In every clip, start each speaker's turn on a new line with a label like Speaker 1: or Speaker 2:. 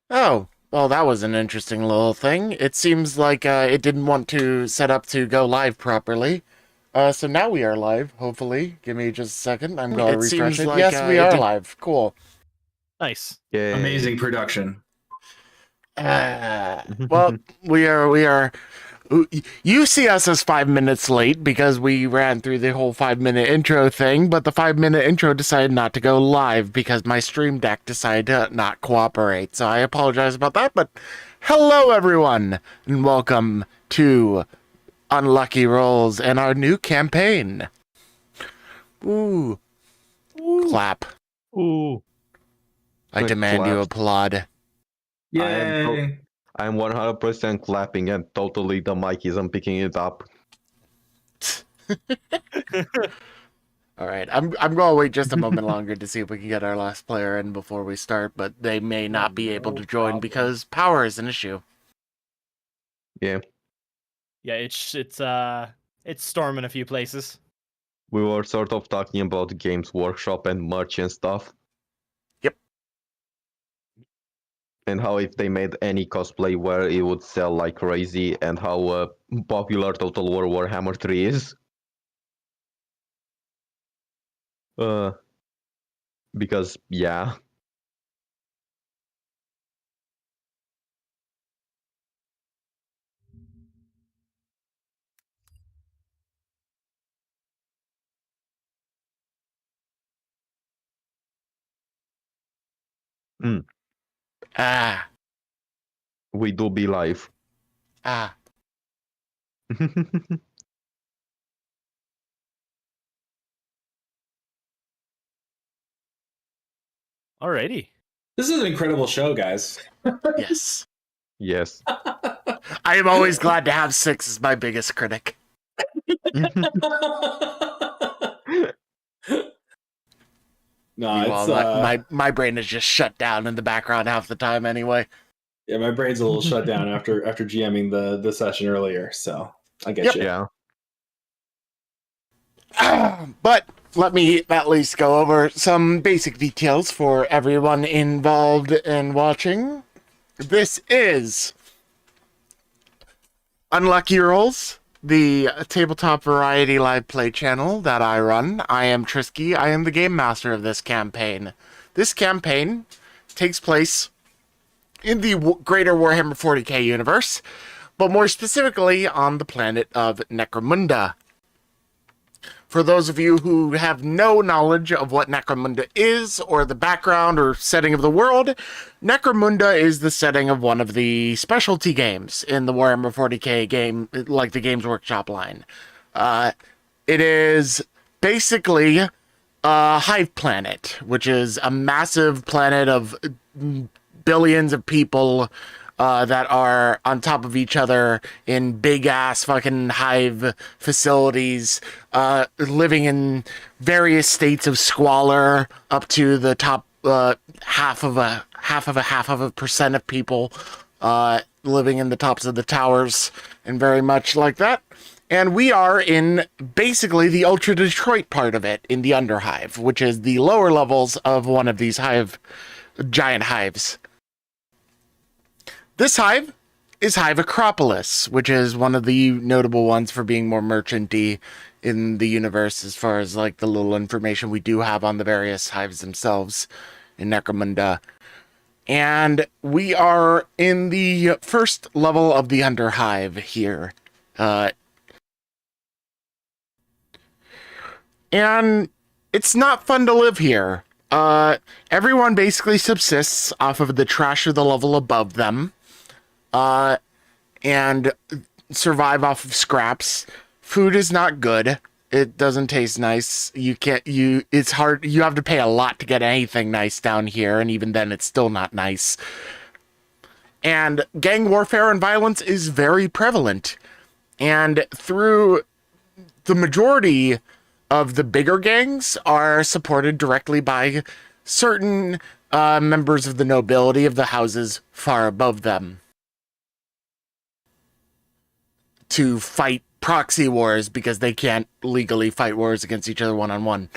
Speaker 1: Oh, well, that was an interesting little thing. It seems like it didn't want to set up to go live properly. So now we are live, hopefully. Give me just a second. I'm going to refresh it. Yes, we are live. Cool.
Speaker 2: Nice.
Speaker 3: Amazing
Speaker 4: Yay.
Speaker 3: production.
Speaker 1: Well, we are. You see us as 5 minutes late because we ran through the whole 5 minute intro thing, but the 5 minute intro decided not to go live because my stream deck decided to not cooperate. So I apologize about that, but hello everyone, and welcome to Unlucky Rolls and our new campaign. Ooh. Clap.
Speaker 2: Ooh.
Speaker 1: I demand you applaud.
Speaker 3: Yay!
Speaker 4: I'm 100% clapping and totally the mic isn't picking it up.
Speaker 1: All right, I'm going to wait just a moment longer to see if we can get our last player in before we start, but they may not be able to join because power is an issue.
Speaker 4: Yeah.
Speaker 2: Yeah, it's storming a few places.
Speaker 4: We were sort of talking about Games Workshop and merch and stuff.
Speaker 1: Yep.
Speaker 4: And how if they made any cosplay where it would sell like crazy, and how popular Total War Warhammer 3 is. Because, yeah.
Speaker 1: Ah.
Speaker 4: We do be live.
Speaker 1: Ah.
Speaker 2: Alrighty.
Speaker 3: This is an incredible show, guys.
Speaker 1: Yes.
Speaker 4: Yes.
Speaker 1: I am always glad to have 6 as my biggest critic.
Speaker 3: No,
Speaker 1: it's my brain is just shut down in the background half the time anyway.
Speaker 3: Yeah, my brain's a little shut down after GMing the session earlier, so I get you.
Speaker 4: Yeah.
Speaker 1: But let me at least go over some basic details for everyone involved in watching. This is Unlucky Rolls, the tabletop variety live play channel that I run. I am Trisky. I am the game master of this campaign. This campaign takes place in the greater Warhammer 40k universe, but more specifically on the planet of Necromunda. For those of you who have no knowledge of what Necromunda is, or the background or setting of the world, Necromunda is the setting of one of the specialty games in the Warhammer 40k game, like the Games Workshop line. It is basically a Hive planet, which is a massive planet of billions of people that are on top of each other in big ass fucking hive facilities, living in various states of squalor, up to the top half of a percent of people living in the tops of the towers, and very much like that. And we are in basically the Ultra Detroit part of it, in the underhive, which is the lower levels of one of these giant hives. This hive is Hive Acropolis, which is one of the notable ones for being more merchanty in the universe, as far as like the little information we do have on the various hives themselves in Necromunda. And we are in the first level of the underhive here. And it's not fun to live here. Everyone basically subsists off of the trash of the level above them. And survive off of scraps. Food is not good. It doesn't taste nice. It's hard. You have to pay a lot to get anything nice down here, and even then it's still not nice. And gang warfare and violence is very prevalent. And through the majority of the bigger gangs are supported directly by certain members of the nobility of the houses far above them, to fight proxy wars because they can't legally fight wars against each other one-on-one.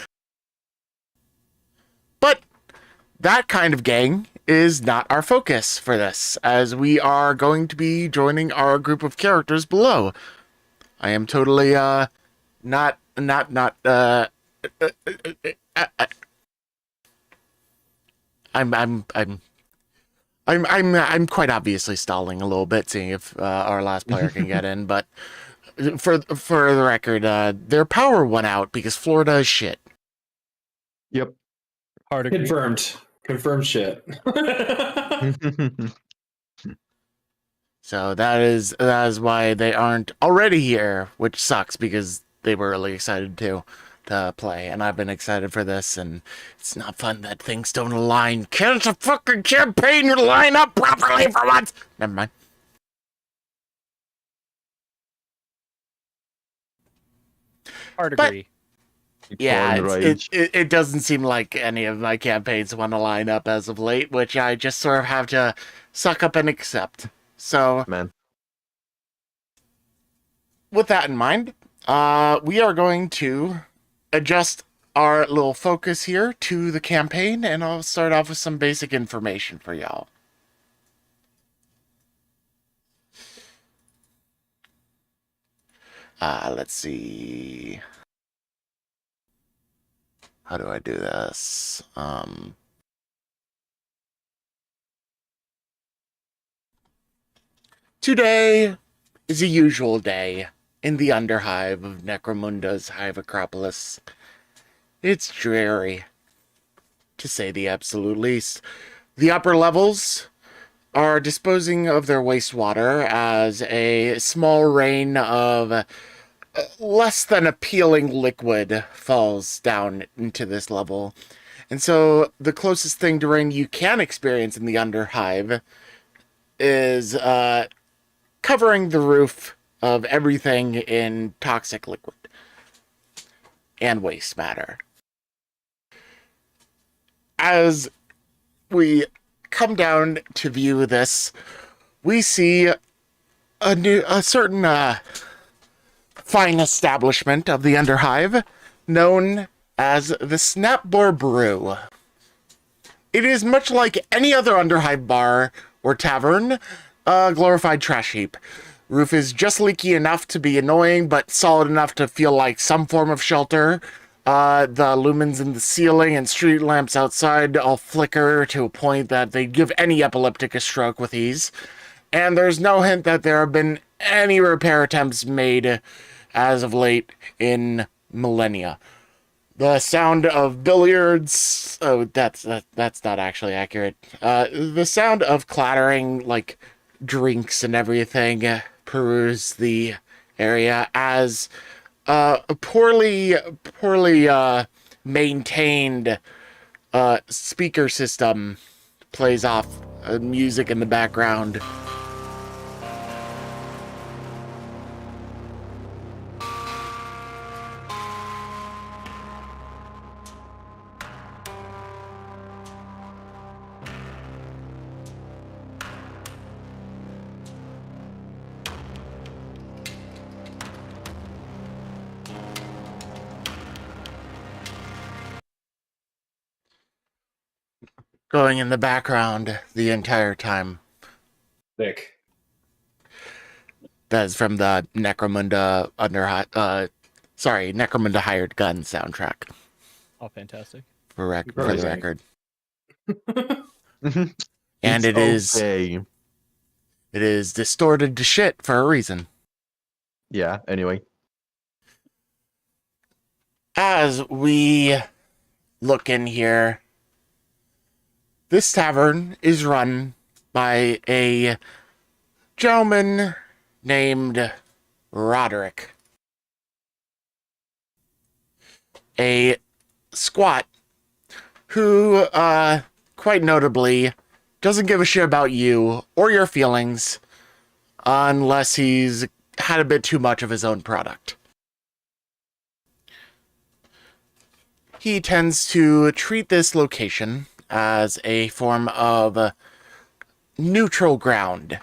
Speaker 1: But that kind of gang is not our focus for this, as we are going to be joining our group of characters below. I am totally not I'm quite obviously stalling a little bit, seeing if our last player can get in. But for the record, their power went out because Florida is shit.
Speaker 4: Yep.
Speaker 2: Hard agree.
Speaker 3: Confirmed shit.
Speaker 1: So that is why they aren't already here, which sucks because they were really excited to play, and I've been excited for this, and it's not fun that things don't align. Can't the fucking campaign line up properly for once? Never mind.
Speaker 2: Hard
Speaker 1: But-
Speaker 2: agree.
Speaker 1: Yeah,
Speaker 4: Porn
Speaker 1: it
Speaker 4: rage.
Speaker 1: doesn't seem like any of my campaigns want to line up as of late, which I just sort of have to suck up and accept. So,
Speaker 4: Man.
Speaker 1: with that in mind, we are going to adjust our little focus here to the campaign, and I'll start off with some basic information for y'all. Let's see. How do I do this? Today is a usual day in the underhive of Necromunda's Hive Acropolis. It's dreary, to say the absolute least. The upper levels are disposing of their wastewater as a small rain of less than appealing liquid falls down into this level. And so the closest thing to rain you can experience in the underhive is covering the roof of everything in toxic liquid and waste matter. As we come down to view this, we see a certain fine establishment of the underhive known as the Snapbore Brew. It is much like any other underhive bar or tavern, a glorified trash heap. Roof is just leaky enough to be annoying, but solid enough to feel like some form of shelter. The lumens in the ceiling and street lamps outside all flicker to a point that they'd give any epileptic a stroke with ease. And there's no hint that there have been any repair attempts made as of late in millennia. The sound of billiards... Oh, that's not actually accurate. The sound of clattering, like, drinks and everything peruse the area as a poorly maintained speaker system plays off music in the background. Going in the background the entire time.
Speaker 3: Thick.
Speaker 1: That is from the Necromunda Necromunda Hired Gun soundtrack.
Speaker 2: Oh, fantastic.
Speaker 1: For the
Speaker 3: Right.
Speaker 1: record.
Speaker 4: And
Speaker 1: And it is
Speaker 4: okay.
Speaker 1: distorted to shit for a reason.
Speaker 4: Yeah, anyway.
Speaker 1: As we look in here, this tavern is run by a gentleman named Roderick. A squat who, quite notably, doesn't give a shit about you or your feelings unless he's had a bit too much of his own product. He tends to treat this location as a form of neutral ground.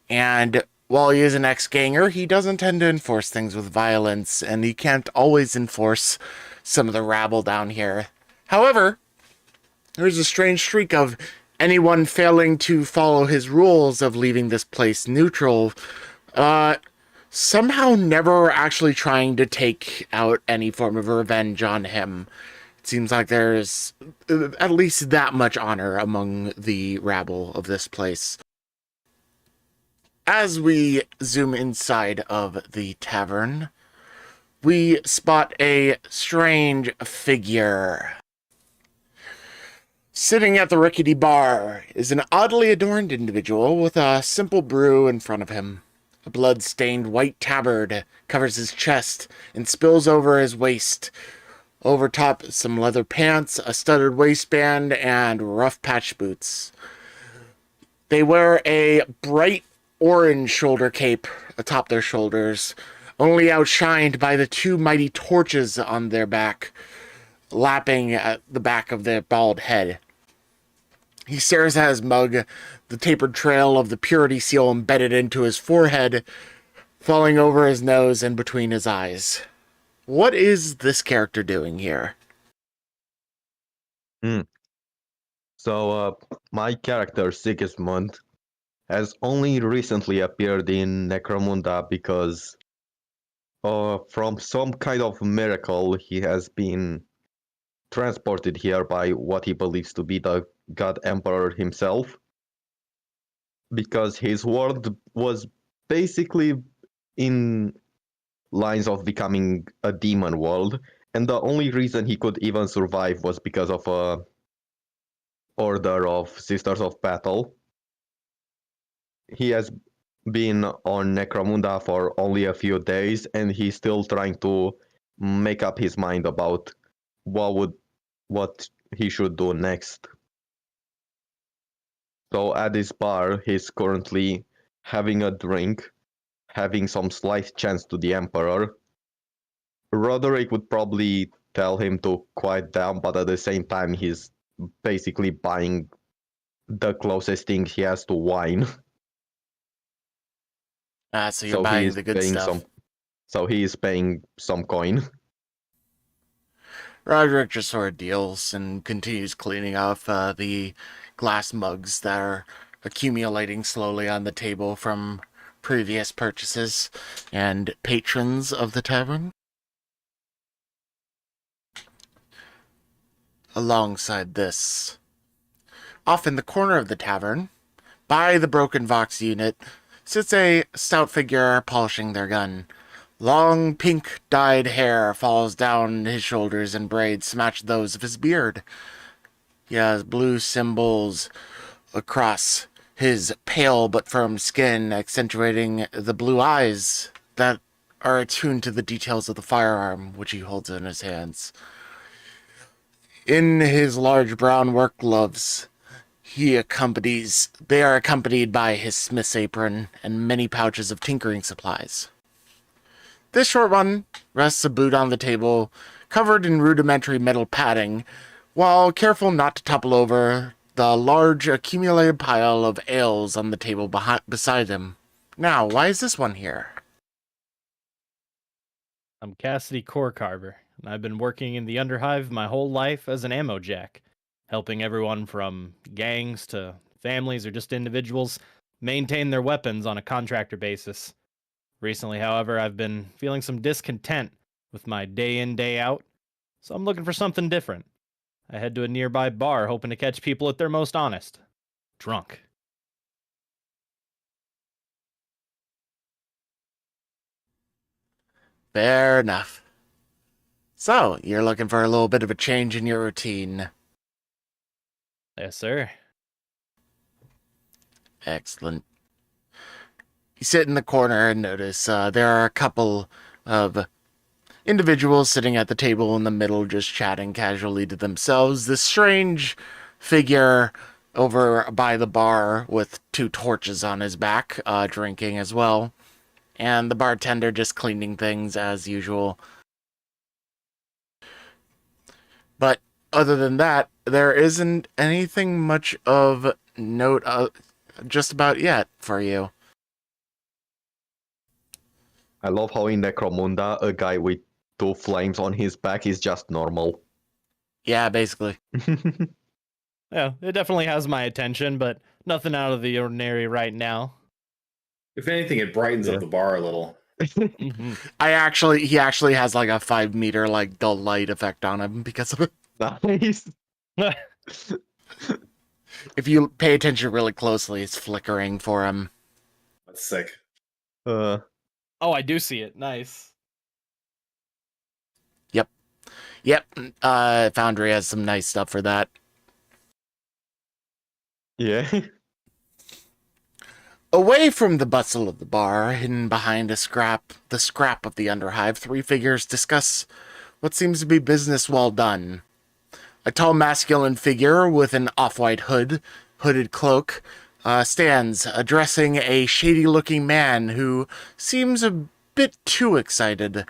Speaker 1: And while he is an ex-ganger, he doesn't tend to enforce things with violence, and he can't always enforce some of the rabble down here. However, there's a strange streak of anyone failing to follow his rules of leaving this place neutral, somehow never actually trying to take out any form of revenge on him. It seems like there's at least that much honor among the rabble of this place. As we zoom inside of the tavern, we spot a strange figure. Sitting at the rickety bar is an oddly adorned individual with a simple brew in front of him. A blood-stained white tabard covers his chest and spills over his waist. Over top, some leather pants, a studded waistband, and rough patch boots. They wear a bright orange shoulder cape atop their shoulders, only outshined by the two mighty torches on their back, lapping at the back of their bald head. He stares at his mug, the tapered trail of the purity seal embedded into his forehead, falling over his nose and between his eyes. What is this character doing here?
Speaker 4: So, my character, Sigismund, has only recently appeared in Necromunda because from some kind of miracle, he has been transported here by what he believes to be the God Emperor himself. Because his world was basically in lines of becoming a demon world, and the only reason he could even survive was because of a order of Sisters of Battle. He has been on Necromunda for only a few days, and he's still trying to make up his mind about what he should do next. So at this bar, he's currently having a drink, having some slight chance to the Emperor. Roderick would probably tell him to quiet down, but at the same time, he's basically buying the closest thing he has to wine.
Speaker 1: So you're buying the good stuff.
Speaker 4: So he is paying some coin.
Speaker 1: Roderick just sort of deals and continues cleaning off the glass mugs that are accumulating slowly on the table from previous purchases and patrons of the tavern. Alongside this, off in the corner of the tavern, by the broken Vox unit, sits a stout figure polishing their gun. Long pink dyed hair falls down his shoulders and braids match those of his beard. He has blue symbols across his pale but firm skin, accentuating the blue eyes that are attuned to the details of the firearm which he holds in his hands. In his large brown work gloves, they are accompanied by his smith's apron and many pouches of tinkering supplies. This short one rests a boot on the table, covered in rudimentary metal padding, while careful not to topple over the large accumulated pile of ales on the table beside him. Now, why is this one here?
Speaker 2: I'm Cassidy Core Carver, and I've been working in the underhive my whole life as an ammo jack, helping everyone from gangs to families or just individuals maintain their weapons on a contractor basis. Recently, however, I've been feeling some discontent with my day in, day out, so I'm looking for something different. I head to a nearby bar hoping to catch people at their most honest. Drunk.
Speaker 1: Fair enough. So, you're looking for a little bit of a change in your routine.
Speaker 2: Yes, sir.
Speaker 1: Excellent. You sit in the corner and notice there are a couple of individuals sitting at the table in the middle just chatting casually to themselves. This strange figure over by the bar with two torches on his back, drinking as well. And the bartender just cleaning things as usual. But other than that, there isn't anything much of note just about yet for you.
Speaker 4: I love how in Necromunda, a guy with two flames on his back is just normal.
Speaker 1: Yeah, basically.
Speaker 2: Yeah, it definitely has my attention, but nothing out of the ordinary right now.
Speaker 3: If anything, it brightens
Speaker 4: Yeah.
Speaker 3: up the bar a little.
Speaker 2: Mhm.
Speaker 1: He actually has like a 5 meter like dull light effect on him because of it.
Speaker 4: Nice.
Speaker 1: If you pay attention really closely, it's flickering for him.
Speaker 3: That's sick.
Speaker 4: Uh,
Speaker 2: Oh, I do see it. Nice.
Speaker 1: Yep. Foundry has some nice stuff for that.
Speaker 4: yeah.
Speaker 1: Away from the bustle of the bar, hidden behind the scrap of the underhive, three figures discuss what seems to be business well done. A tall masculine figure with an off-white hooded cloak, stands addressing a shady-looking man who seems a bit too excited.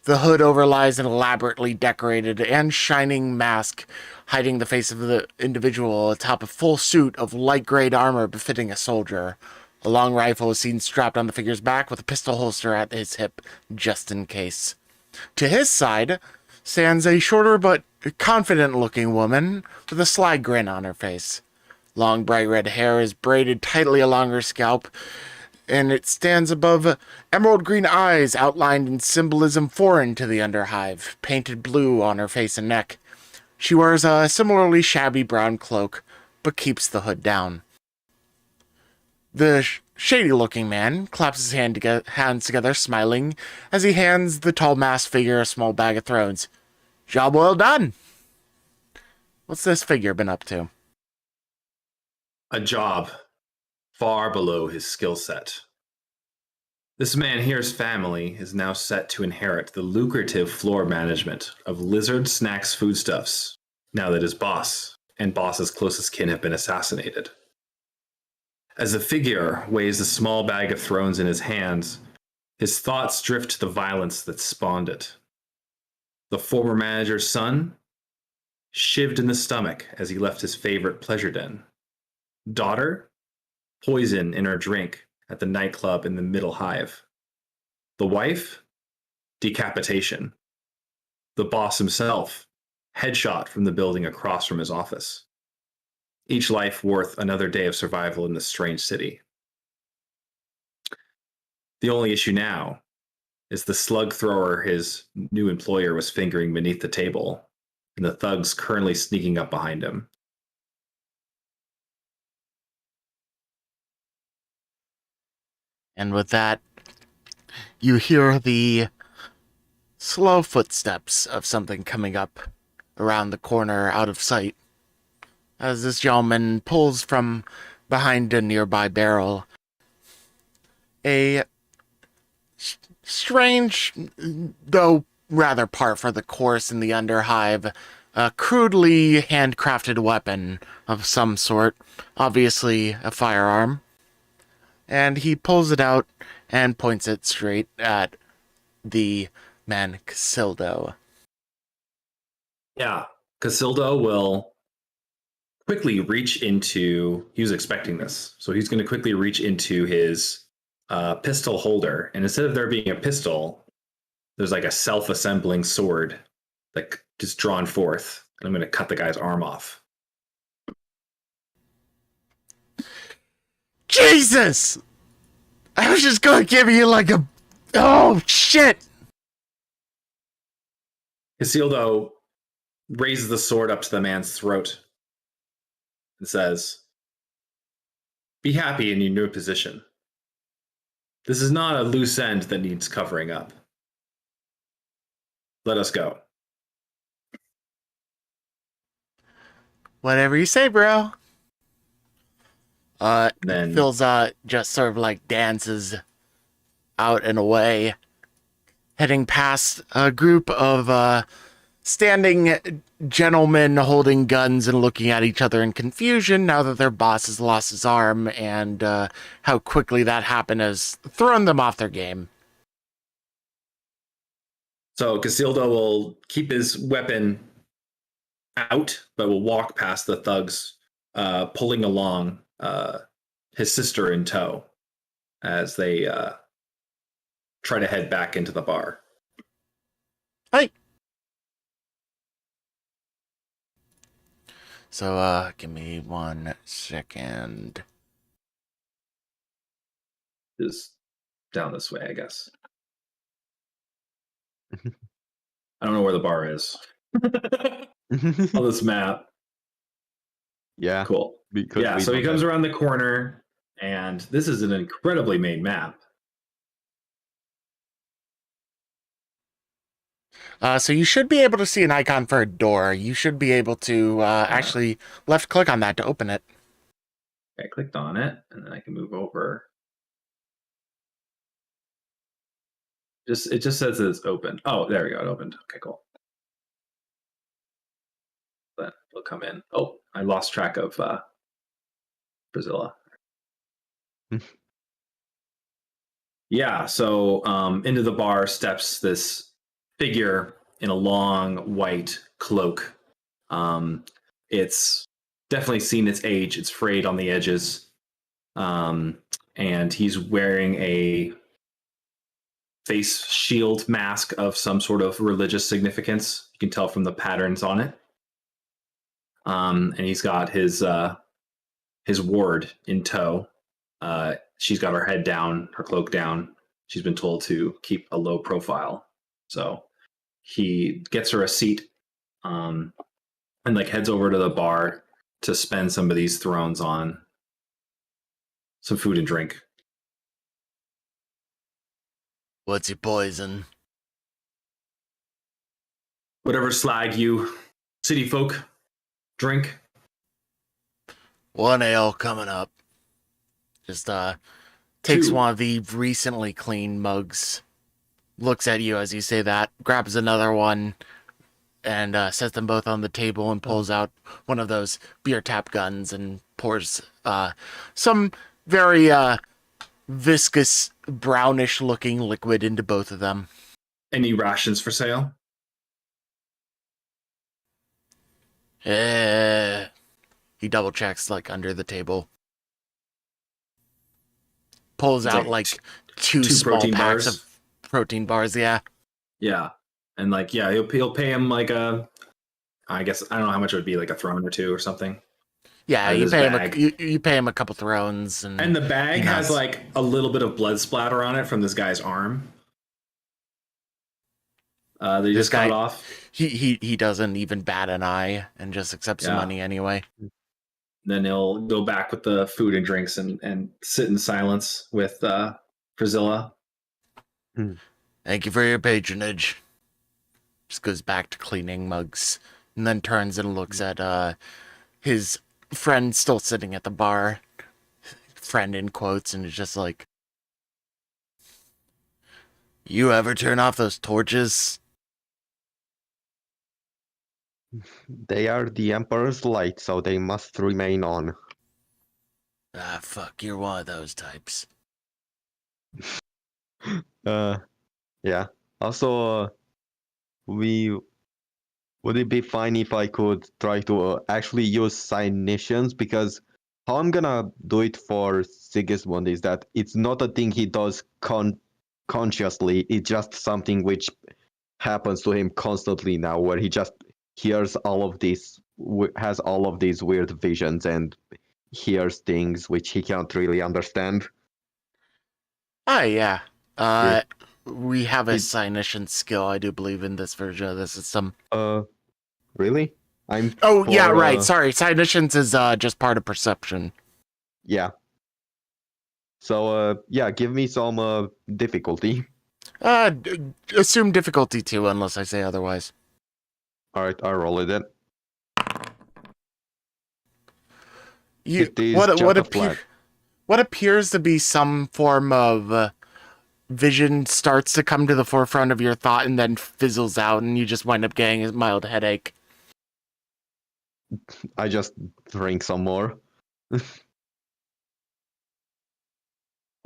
Speaker 1: The hood overlies an elaborately decorated and shining mask, hiding the face of the individual atop a full suit of light-grade armor befitting a soldier. A long rifle is seen strapped on the figure's back with a pistol holster at his hip, just in case. To his side stands a shorter but confident-looking woman with a sly grin on her face. Long, bright red hair is braided tightly along her scalp, and it stands above emerald green eyes outlined in symbolism foreign to the underhive, painted blue on her face and neck. She wears a similarly shabby brown cloak, but keeps the hood down. The shady-looking man claps his hands together, smiling, as he hands the tall masked figure a small bag of thrones. Job well done! What's this figure been up to?
Speaker 3: A job far below his skill set. This man here's family is now set to inherit the lucrative floor management of Lizard Snacks Foodstuffs, now that his boss and boss's closest kin have been assassinated. As the figure weighs a small bag of thrones in his hands, his thoughts drift to the violence that spawned it. The former manager's son, shivved in the stomach as he left his favorite pleasure den. Daughter, poison in her drink at the nightclub in the middle hive. The wife, decapitation. The boss himself, headshot from the building across from his office. Each life worth another day of survival in this strange city. The only issue now is the slug thrower his new employer was fingering beneath the table, and the thugs currently sneaking up behind him.
Speaker 1: And with that, you hear the slow footsteps of something coming up around the corner out of sight as this gentleman pulls from behind a nearby barrel a strange, though rather par for the course in the underhive, a crudely handcrafted weapon of some sort, obviously a firearm. And he pulls it out and points it straight at the man Casildo.
Speaker 3: Yeah, Casildo will quickly reach into. He was expecting this, so he's going to quickly reach into his pistol holder, and instead of there being a pistol, there's like a self-assembling sword, like just drawn forth, and I'm going to cut the guy's arm off.
Speaker 1: Jesus! I was just gonna give you like a... Oh, shit!
Speaker 3: Casildo raises the sword up to the man's throat and says, "Be happy in your new position. This is not a loose end that needs covering up. Let us go."
Speaker 1: Whatever you say, bro.
Speaker 3: Then
Speaker 1: Phil's just sort of like dances out and away, heading past a group of standing gentlemen holding guns and looking at each other in confusion now that their boss has lost his arm, and how quickly that happened has thrown them off their game.
Speaker 3: So Casildo will keep his weapon out, but will walk past the thugs, pulling along his sister in tow as they try to head back into the bar.
Speaker 1: Hey. So, give me 1 second.
Speaker 3: Is down this way, I guess. I don't know where the bar is on this map.
Speaker 4: Yeah,
Speaker 3: Cool.
Speaker 4: because
Speaker 3: Yeah,
Speaker 4: we
Speaker 3: so he
Speaker 4: don't
Speaker 3: comes
Speaker 4: have...
Speaker 3: around the corner, and this is an incredibly made map.
Speaker 1: So you should be able to see an icon for a door. You should be able to actually left click on that to open it.
Speaker 3: I clicked on it, and then I can move over. It just says that it's open. Oh, there we go. It opened. Okay, cool. Then it'll come in. Oh, I lost track of Brazilla. Yeah, so into the bar steps this figure in a long white cloak. It's definitely seen its age. It's frayed on the edges. And he's wearing a face shield mask of some sort of religious significance. You can tell from the patterns on it. And he's got his ward in tow. She's got her head down, her cloak down. She's been told to keep a low profile. So he gets her a seat, and like heads over to the bar to spend some of these thrones on some food and drink.
Speaker 1: What's your poison?
Speaker 3: Whatever slag you city folk drink.
Speaker 1: 1 ale coming up. Just takes
Speaker 3: 2.
Speaker 1: one of the recently cleaned mugs, looks at you as you say that, grabs another one, and sets them both on the table and pulls out one of those beer tap guns and pours some very viscous, brownish-looking liquid into both of them.
Speaker 3: Any rations for sale?
Speaker 1: He double checks like under the table. Pulls out like two small
Speaker 3: protein
Speaker 1: packs
Speaker 3: bars.
Speaker 1: of protein bars, yeah.
Speaker 3: Yeah. And like, yeah, he'll pay him like I guess I don't know how much it would be, like a throne or 2 or something.
Speaker 1: Yeah,
Speaker 3: Out of
Speaker 1: you
Speaker 3: his
Speaker 1: pay him
Speaker 3: bag.
Speaker 1: you pay him a couple thrones,
Speaker 3: And the bag
Speaker 1: he
Speaker 3: has
Speaker 1: nods.
Speaker 3: like a little bit of blood splatter on it from this guy's arm. They
Speaker 1: This
Speaker 3: just cut
Speaker 1: guy-
Speaker 3: off.
Speaker 1: He doesn't even bat an eye and just accepts the
Speaker 3: Yeah.
Speaker 1: money anyway.
Speaker 3: Then he'll go back with the food and drinks and sit in silence with Priscilla.
Speaker 1: Thank you for your patronage. Just goes back to cleaning mugs and then turns and looks at his friend still sitting at the bar. Friend in quotes, and is just like, you ever turn off those torches?
Speaker 4: They are the Emperor's light, so they must remain on.
Speaker 1: Ah, fuck, you're one of those types.
Speaker 4: Yeah. Also, would it be fine if I could try to actually use Cynicians? Because how I'm gonna do it for Sigismund is that it's not a thing he does consciously. It's just something which happens to him constantly now, where he just hears all of these, has all of these weird visions and hears things which he can't really understand.
Speaker 1: Ah, yeah.
Speaker 4: Yeah.
Speaker 1: We have a
Speaker 4: It-
Speaker 1: Cynician skill, I do believe, in this version of the system.
Speaker 4: Really? I'm.
Speaker 1: Oh, yeah,
Speaker 4: for,
Speaker 1: right. Sorry, Cynicians is just part of perception.
Speaker 4: Yeah. So, yeah, give me some difficulty.
Speaker 1: Assume difficulty 2, unless I say otherwise.
Speaker 4: All right, I'll roll it then.
Speaker 1: You,
Speaker 4: It is
Speaker 1: what
Speaker 4: just a flag.
Speaker 1: what appears to be some form of vision starts to come to the forefront of your thought and then fizzles out, and you just wind up getting a mild headache.
Speaker 4: I just drink some more.
Speaker 2: I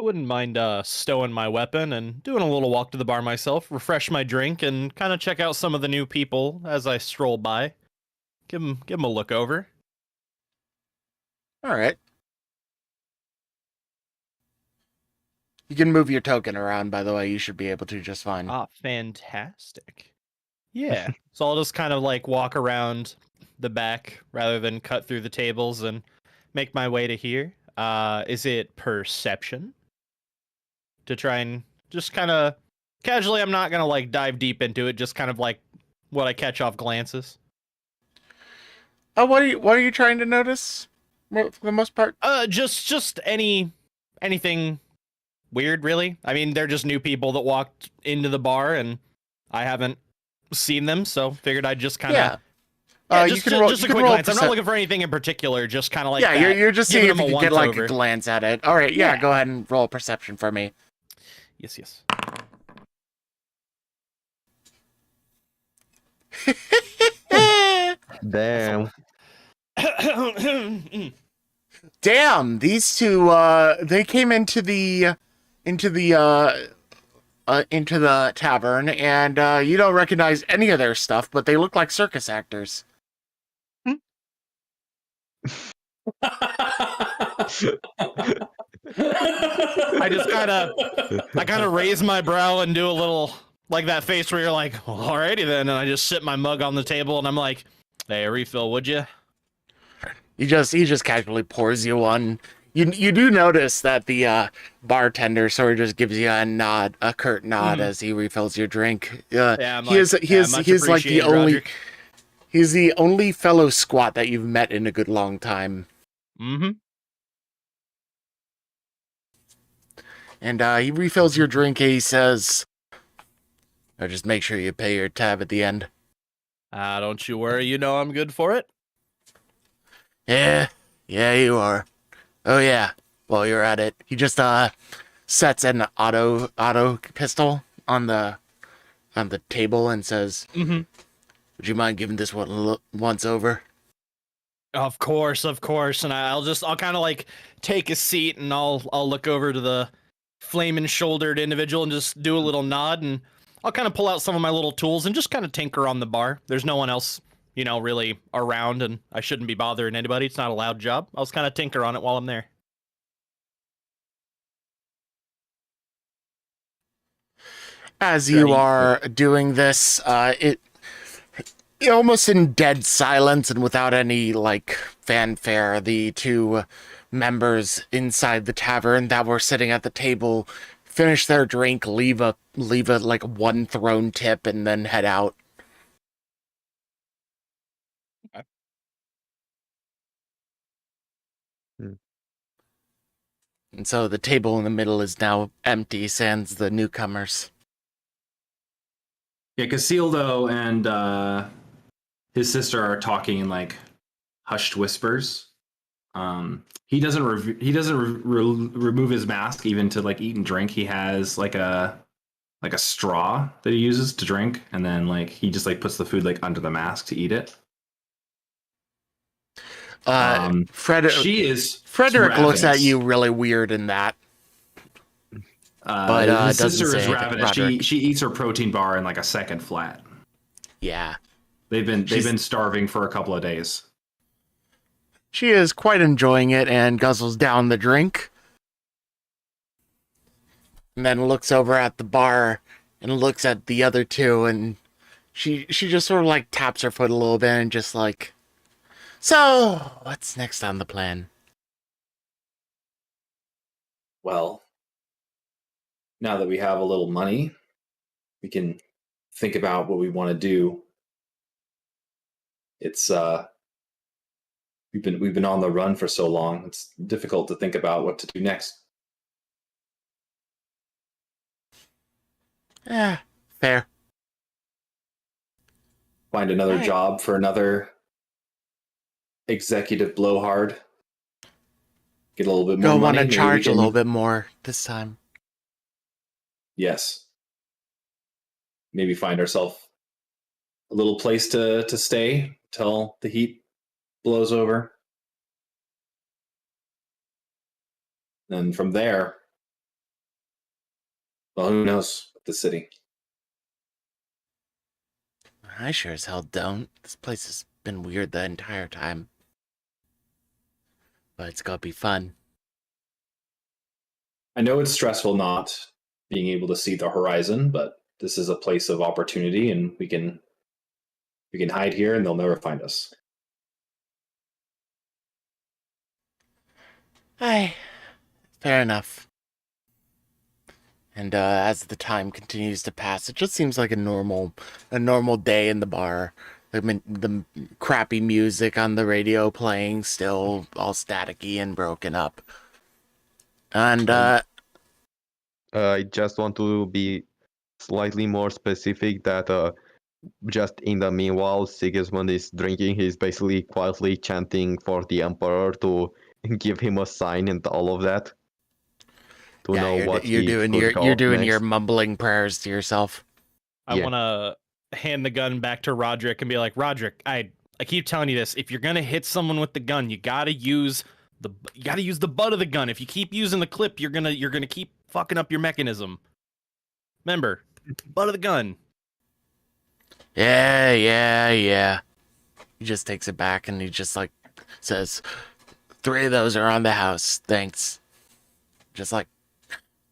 Speaker 2: wouldn't mind stowing my weapon and doing a little walk to the bar myself, refresh my drink, and kind of check out some of the new people as I stroll by. Give them a look over.
Speaker 1: All right. You can move your token around, by the way. You should be able to just fine.
Speaker 2: Ah, fantastic. Yeah. So I'll just kind of like walk around the back rather than cut through the tables and make my way to here. Is it perception? To try and just kind of casually, I'm not gonna like dive deep into it, just kind of like what I catch off glances.
Speaker 1: Oh, what are you trying to notice? For the most part.
Speaker 2: Just anything weird, really. I mean, they're just new people that walked into the bar, and I haven't seen them, so figured I'd just kind of.
Speaker 1: Yeah.
Speaker 2: Just a quick glance. I'm not looking for anything in particular. Just kind of like that,
Speaker 1: you're just seeing if you can get like
Speaker 2: once-over.
Speaker 1: a glance at it. All right, yeah, go ahead and roll perception for me.
Speaker 2: Yes.
Speaker 4: Damn.
Speaker 1: Damn, these two they came into the tavern, and you don't recognize any of their stuff, but they look like circus actors.
Speaker 2: I kind of raise my brow and do a little like that face where you're like, well, alrighty then, and I just sit my mug on the table and I'm like, hey, a refill, would you?
Speaker 1: He just casually pours you one. You do notice that the bartender sort of just gives you a curt nod as he refills your drink. He's like the only
Speaker 2: Roderick.
Speaker 1: he's the only fellow squat that you've met in a good long time.
Speaker 2: Mm-hmm.
Speaker 1: And he refills your drink and he says, "Oh, just make sure you pay your tab at the end."
Speaker 2: Don't you worry, you know I'm good for it.
Speaker 1: Yeah, you are. Oh yeah, while you're at it, he just sets an auto pistol on the table and says,
Speaker 2: Mm-hmm.
Speaker 1: "Would you mind giving this one once over?"
Speaker 2: Of course, and I'll kind of like take a seat and I'll look over to the flaming shouldered individual and just do a little nod, and I'll kind of pull out some of my little tools and just kind of tinker on the bar. There's no one else, really around, and I shouldn't be bothering anybody. It's not a loud job. I'll just kind of tinker on it while I'm there.
Speaker 1: As you are doing this, it almost in dead silence and without any like fanfare, the two members inside the tavern that were sitting at the table finish their drink, leave a like one thrown tip, and then head out.
Speaker 2: Okay.
Speaker 1: And so the table in the middle is now empty, sans the newcomers.
Speaker 3: Yeah, Casildo and his sister are talking in like hushed whispers. He doesn't remove his mask even to like eat and drink. He has like a straw that he uses to drink, and then like he just like puts the food like under the mask to eat it.
Speaker 1: Frederick looks at you really weird in that. But
Speaker 3: his
Speaker 1: doesn't
Speaker 3: sister
Speaker 1: say
Speaker 3: is
Speaker 1: anything.
Speaker 3: ravenous.
Speaker 1: Roderick.
Speaker 3: She eats her protein bar in like a second flat.
Speaker 1: Yeah.
Speaker 3: They've been starving for a couple of days.
Speaker 1: She is quite enjoying it and guzzles down the drink. And then looks over at the bar and looks at the other two, and she just sort of like taps her foot a little bit and just like, "So, what's next on the plan?"
Speaker 3: Well, now that we have a little money, we can think about what we want to do. It's we've been on the run for so long. It's difficult to think about what to do next.
Speaker 1: Yeah, fair.
Speaker 3: Find another
Speaker 1: Alright.
Speaker 3: job for another executive blowhard. Get a little bit more
Speaker 1: Go
Speaker 3: money.
Speaker 1: want to
Speaker 3: maybe we
Speaker 1: charge a
Speaker 3: can-
Speaker 1: little bit more this time.
Speaker 3: Yes. Maybe find ourselves a little place to stay till the heat blows over. And from there, well, who knows with the city.
Speaker 1: I sure as hell don't. This place has been weird the entire time. But it's gotta be fun.
Speaker 3: I know it's stressful not being able to see the horizon, but this is a place of opportunity, and we can hide here and they'll never find us.
Speaker 1: Aye, fair enough. And as the time continues to pass, it just seems like a normal day in the bar. The crappy music on the radio playing, still all staticky and broken up. And
Speaker 4: I just want to be slightly more specific that just in the meanwhile, Sigismund is drinking. He's basically quietly chanting for the Emperor to give him a sign and all of that to know what
Speaker 1: you're
Speaker 4: he
Speaker 1: doing
Speaker 4: could go
Speaker 1: your
Speaker 4: next.
Speaker 1: mumbling prayers to yourself.
Speaker 2: I
Speaker 4: Yeah.
Speaker 2: want to hand the gun back to Roderick and be like, Roderick, I keep telling you this. If you're gonna hit someone with the gun, you gotta use the butt of the gun. If you keep using the clip, you're gonna keep fucking up your mechanism. Remember, butt of the gun.
Speaker 1: Yeah. He just takes it back and he just like says, 3 of those are on the house. Thanks. Just like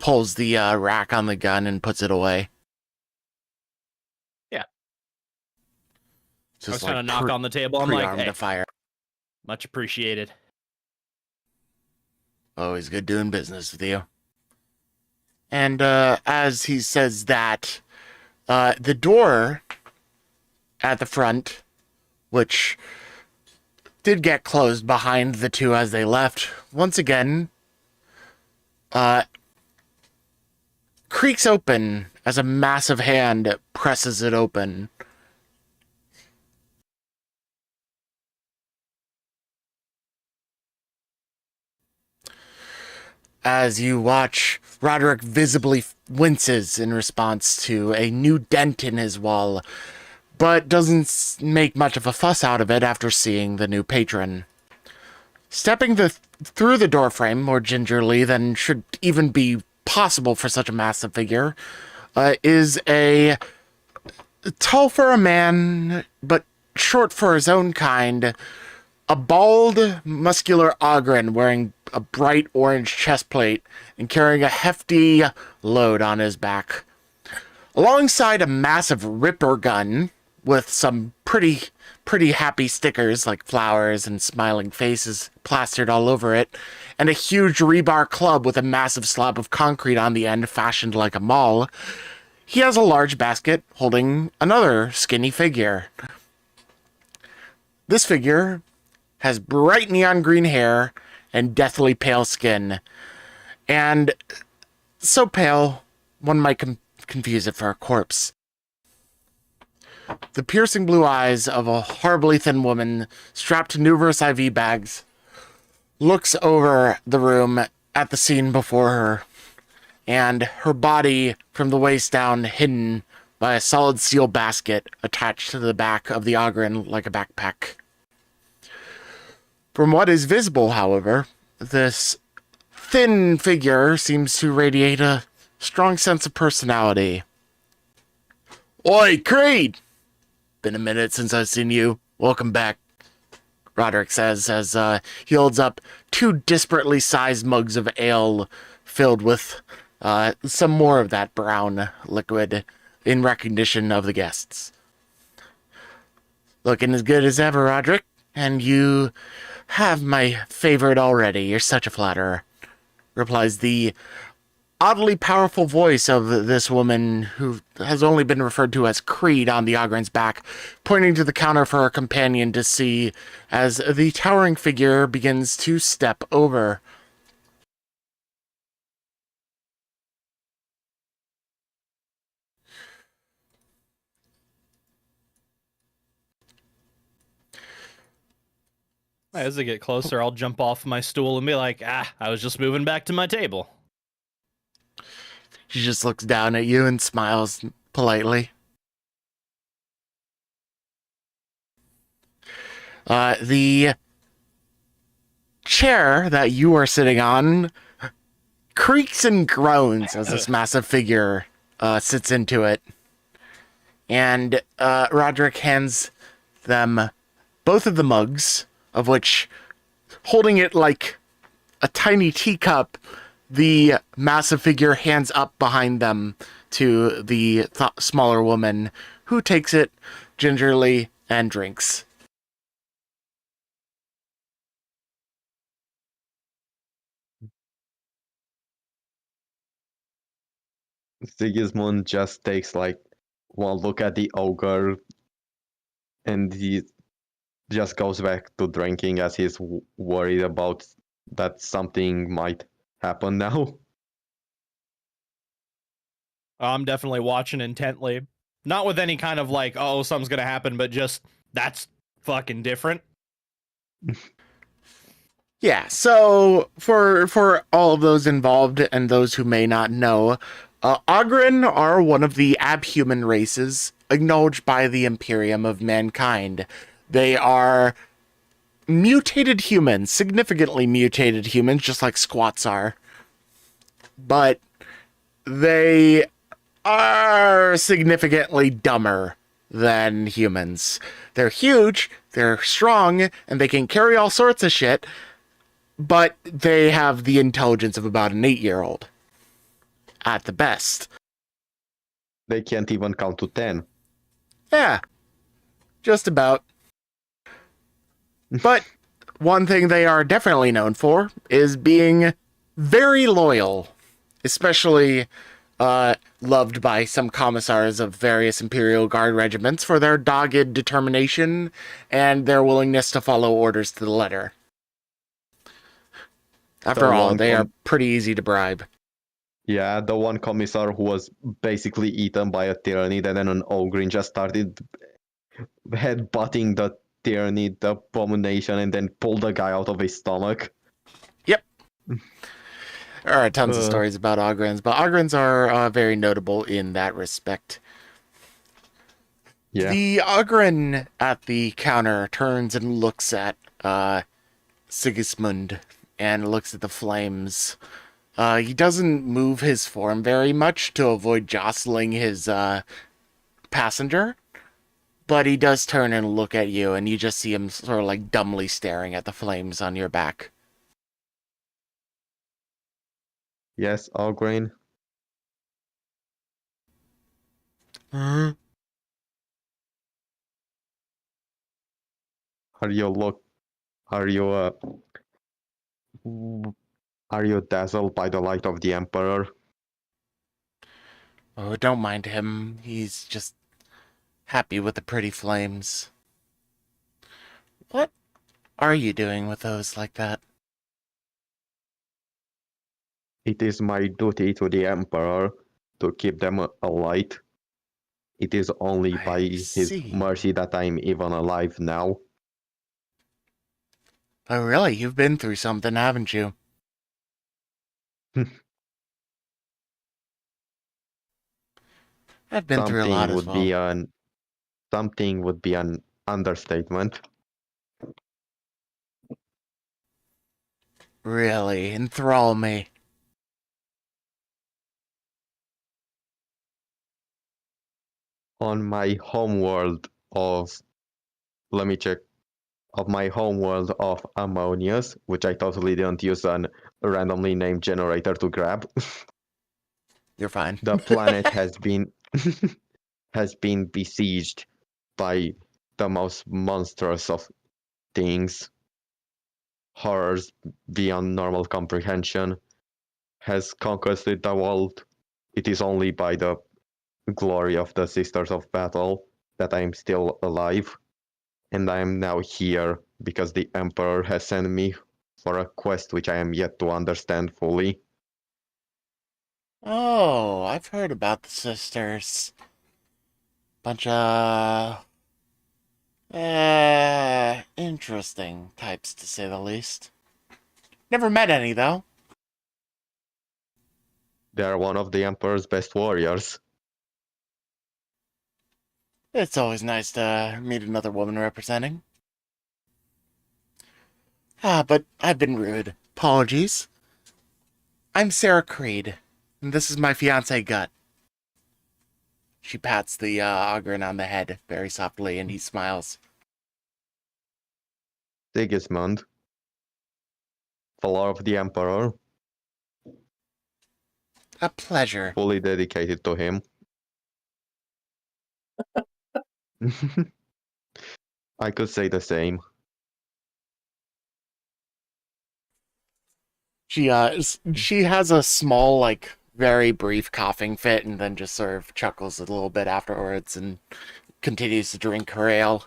Speaker 1: pulls the rack on the gun and puts it away.
Speaker 2: Yeah.
Speaker 1: Just
Speaker 2: I was trying to knock on the table. I'm like,
Speaker 1: pre-armed
Speaker 2: hey,
Speaker 1: to fire.
Speaker 2: much appreciated.
Speaker 1: Always good doing business with you. And as he says that, the door at the front, which did get closed behind the two as they left, once again, creaks open as a massive hand presses it open. As you watch, Roderick visibly winces in response to a new dent in his wall, but doesn't make much of a fuss out of it after seeing the new patron. Stepping through the doorframe more gingerly than should even be possible for such a massive figure, is a tall for a man, but short for his own kind, a bald, muscular Ogren wearing a bright orange chest plate and carrying a hefty load on his back. Alongside a massive Ripper gun with some pretty happy stickers like flowers and smiling faces plastered all over it, and a huge rebar club with a massive slab of concrete on the end fashioned like a maul, he has a large basket holding another skinny figure. This figure has bright neon green hair and deathly pale skin, and so pale one might confuse it for a corpse. The piercing blue eyes of a horribly thin woman strapped to numerous IV bags looks over the room at the scene before her, and her body from the waist down hidden by a solid steel basket attached to the back of the Ogren like a backpack. From what is visible, however, this thin figure seems to radiate a strong sense of personality. Oi, Creed! Been a minute since I've seen you. Welcome back, Roderick says as he holds up 2 disparately sized mugs of ale filled with some more of that brown liquid in recognition of the guests. Looking as good as ever, Roderick, and you have my favorite already. You're such a flatterer, replies the oddly powerful voice of this woman who has only been referred to as Creed on the Ogren's back, pointing to the counter for her companion to see as the towering figure begins to step over.
Speaker 2: As they get closer, I'll jump off my stool and be like, I was just moving back to my table.
Speaker 1: She just looks down at you and smiles politely. The chair that you are sitting on creaks and groans as this massive figure sits into it. And Roderick hands them both of the mugs, of which, holding it like a tiny teacup, the massive figure hands up behind them to the smaller woman, who takes it gingerly and drinks.
Speaker 4: Sigismund just takes like one look at the ogre and he just goes back to drinking as he's worried about that something might happen now.
Speaker 2: I'm definitely watching intently. Not with any kind of like, oh, something's gonna happen, but just that's fucking different.
Speaker 1: Yeah, so for all of those involved and those who may not know, Ogren are one of the abhuman races acknowledged by the Imperium of mankind. They are mutated humans, significantly mutated humans, just like squats are. But they are significantly dumber than humans. They're huge, they're strong, and they can carry all sorts of shit, but they have the intelligence of about an 8-year-old at the best.
Speaker 4: They can't even count to 10.
Speaker 1: Yeah, just about. But one thing they are definitely known for is being very loyal, especially loved by some commissars of various Imperial Guard regiments for their dogged determination and their willingness to follow orders to the letter. After all, they are pretty easy to bribe.
Speaker 4: Yeah, the one commissar who was basically eaten by a tyrannid and then an ogre just started headbutting the tyrannid, the abomination, and then pulled the guy out of his stomach.
Speaker 1: Yep. There are tons of stories about Ogrins, but Ogrins are very notable in that respect.
Speaker 4: Yeah.
Speaker 1: The Ogren at the counter turns and looks at Sigismund and looks at the flames. He doesn't move his form very much to avoid jostling his passenger, but he does turn and look at you, and you just see him sort of like dumbly staring at the flames on your back.
Speaker 4: Yes, Algrain.
Speaker 1: Uh,
Speaker 4: Are you are you dazzled by the light of the Emperor?
Speaker 1: oh, don't mind him. He's just happy with the pretty flames. What are you doing with those like that?
Speaker 4: It is my duty to the Emperor to keep them alight. It is only by
Speaker 1: I
Speaker 4: his
Speaker 1: see.
Speaker 4: mercy that I'm even alive now.
Speaker 1: Oh, really? You've been through something, haven't you? I've been through a lot as well.
Speaker 4: Something would be an understatement.
Speaker 1: Really, enthrall me.
Speaker 4: On my homeworld of let me check of my homeworld of Ammonius, which I totally didn't use a randomly named generator to grab.
Speaker 1: You're fine.
Speaker 4: The planet has been has been besieged by the most monstrous of things. Horrors beyond normal comprehension has conquered the world. It is only by the glory of the Sisters of Battle that I am still alive. And I am now here because the Emperor has sent me for a quest which I am yet to understand fully.
Speaker 1: Oh, I've heard about the sisters. Bunch of interesting types, to say the least. Never met any, though.
Speaker 4: They are one of the Emperor's best warriors.
Speaker 1: It's always nice to meet another woman representing. But I've been rude. Apologies. I'm Sarah Creed, and this is my fiance Gut. She pats the Ogren on the head very softly, and he smiles.
Speaker 4: Sigismund, follower of the Emperor,
Speaker 1: A pleasure.
Speaker 4: fully dedicated to him. I could say the same.
Speaker 1: She has a small, like, very brief coughing fit and then just sort of chuckles a little bit afterwards and continues to drink her ale.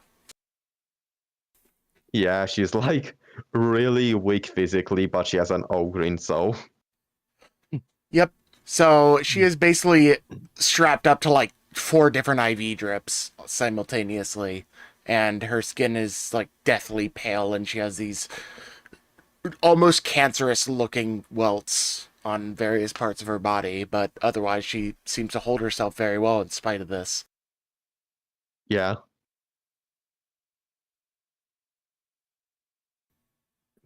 Speaker 4: Yeah, she's like really weak physically, but she has an ogre soul.
Speaker 1: Yep. So she is basically strapped up to like 4 different IV drips simultaneously, and her skin is like deathly pale, and she has these almost cancerous looking welts on various parts of her body, but otherwise she seems to hold herself very well in spite of this.
Speaker 4: Yeah.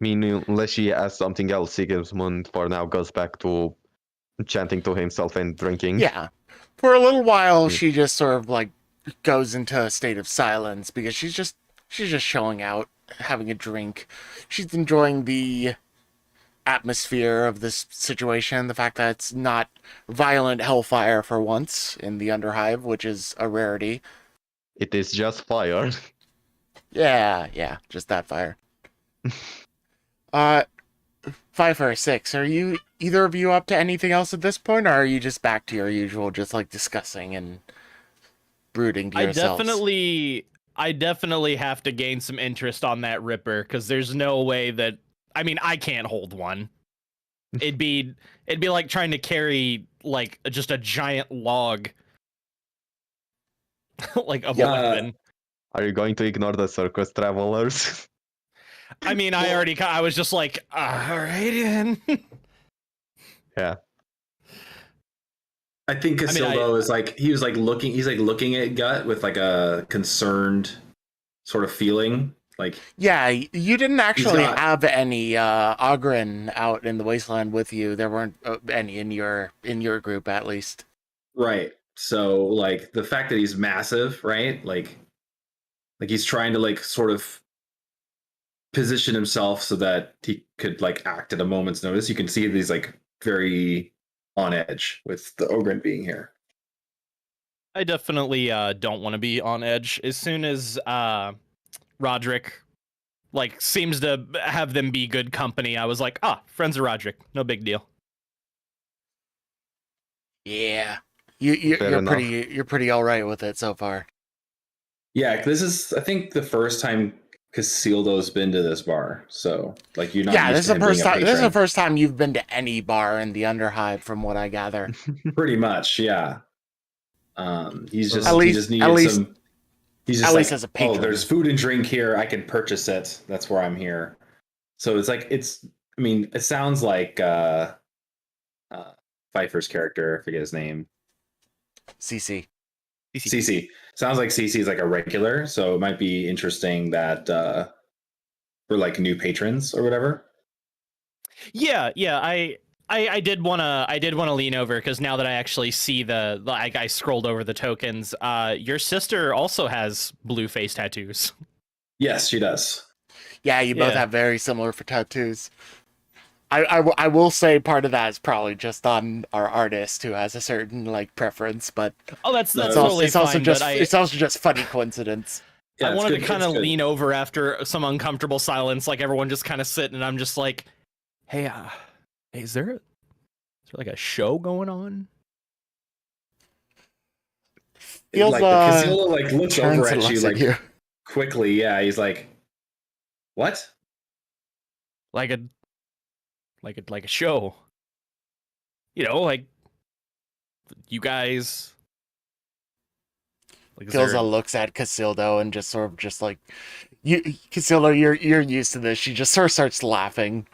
Speaker 4: I mean, unless she has something else, Sigismund for now goes back to chanting to himself and drinking.
Speaker 1: Yeah. For a little while,
Speaker 4: Mm.
Speaker 1: she just sort of like goes into a state of silence because she's just chilling out, having a drink. She's enjoying the atmosphere of this situation, the fact that it's not violent hellfire for once in the Underhive, which is a rarity.
Speaker 4: It is just fire.
Speaker 1: Yeah, just that fire. 5 or 6, are you either of you up to anything else at this point, or are you just back to your usual, just like discussing and brooding to yourselves?
Speaker 2: I definitely have to gain some interest on that Ripper, because there's no way that I can't hold one. It'd be like trying to carry like just a giant log, like a weapon.
Speaker 4: Are you going to ignore the circus travelers?
Speaker 2: I was just like, all right, then.
Speaker 4: Yeah.
Speaker 3: I think Casildo is like he's like looking at Gut with like a concerned sort of feeling. Like,
Speaker 1: yeah, you didn't actually
Speaker 3: not-
Speaker 1: have any Ogren out in the wasteland with you. There weren't any in your group, at least.
Speaker 3: right. So like the fact that he's massive, right? Like he's trying to like sort of position himself so that he could like act at a moment's notice. You can see that he's like very on edge with the Ogren being here.
Speaker 2: I definitely don't want to be on edge. As soon as Roderick like seems to have them be good company, I was like, friends of Roderick, no big deal.
Speaker 1: Yeah,
Speaker 4: Fair
Speaker 1: you're
Speaker 4: enough.
Speaker 1: pretty all right with it so far.
Speaker 3: Yeah, this is I think the first time Casildo's been to this bar. So like you're not
Speaker 1: Yeah,
Speaker 3: used
Speaker 1: this is
Speaker 3: to
Speaker 1: the
Speaker 3: him being
Speaker 1: first
Speaker 3: a
Speaker 1: time. This is the
Speaker 3: patron.
Speaker 1: first time you've been to any bar in the Underhive, from what I gather.
Speaker 3: Pretty much, yeah. He's just
Speaker 1: At
Speaker 3: he
Speaker 1: least-
Speaker 3: just
Speaker 1: at
Speaker 3: needed
Speaker 1: least-
Speaker 3: some. He's just
Speaker 1: at
Speaker 3: like,
Speaker 1: least as a patron.
Speaker 3: there's food and drink here. I can purchase it. That's where I'm here. So it's like it's. I mean, it sounds like Pfeiffer's character. I forget his name.
Speaker 1: CC.
Speaker 3: CC sounds like CC is like a regular. So it might be interesting that for like new patrons or whatever.
Speaker 2: Yeah, I did wanna lean over because now that I actually see I scrolled over the tokens. Your sister also has blue face tattoos.
Speaker 3: Yes, she does.
Speaker 1: Yeah, you both
Speaker 2: Yeah.
Speaker 1: have very similar for tattoos. I will say part of that is probably just on our artist, who has a certain like preference, but
Speaker 2: Oh, that's
Speaker 3: No,
Speaker 2: totally
Speaker 1: it's also
Speaker 2: fine.
Speaker 1: just
Speaker 2: But
Speaker 1: it's also just funny coincidence.
Speaker 3: Yeah,
Speaker 2: I
Speaker 3: it's
Speaker 2: wanted
Speaker 3: good,
Speaker 2: to kind of
Speaker 3: it's good.
Speaker 2: lean over after some uncomfortable silence, like everyone just kind of sitting, and I'm just like, hey, is there like a show going on?
Speaker 1: Feels
Speaker 3: Like Casildo like looks
Speaker 1: turns
Speaker 3: over
Speaker 1: and
Speaker 3: at you
Speaker 1: looks
Speaker 3: like
Speaker 1: at you.
Speaker 3: quickly. Yeah, he's like, "What?"
Speaker 2: Like a show. You know, like you guys. Like, is there-
Speaker 1: Gilza looks at Casildo and just sort of just like, you, Casildo, you're used to this. She just sort of starts laughing.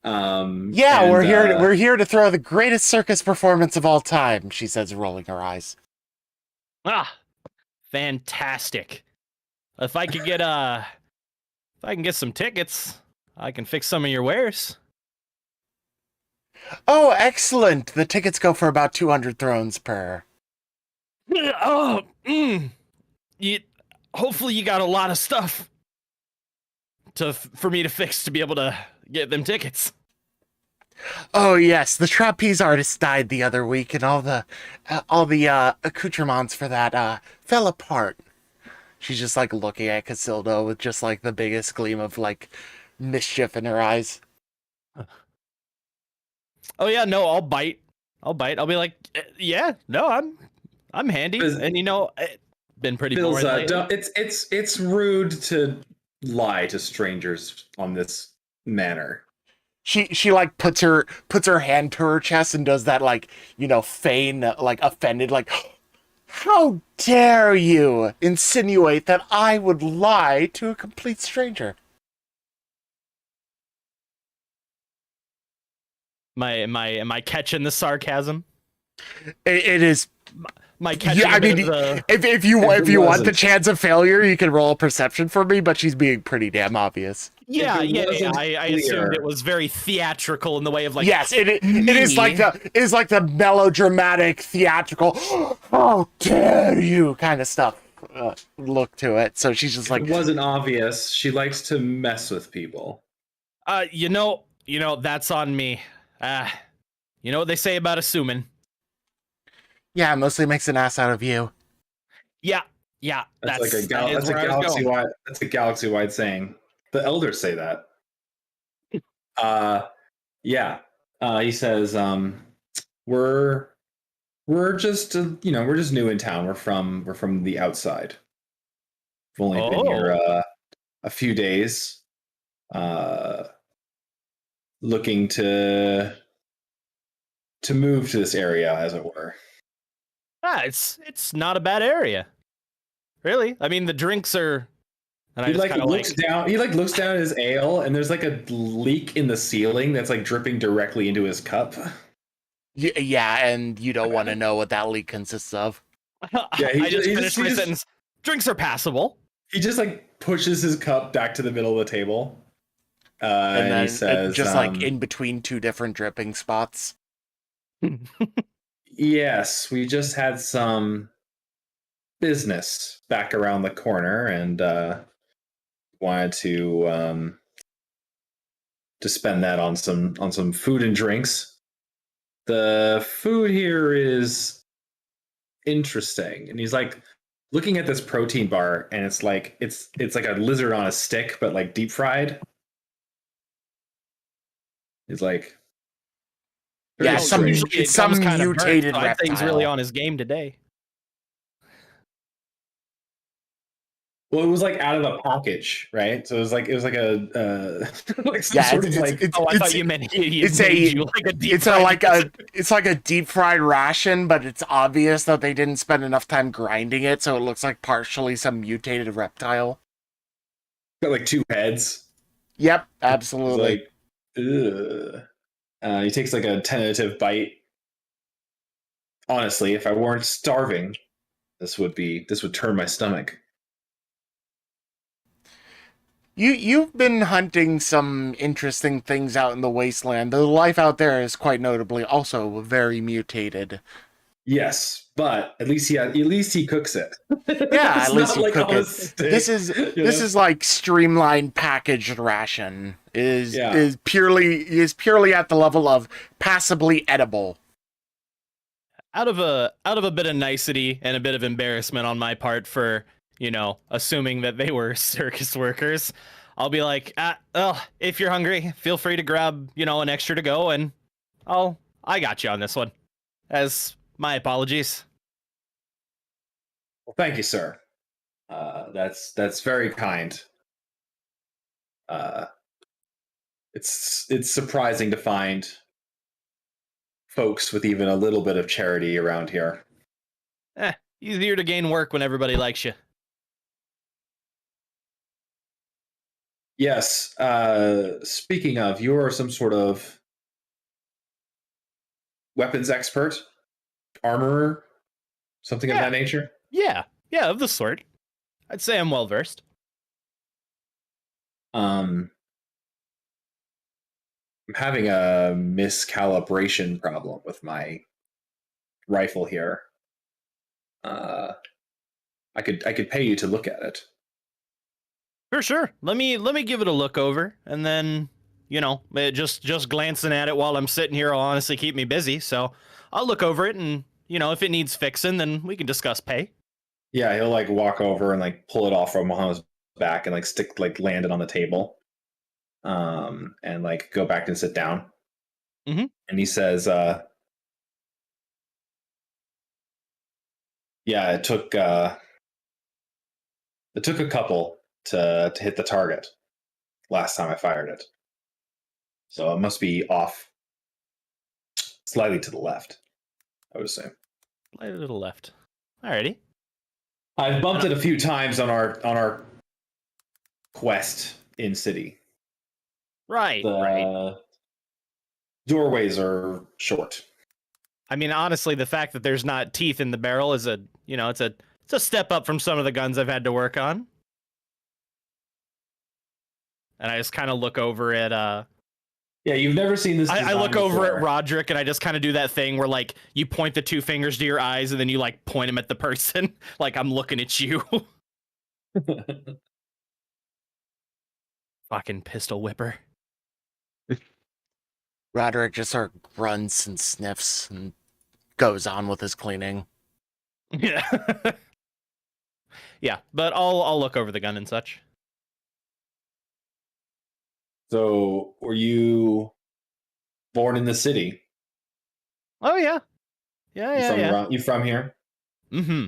Speaker 1: Yeah,
Speaker 3: and,
Speaker 1: we're here to throw the greatest circus performance of all time, she says, rolling her eyes.
Speaker 2: Fantastic. If I could get some tickets, I can fix some of your wares.
Speaker 1: Oh, excellent! The tickets go for about 200 thrones per.
Speaker 2: Hopefully you got a lot of stuff for me to fix to be able to get them tickets.
Speaker 1: Oh yes, the trapeze artist died the other week, and all the accoutrements for that fell apart. She's just like looking at Casildo with just like the biggest gleam of like mischief in her eyes.
Speaker 2: Oh yeah, no, I'll bite. I'll be like, yeah, no, I'm handy, and been pretty
Speaker 3: Bill's,
Speaker 2: boring lately.
Speaker 3: it's rude to lie to strangers on this manner.
Speaker 1: She like puts her hand to her chest and does that like, feign like offended, like, how dare you insinuate that I would lie to a complete stranger?
Speaker 2: Am I catching the sarcasm?
Speaker 1: It is.
Speaker 2: My catching.
Speaker 1: Yeah, I mean, if you want
Speaker 3: wasn't.
Speaker 1: the chance of failure, you can roll a perception for me, but she's being pretty damn obvious.
Speaker 2: Yeah.
Speaker 3: wasn't
Speaker 2: I
Speaker 3: clear.
Speaker 2: assumed it was very theatrical in the way of like.
Speaker 1: Yes, it is like the melodramatic, theatrical, how dare you kind of stuff look to it. So she's just like,
Speaker 3: It wasn't obvious. She likes to mess with people.
Speaker 2: That's on me. You know what they say about assuming.
Speaker 1: yeah, it mostly makes an ass out of you.
Speaker 2: Yeah.
Speaker 3: That's like a
Speaker 2: that is where I was
Speaker 3: galaxy
Speaker 2: going.
Speaker 3: wide. That's a galaxy wide saying. The elders say that. Yeah. He says, we're just we're just new in town. We're from the outside. We've only been here a few days. Looking to move to this area, as it were.
Speaker 2: It's not a bad area. Really? I mean, the drinks are. And
Speaker 3: He looks down. He looks down at his ale, and there's like a leak in the ceiling that's like dripping directly into his cup.
Speaker 1: Yeah, and you don't want to know what that leak consists of.
Speaker 3: Yeah,
Speaker 2: I just finished my sentence. Drinks are passable.
Speaker 3: He just like pushes his cup back to the middle of the table,
Speaker 1: And then
Speaker 3: he says,
Speaker 1: just like in between two different dripping spots.
Speaker 3: "Yes, we just had some business back around the corner, and wanted to spend that on some food and drinks. The food here is interesting." And he's like looking at this protein bar, and it's like a lizard on a stick, but like deep fried. He's like,
Speaker 1: Yeah,
Speaker 2: Usually
Speaker 1: some
Speaker 2: comes kinda burnt,
Speaker 1: mutated
Speaker 2: so I'd say he's
Speaker 1: reptile.
Speaker 2: really on his game today.
Speaker 3: well, it was like out of a package, right? So it was like a like some
Speaker 1: Yeah,
Speaker 3: sort of like
Speaker 2: I thought you meant
Speaker 1: it's
Speaker 2: it's
Speaker 1: like a deep fried ration, but it's obvious that they didn't spend enough time grinding it, so it looks like partially some mutated reptile.
Speaker 3: got like two heads.
Speaker 1: Yep,
Speaker 3: It's
Speaker 1: absolutely.
Speaker 3: like, ugh. He takes like a tentative bite. Honestly, if I weren't starving, this would turn my stomach.
Speaker 1: You've been hunting some interesting things out in the wasteland. The life out there is quite notably also very mutated.
Speaker 3: Yes, but at least he cooks it.
Speaker 1: Yeah,
Speaker 3: It's
Speaker 1: at least
Speaker 3: not
Speaker 1: you
Speaker 3: like
Speaker 1: cook
Speaker 3: on a
Speaker 1: it.
Speaker 3: stick,
Speaker 1: This is like streamlined packaged ration. Is purely at the level of passably edible.
Speaker 2: out of a bit of nicety and a bit of embarrassment on my part for assuming that they were circus workers. I'll be like, if you're hungry, feel free to grab an extra to go, and I got you on this one. As my apologies.
Speaker 3: Well, thank you, sir. That's very kind. It's surprising to find folks with even a little bit of charity around here.
Speaker 2: Easier to gain work when everybody likes you.
Speaker 3: Yes. Speaking of, you're some sort of weapons expert, armorer, something of that nature.
Speaker 2: Yeah, of the sort. I'd say I'm well versed.
Speaker 3: I'm having a miscalibration problem with my rifle here. I could pay you to look at it.
Speaker 2: For sure. Let me give it a look over, and then just glancing at it while I'm sitting here will honestly keep me busy. So I'll look over it, and if it needs fixing, then we can discuss pay.
Speaker 3: Yeah, he'll like walk over and like pull it off from on his back and like land it on the table. and like go back and sit down.
Speaker 2: Mhm.
Speaker 3: And he says, "Yeah, it took a couple to hit the target last time I fired it, so it must be off slightly to the left, I would say.
Speaker 2: Slightly to the left. Alrighty.
Speaker 3: I've bumped it a few times on our quest in city.
Speaker 2: Right.
Speaker 3: The
Speaker 2: Right.
Speaker 3: doorways are short.
Speaker 2: I mean, honestly, the fact that there's not teeth in the barrel is it's a step up from some of the guns I've had to work on. And I just kind of look over at
Speaker 3: Yeah, you've never seen this.
Speaker 2: I look
Speaker 3: design
Speaker 2: over
Speaker 3: before.
Speaker 2: at Roderick and I just kind of do that thing where like you point the two fingers to your eyes and then you like point them at the person like I'm looking at you. Fucking pistol whipper.
Speaker 1: Roderick just sort of grunts and sniffs and goes on with his cleaning.
Speaker 2: Yeah. Yeah, but I'll look over the gun and such.
Speaker 3: So, were you born in the city?
Speaker 2: Oh yeah. Yeah.
Speaker 3: You from here?
Speaker 2: Mm-hmm.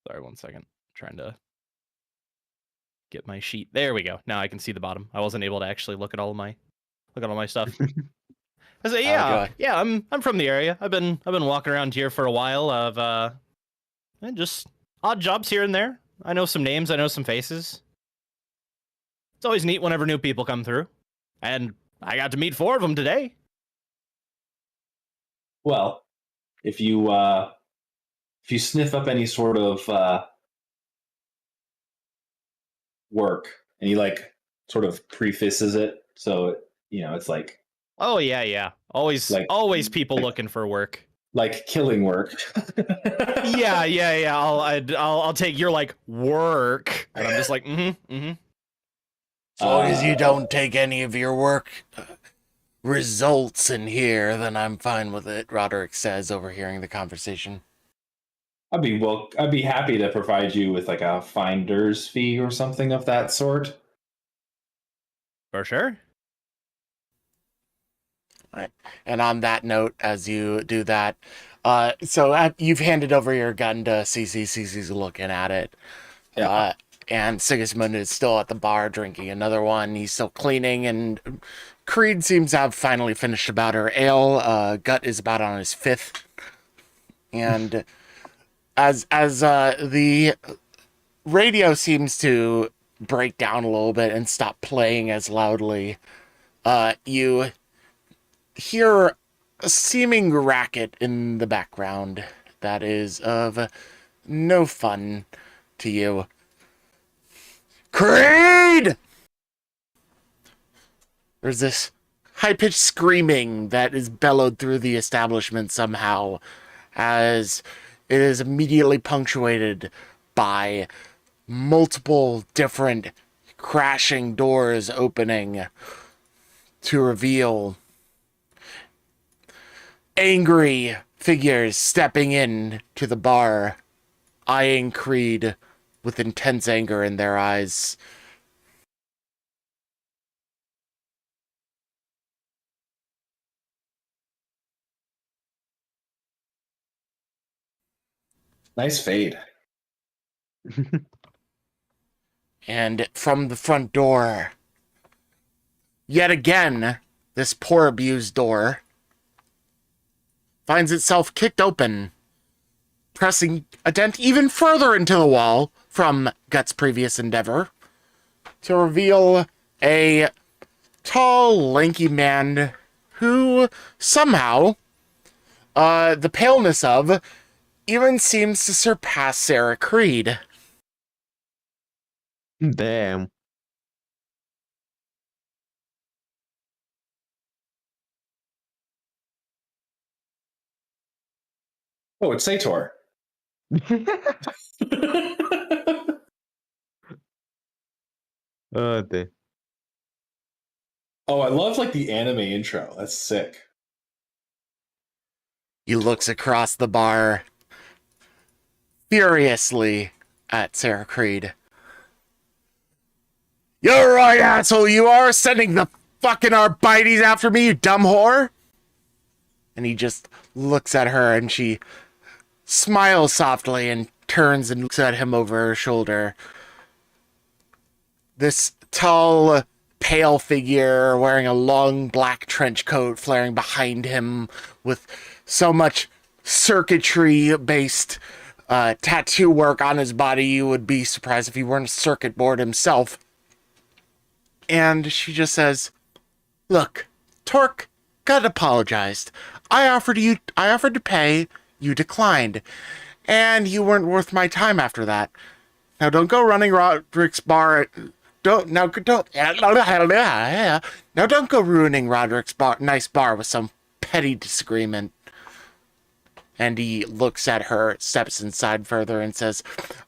Speaker 2: Sorry, 1 second. Trying to get my sheet. There we go. Now I can see the bottom. I wasn't able to actually look at all my stuff. I say, yeah, I'm from the area. I've been walking around here for a while. And just odd jobs here and there. I know some names. I know some faces. It's always neat whenever new people come through, and I got to meet 4 of them today.
Speaker 3: Well, if you sniff up any sort of work and you like sort of prefaces it, so it's like
Speaker 2: Oh yeah. Always people looking for work.
Speaker 3: like killing work.
Speaker 2: Yeah. I'll take your like work, and I'm just like, mm-hmm.
Speaker 1: As long as you don't take any of your work results in here, then I'm fine with it, Roderick says, overhearing the conversation.
Speaker 3: I'd be happy to provide you with like a finder's fee or something of that sort.
Speaker 2: For sure.
Speaker 1: Right. And on that note, as you do that, you've handed over your gun to CC. CC's looking at it.
Speaker 3: Yeah.
Speaker 1: And Sigismund is still at the bar drinking another one. He's still cleaning, and Creed seems to have finally finished about her ale. Gut is about on his 5th. And as the radio seems to break down a little bit and stop playing as loudly, you hear a seeming racket in the background that is of no fun to you. Creed! There's this high-pitched screaming that is bellowed through the establishment somehow, as it is immediately punctuated by multiple different crashing doors opening to reveal angry figures stepping in to the bar, eyeing Creed with intense anger in their eyes.
Speaker 3: Nice fade.
Speaker 1: And from the front door, yet again, this poor abused door finds itself kicked open, pressing a dent even further into the wall from Gut's previous endeavor, to reveal a tall, lanky man who somehow, the paleness of, even seems to surpass Sarah Creed.
Speaker 4: Damn.
Speaker 3: Oh, it's Sator.
Speaker 4: Damn.
Speaker 3: Oh, I love like the anime intro. That's sick.
Speaker 1: He looks across the bar furiously at Sarah Creed. You're right, asshole, you are sending the fucking Arbites after me, you dumb whore. And he just looks at her and she smiles softly and turns and looks at him over her shoulder. This tall, pale figure wearing a long black trench coat flaring behind him with so much circuitry-based tattoo work on his body, you would be surprised if he weren't a circuit board himself. And she just says, "Look, Torque, got apologized. I offered to pay, you declined. And you weren't worth my time after that. Now don't go running Roderick's bar. Don't now don't now don't go ruining Roderick's nice bar with some petty disagreement." And he looks at her, steps inside further, and says,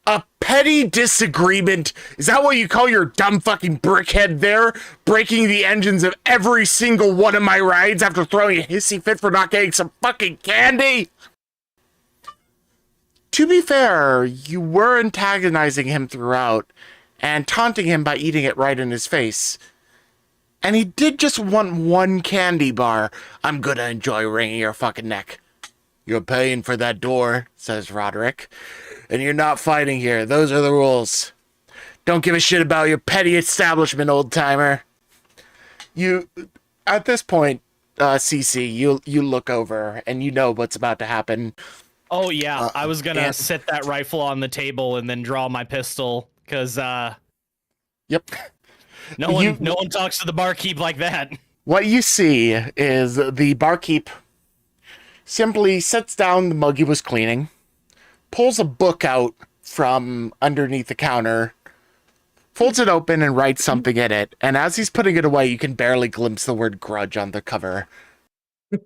Speaker 1: "A petty disagreement? Is that what you call your dumb fucking brickhead there? Breaking the engines of every single one of my rides after throwing a hissy fit for not getting some fucking candy?" To be fair, you were antagonizing him throughout and taunting him by eating it right in his face. And he did just want one candy bar. I'm gonna enjoy wringing your fucking neck. "You're paying for that door," says Roderick. "And you're not fighting here. Those are the rules. Don't give a shit about your petty establishment, old-timer." At this point, CC, you look over and you know what's about to happen.
Speaker 2: Oh yeah, I was gonna set that rifle on the table and then draw my pistol, because
Speaker 1: Yep.
Speaker 2: no one talks to the barkeep like that.
Speaker 1: What you see is the barkeep simply sets down the mug he was cleaning, pulls a book out from underneath the counter, folds it open and writes something in it. And as he's putting it away, you can barely glimpse the word grudge on the cover.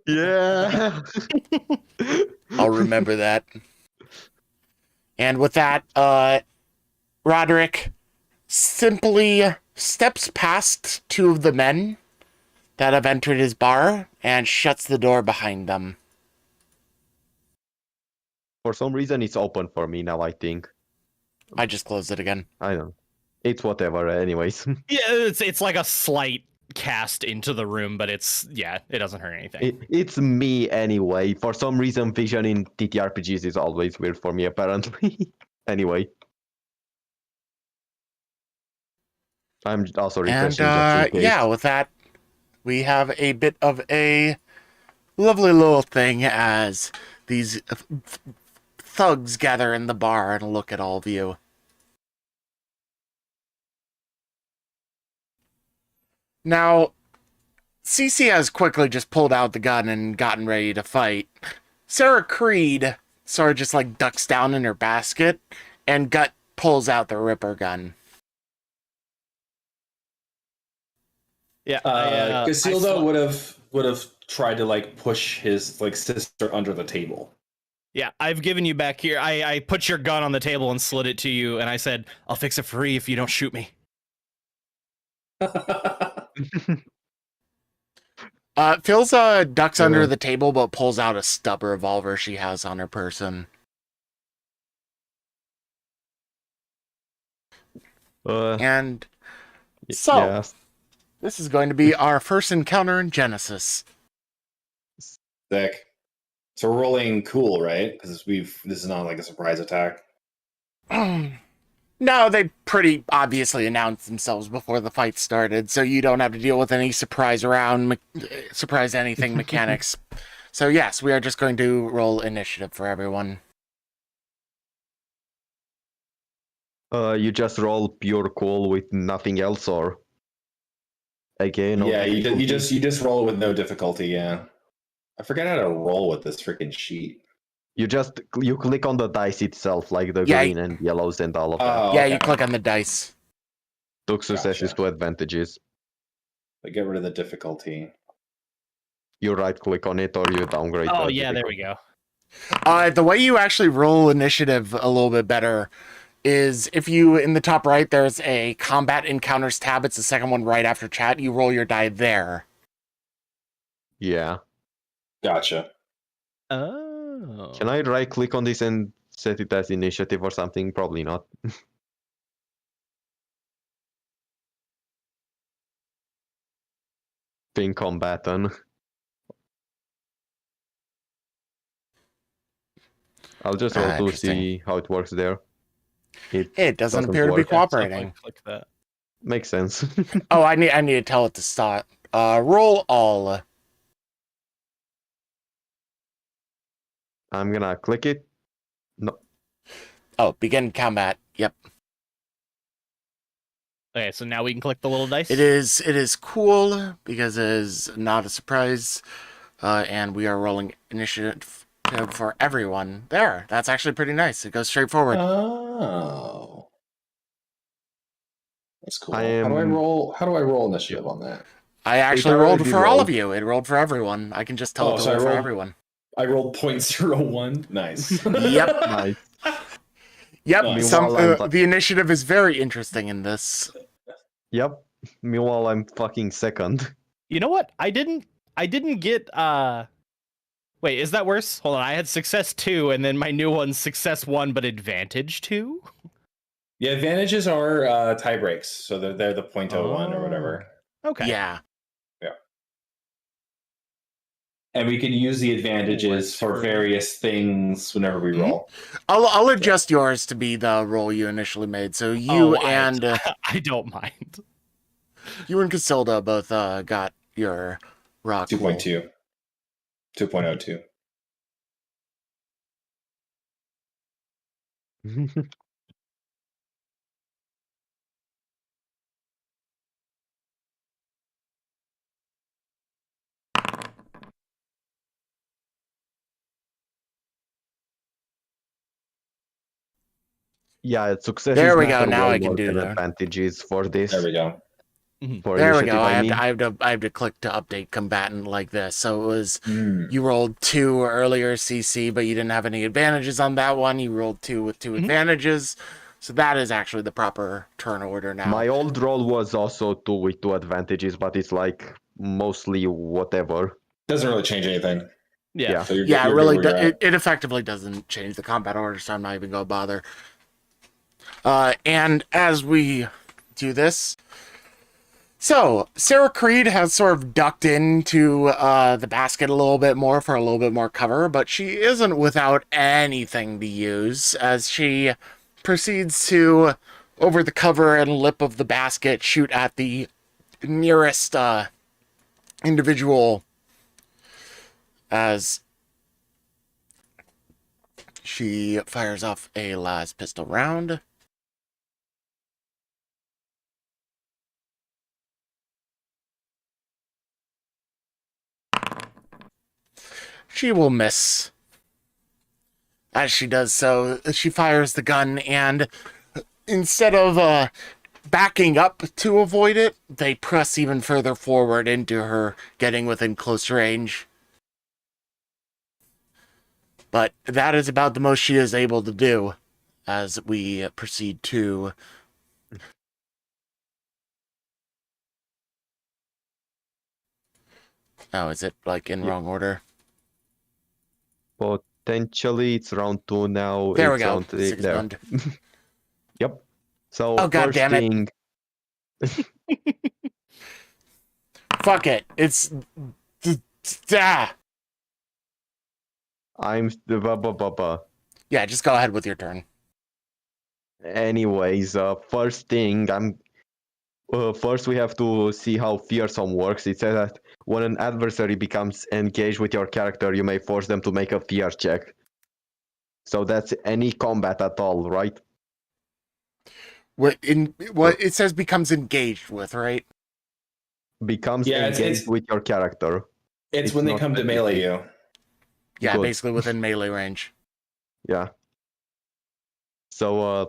Speaker 4: Yeah.
Speaker 1: I'll remember that. And with that, Roderick simply steps past two of the men that have entered his bar and shuts the door behind them.
Speaker 4: For some reason, it's open for me now, I think.
Speaker 1: I just closed it again.
Speaker 4: I don't know. It's whatever, anyways.
Speaker 2: Yeah, it's like a slight cast into the room, but it doesn't hurt anything.
Speaker 4: It's me anyway. For some reason, vision in TTRPGs is always weird for me, apparently. Anyway. I'm also refreshing.
Speaker 1: And yeah, with that, we have a bit of a lovely little thing as these thugs gather in the bar and look at all of you. Now, CC has quickly just pulled out the gun and gotten ready to fight. Sarah Creed sort of just like ducks down in her basket, and Gut pulls out the Ripper gun.
Speaker 2: Yeah,
Speaker 3: Casilda would have tried to like push his like sister under the table.
Speaker 2: Yeah, I've given you back here. I put your gun on the table and slid it to you, and I said, "I'll fix it free if you don't shoot me."
Speaker 1: Phil's ducks under the table, but pulls out a stub revolver she has on her person. And so,
Speaker 4: yes.
Speaker 1: This is going to be our first encounter in Genesis.
Speaker 3: Sick. So we're rolling cool, right? Because this is not like a surprise attack.
Speaker 1: No, they pretty obviously announced themselves before the fight started, so you don't have to deal with any surprise anything mechanics. So yes, we are just going to roll initiative for everyone.
Speaker 4: You just roll pure cool with nothing else, or again?
Speaker 3: Yeah, you just roll with no difficulty. Yeah, I forget how to roll with this freaking sheet.
Speaker 4: You click on the dice itself, like the green and yellows and all of that.
Speaker 3: Oh,
Speaker 1: Yeah,
Speaker 3: okay.
Speaker 1: you click on the dice.
Speaker 4: Took successes
Speaker 3: Gotcha.
Speaker 4: to advantages.
Speaker 3: Like get rid of the difficulty.
Speaker 4: You right click on it or you downgrade.
Speaker 2: Oh
Speaker 4: the
Speaker 2: yeah, there we
Speaker 4: difficulty.
Speaker 2: go.
Speaker 1: The way you actually roll initiative a little bit better is if you, in the top right, there's a combat encounters tab. It's the second one right after chat. You roll your die there.
Speaker 4: Yeah.
Speaker 3: Gotcha.
Speaker 2: Oh.
Speaker 4: Can I right click on this and set it as initiative or something? Probably not. thing combatant. I'll just roll to
Speaker 1: Interesting.
Speaker 4: see how it works there.
Speaker 1: It doesn't appear to be
Speaker 4: work.
Speaker 2: Yeah, so if I
Speaker 1: cooperating.
Speaker 2: click that.
Speaker 4: Makes sense.
Speaker 1: Oh, I need to tell it to stop. Roll all.
Speaker 4: I'm gonna click it. No.
Speaker 1: Oh, begin combat. Yep.
Speaker 2: Okay, so now we can click the little dice.
Speaker 1: It is cool because it is not a surprise, and we are rolling initiative for everyone. There, that's actually pretty nice. It goes straight forward.
Speaker 5: Oh, that's cool.
Speaker 4: I
Speaker 5: How do I
Speaker 4: am-
Speaker 5: roll? How do I roll initiative on that?
Speaker 1: I actually rolled
Speaker 4: already
Speaker 1: for all
Speaker 4: rolled.
Speaker 1: of you. It rolled for everyone. I can just tell
Speaker 5: Oh,
Speaker 1: it to
Speaker 5: so I
Speaker 1: roll for
Speaker 5: rolled-
Speaker 1: everyone.
Speaker 5: I rolled 0.01. Nice.
Speaker 1: Yep.
Speaker 4: Nice.
Speaker 1: Yep.
Speaker 5: Nice.
Speaker 4: Meanwhile,
Speaker 1: The initiative is very interesting in this.
Speaker 4: Yep. Meanwhile, I'm fucking second.
Speaker 2: You know what? I didn't get wait, is that worse? Hold on, I had success 2 and then my new one's success 1 but advantage 2?
Speaker 5: Yeah, advantages are tie breaks, so they're the 0.01 or whatever.
Speaker 2: Okay.
Speaker 1: Yeah.
Speaker 5: And we can use the advantages for various things whenever we roll.
Speaker 1: I'll adjust yours to be the roll you initially made. So you and
Speaker 2: I don't mind.
Speaker 1: you and Casilda both got your rock.
Speaker 5: 2.2. 2.02.
Speaker 4: Yeah, success
Speaker 1: There
Speaker 4: is
Speaker 1: we go,
Speaker 4: better
Speaker 1: now
Speaker 4: way
Speaker 1: I can
Speaker 4: more
Speaker 1: do
Speaker 4: than
Speaker 1: that.
Speaker 4: advantages for this.
Speaker 5: There we go.
Speaker 4: For
Speaker 1: There we
Speaker 4: initiative,
Speaker 1: go.
Speaker 4: I
Speaker 1: I have to click to update combatant like this. So it was
Speaker 5: Mm.
Speaker 1: you rolled 2 earlier CC, but you didn't have any advantages on that one. You rolled 2 with 2 advantages. So that is actually the proper turn order now.
Speaker 4: My old roll was also 2 with 2 advantages, but it's like mostly whatever.
Speaker 5: Doesn't really change anything.
Speaker 2: Yeah.
Speaker 5: So you're,
Speaker 1: Yeah, it
Speaker 5: you're
Speaker 1: really
Speaker 5: good where you're at.
Speaker 1: it effectively doesn't change the combat order, so I'm not even gonna bother. And as we do this, so Sarah Creed has sort of ducked into the basket a little bit more for a little bit more cover, but she isn't without anything to use as she proceeds to, over the cover and lip of the basket, shoot at the nearest individual as she fires off a last pistol round. She will miss. As she does so, she fires the gun, and instead of backing up to avoid it, they press even further forward into her, getting within close range. But that is about the most she is able to do as we proceed to... Oh, is it like in wrong order?
Speaker 4: Potentially, it's round 2 now.
Speaker 1: There we
Speaker 4: it's
Speaker 1: go.
Speaker 4: round 3 there.
Speaker 1: Sigismund.
Speaker 4: Yep. So
Speaker 1: Oh, God
Speaker 4: first
Speaker 1: damn it.
Speaker 4: thing,
Speaker 1: Fuck it. It's... Ah.
Speaker 4: I'm
Speaker 1: Yeah, just go ahead with your turn.
Speaker 4: Anyways, first thing, first we have to see how fearsome works. It says that when an adversary becomes engaged with your character, you may force them to make a fear check. So that's any combat at all, right?
Speaker 1: What it says becomes engaged with, right?
Speaker 4: Becomes
Speaker 5: Yeah, it's-
Speaker 4: engaged with your character.
Speaker 5: It's
Speaker 4: It's
Speaker 5: when they
Speaker 4: not
Speaker 5: come to
Speaker 4: really-
Speaker 5: melee you.
Speaker 1: Yeah,
Speaker 4: Good.
Speaker 1: basically within melee range.
Speaker 4: Yeah. So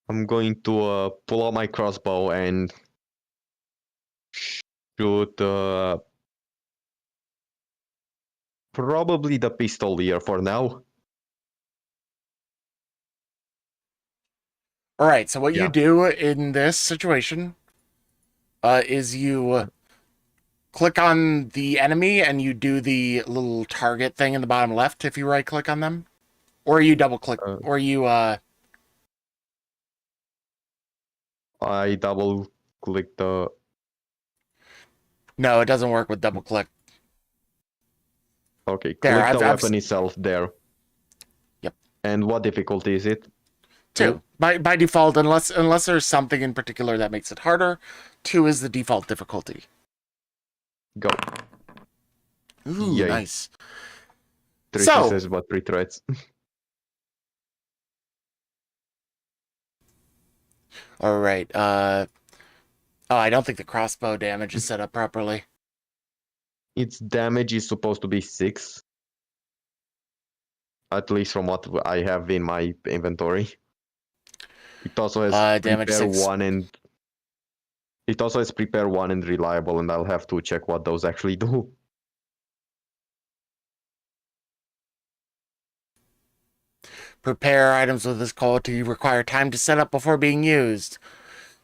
Speaker 4: I'm going to pull out my crossbow and shoot probably the pistol here for now.
Speaker 1: All right, so what you
Speaker 4: Yeah.
Speaker 1: do in this situation is you click on the enemy and you do the little target thing in the bottom left if you right click on them, or you double click, or you
Speaker 4: I double click the.
Speaker 1: No, it doesn't work with double click.
Speaker 4: Okay,
Speaker 1: There,
Speaker 4: click the
Speaker 1: I've
Speaker 4: weapon itself there.
Speaker 1: Yep.
Speaker 4: And what difficulty is it?
Speaker 1: 2. By default, unless there's something in particular that makes it harder, 2 is the default difficulty.
Speaker 4: Go.
Speaker 1: Ooh,
Speaker 4: Yay.
Speaker 1: nice.
Speaker 4: 3
Speaker 1: So-
Speaker 4: successes, but 3 threats.
Speaker 1: All right. Oh, I don't think the crossbow damage is set up properly.
Speaker 4: Its damage is supposed to be 6. At least from what I have in my inventory. It also has
Speaker 1: Damage
Speaker 4: prepare
Speaker 1: 6.
Speaker 4: 1 and it also has prepare 1 and reliable, and I'll have to check what those actually do.
Speaker 1: Prepare items with this quality require time to set up before being used.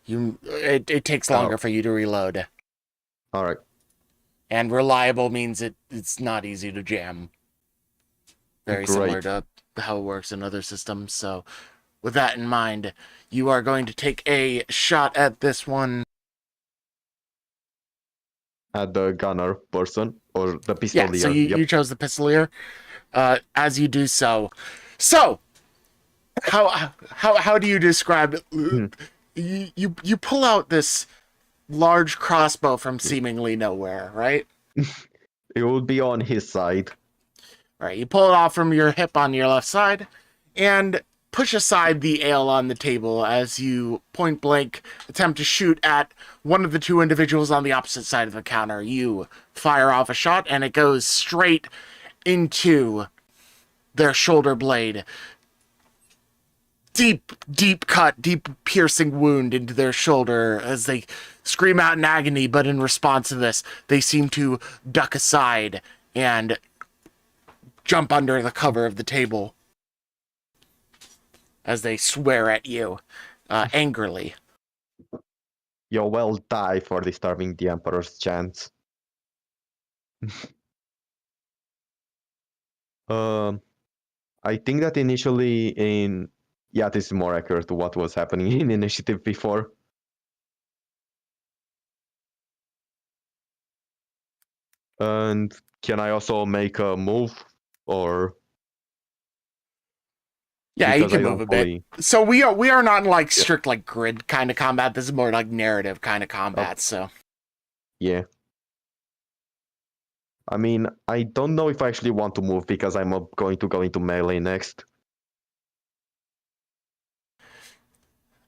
Speaker 1: It takes longer for you to reload.
Speaker 4: All right.
Speaker 1: And reliable means it's not easy to jam. Very similar
Speaker 4: Great.
Speaker 1: to how it works in other systems. So with that in mind, you are going to take a shot at this one.
Speaker 4: At the gunner person or the
Speaker 1: Yeah,
Speaker 4: pistolier.
Speaker 1: so you chose the pistolier. As you do so. So how do you describe it? You pull out this large crossbow from seemingly nowhere, right?
Speaker 4: It would be on his side.
Speaker 1: Right, you pull it off from your hip on your left side and push aside the ale on the table as you point blank attempt to shoot at one of the 2 individuals on the opposite side of the counter. You fire off a shot and it goes straight into their shoulder blade. Deep cut, deep piercing wound into their shoulder as they scream out in agony, but in response to this, they seem to duck aside and jump under the cover of the table as they swear at you angrily.
Speaker 4: You will die for disturbing the Emperor's chants. I think that initially this is more accurate to what was happening in initiative before. And can I also make a move or?
Speaker 1: Yeah, you
Speaker 4: Because I
Speaker 1: can
Speaker 4: don't
Speaker 1: move a bit.
Speaker 4: fully-
Speaker 1: So we are not in like strict like grid kind of combat. This is more like narrative kind of combat. So
Speaker 4: Yeah. I mean, I don't know if I actually want to move because I'm going to go into melee next.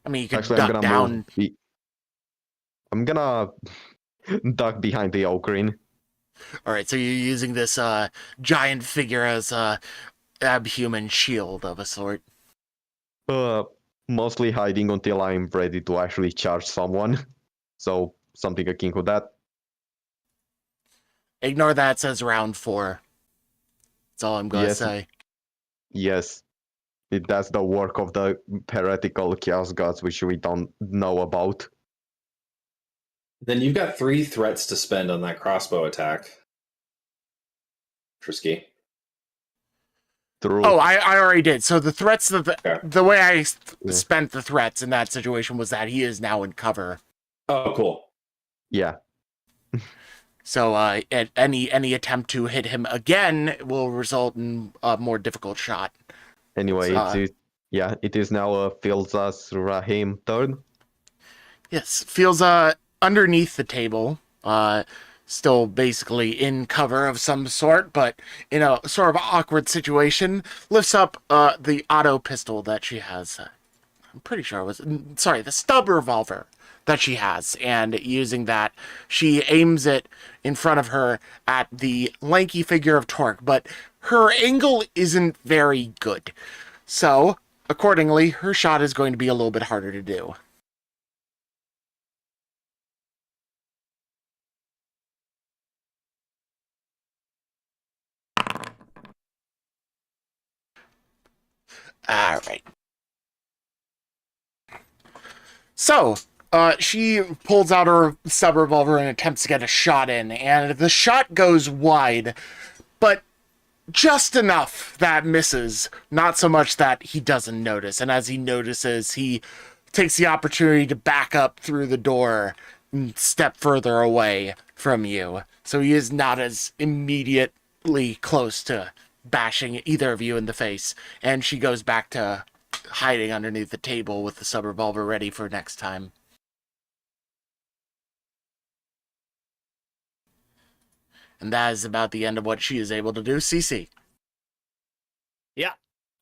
Speaker 1: I mean, you can
Speaker 4: Actually,
Speaker 1: duck down.
Speaker 4: I'm gonna duck behind the Ocarine.
Speaker 1: All right, so you're using this giant figure as a abhuman shield of a sort.
Speaker 4: Mostly hiding until I'm ready to actually charge someone. So something akin to that.
Speaker 1: Ignore that. It says round 4. That's all I'm gonna
Speaker 4: Yes.
Speaker 1: say.
Speaker 4: Yes. That's the work of the heretical chaos gods, which we don't know about.
Speaker 5: Then you've got 3 threats to spend on that crossbow attack. Trisky.
Speaker 4: True.
Speaker 1: Oh, I already did. So the threats that
Speaker 5: Okay.
Speaker 1: the way I
Speaker 4: Yeah.
Speaker 1: spent the threats in that situation was that he is now in cover.
Speaker 5: Oh, cool.
Speaker 4: Yeah.
Speaker 1: So at any attempt to hit him again will result in a more difficult shot.
Speaker 4: Anyway,
Speaker 1: So,
Speaker 4: it is now Filza's Rahim turn.
Speaker 1: yes, feels underneath the table, still basically in cover of some sort, but in a sort of awkward situation, lifts up the auto pistol that she has. I'm pretty sure it was the stub revolver that she has, and using that, she aims it in front of her at the lanky figure of Torque, but her angle isn't very good. So, accordingly, her shot is going to be a little bit harder to do. All right. So, she pulls out her sub revolver and attempts to get a shot in, and the shot goes wide, but just enough that misses, not so much that he doesn't notice. And as he notices, he takes the opportunity to back up through the door and step further away from you. So he is not as immediately close to bashing either of you in the face. And she goes back to hiding underneath the table with the sub-revolver ready for next time. And that is about the end of what she is able to do. CC.
Speaker 2: Yeah.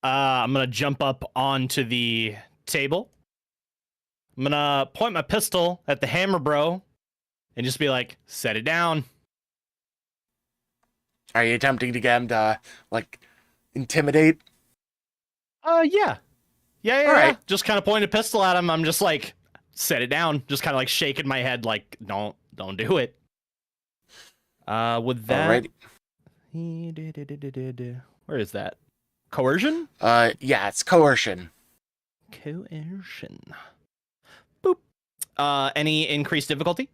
Speaker 2: I'm going to jump up onto the table. I'm going to point my pistol at the hammer bro and just be like, set it down.
Speaker 1: Are you attempting to get him to, like, intimidate?
Speaker 2: Yeah. Yeah.
Speaker 1: All right.
Speaker 2: Just kind of point a pistol at him. I'm just like, set it down. Just kind of like shaking my head like, don't do it. With that... Alrighty. Where is that? Coercion?
Speaker 1: Yeah, it's coercion.
Speaker 2: Coercion. Boop. Any increased difficulty?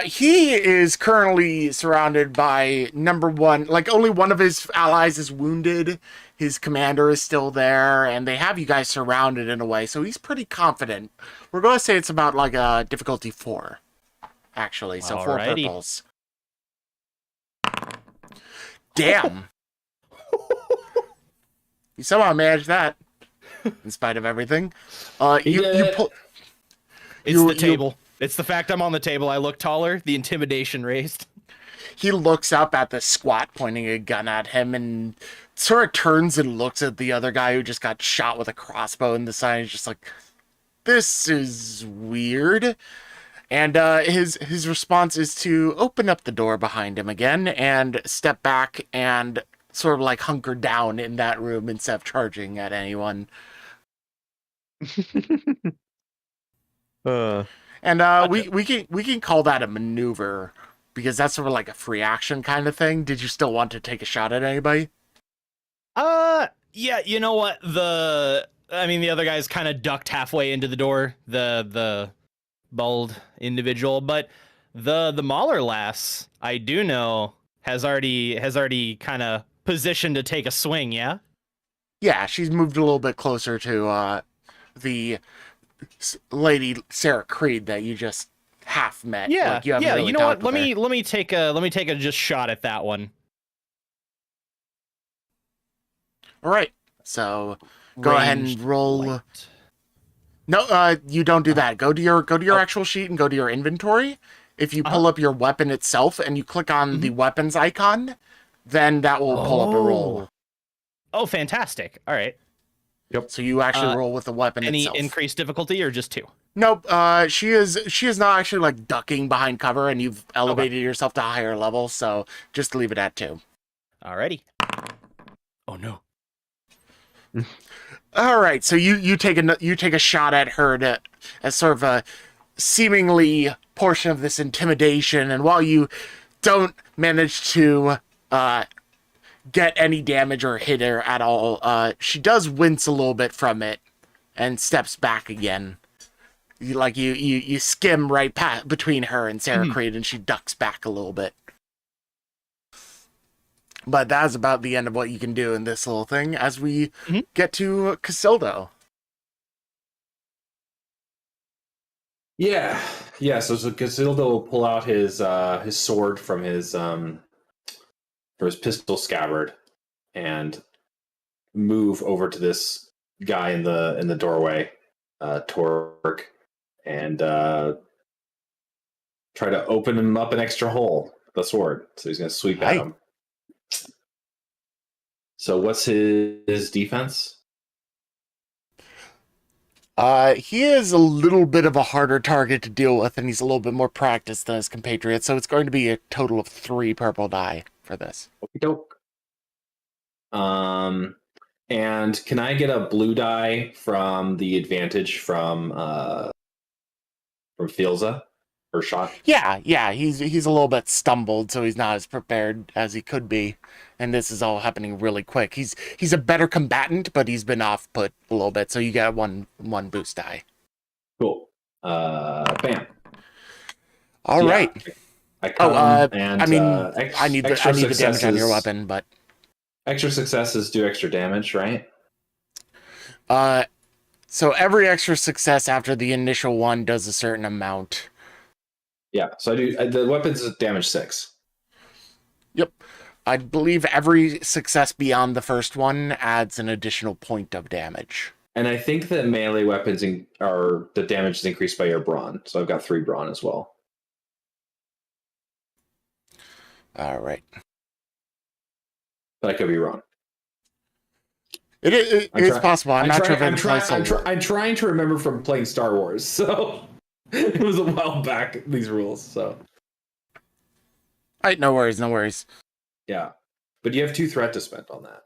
Speaker 1: He is currently surrounded by number one, like only one of his allies is wounded. His commander is still there, and they have you guys surrounded in a way, so he's pretty confident. We're going to say it's about like a difficulty 4, actually, so 4
Speaker 2: Alrighty.
Speaker 1: purples. Damn. You somehow managed that, in spite of everything. You pull.
Speaker 2: It's the table. It's the fact I'm on the table. I look taller. The intimidation raised.
Speaker 1: He looks up at the squat, pointing a gun at him, and sort of turns and looks at the other guy who just got shot with a crossbow in the side. He's just like, this is weird. And his response is to open up the door behind him again and step back and sort of like hunker down in that room instead of charging at anyone. And we can call that a maneuver because that's sort of like a free action kind of thing. Did you still want to take a shot at anybody?
Speaker 2: Yeah, you know what? The other guy's kind of ducked halfway into the door, the bald individual, but the Mauler lass, I do know, has already kind of positioned to take a swing, yeah?
Speaker 1: Yeah, she's moved a little bit closer to the lady Sarah Creed that you just half met.
Speaker 2: Yeah,
Speaker 1: like, you haven't
Speaker 2: yeah.
Speaker 1: really
Speaker 2: You know
Speaker 1: talked
Speaker 2: what?
Speaker 1: with her.
Speaker 2: Let me take a just shot at that one.
Speaker 1: All right, so go ahead and
Speaker 2: Ranged
Speaker 1: roll.
Speaker 2: light.
Speaker 1: No, you don't do that. Go to your actual sheet and go to your inventory. If you pull up your weapon itself and you click on the weapons icon, then that will pull up a roll.
Speaker 2: Oh, fantastic! All right.
Speaker 3: Yep.
Speaker 1: So you actually roll with the weapon
Speaker 2: Any
Speaker 1: itself.
Speaker 2: increased difficulty or just 2?
Speaker 1: Nope. She is not actually like ducking behind cover, and you've elevated yourself to a higher level. So just leave it at 2.
Speaker 2: Alrighty. Oh no.
Speaker 1: All right. So you take a shot at her to, as sort of a seemingly portion of this intimidation, and while you don't manage to get any damage or hit her at all, she does wince a little bit from it and steps back again. You skim right between her and Sarah Creed, and she ducks back a little bit. But that's about the end of what you can do in this little thing as we get to Casildo.
Speaker 5: Yeah. So Casildo will pull out his sword from his pistol scabbard and move over to this guy in the doorway, Torque, and try to open him up an extra hole with the sword. So he's going to sweep at him. So what's his defense?
Speaker 1: He is a little bit of a harder target to deal with, and he's a little bit more practiced than his compatriots, so it's going to be a total of 3 purple die for this.
Speaker 5: Okey-doke. And can I get a blue die from the advantage from Filza or shot?
Speaker 1: Yeah, he's a little bit stumbled, so he's not as prepared as he could be, and this is all happening really quick. He's a better combatant, but he's been off put a little bit, so you get one boost die.
Speaker 5: Cool. Bam.
Speaker 1: All right.
Speaker 5: I come and
Speaker 1: I need the damage on your weapon, but
Speaker 5: extra successes do extra damage, right?
Speaker 1: So every extra success after the initial one does a certain amount.
Speaker 5: Yeah, so I do. The weapons is damage 6.
Speaker 1: Yep. I believe every success beyond the first one adds an additional point of damage.
Speaker 5: And I think that melee weapons are the damage is increased by your brawn. So I've got 3 brawn as well.
Speaker 1: All right.
Speaker 5: But I could be wrong.
Speaker 1: It's possible. I'm not sure if
Speaker 5: I'm trying to remember from playing Star Wars, so it was a while back, these rules. So,
Speaker 1: All right, no worries.
Speaker 5: yeah. But you have 2 threat to spend on that.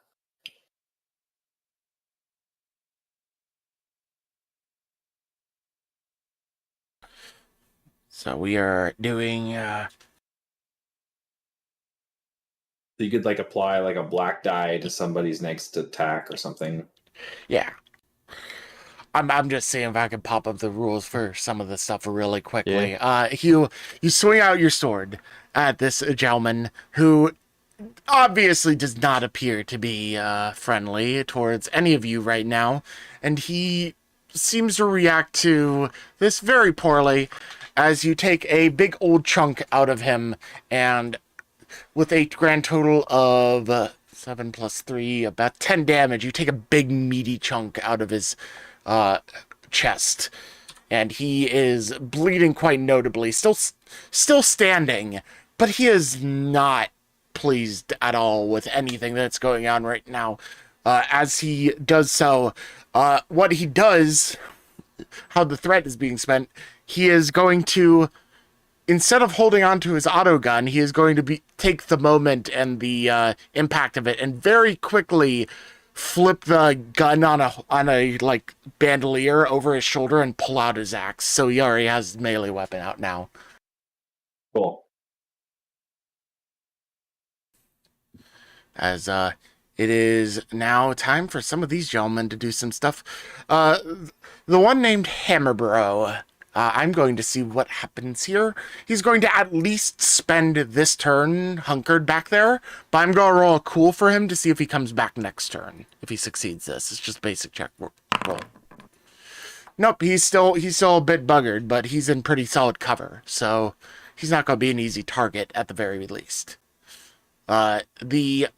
Speaker 1: So we are doing...
Speaker 5: So you could like apply like a black die to somebody's next attack or something.
Speaker 1: Yeah. I'm just seeing if I can pop up the rules for some of the stuff really quickly.
Speaker 4: Yeah.
Speaker 1: You swing out your sword at this gentleman who obviously does not appear to be friendly towards any of you right now, and he seems to react to this very poorly as you take a big old chunk out of him, and with a grand total of 7 plus 3, about 10 damage, you take a big meaty chunk out of his chest, and he is bleeding quite notably, still standing, but he is not pleased at all with anything that's going on right now. As he does so, what he does, how the threat is being spent, he is going to, instead of holding on to his auto gun, he is going to take the moment and the impact of it and very quickly flip the gun on a like bandolier over his shoulder and pull out his axe. So he already has his melee weapon out now.
Speaker 5: Cool.
Speaker 1: As it is now time for some of these gentlemen to do some stuff. The one named Hammerbro, I'm going to see what happens here. He's going to at least spend this turn hunkered back there, but I'm going to roll a cool for him to see if he comes back next turn. If he succeeds this, it's just basic check roll. Nope, he's still a bit buggered, but he's in pretty solid cover, so he's not going to be an easy target at the very least. The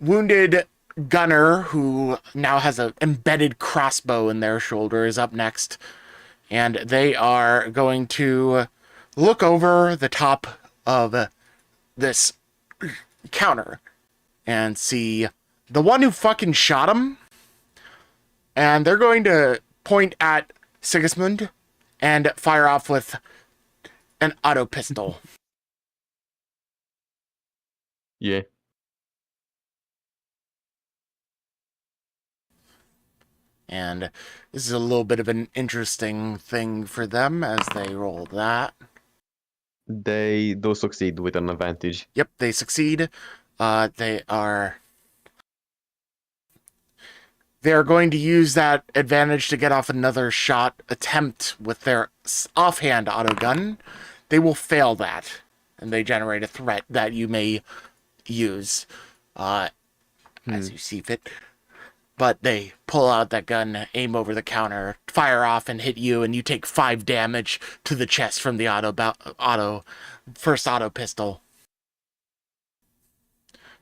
Speaker 1: wounded gunner, who now has an embedded crossbow in their shoulder, is up next. And they are going to look over the top of this counter and see the one who fucking shot him. And they're going to point at Sigismund and fire off with an auto pistol.
Speaker 4: Yeah.
Speaker 1: And this is a little bit of an interesting thing for them as they roll that.
Speaker 4: They do succeed with an advantage.
Speaker 1: Yep, they succeed. They are going to use that advantage to get off another shot attempt with their offhand auto gun. They will fail that, and they generate a threat that you may use as you see fit. But they pull out that gun, aim over the counter, fire off, and hit you, and you take 5 damage to the chest from the first auto pistol.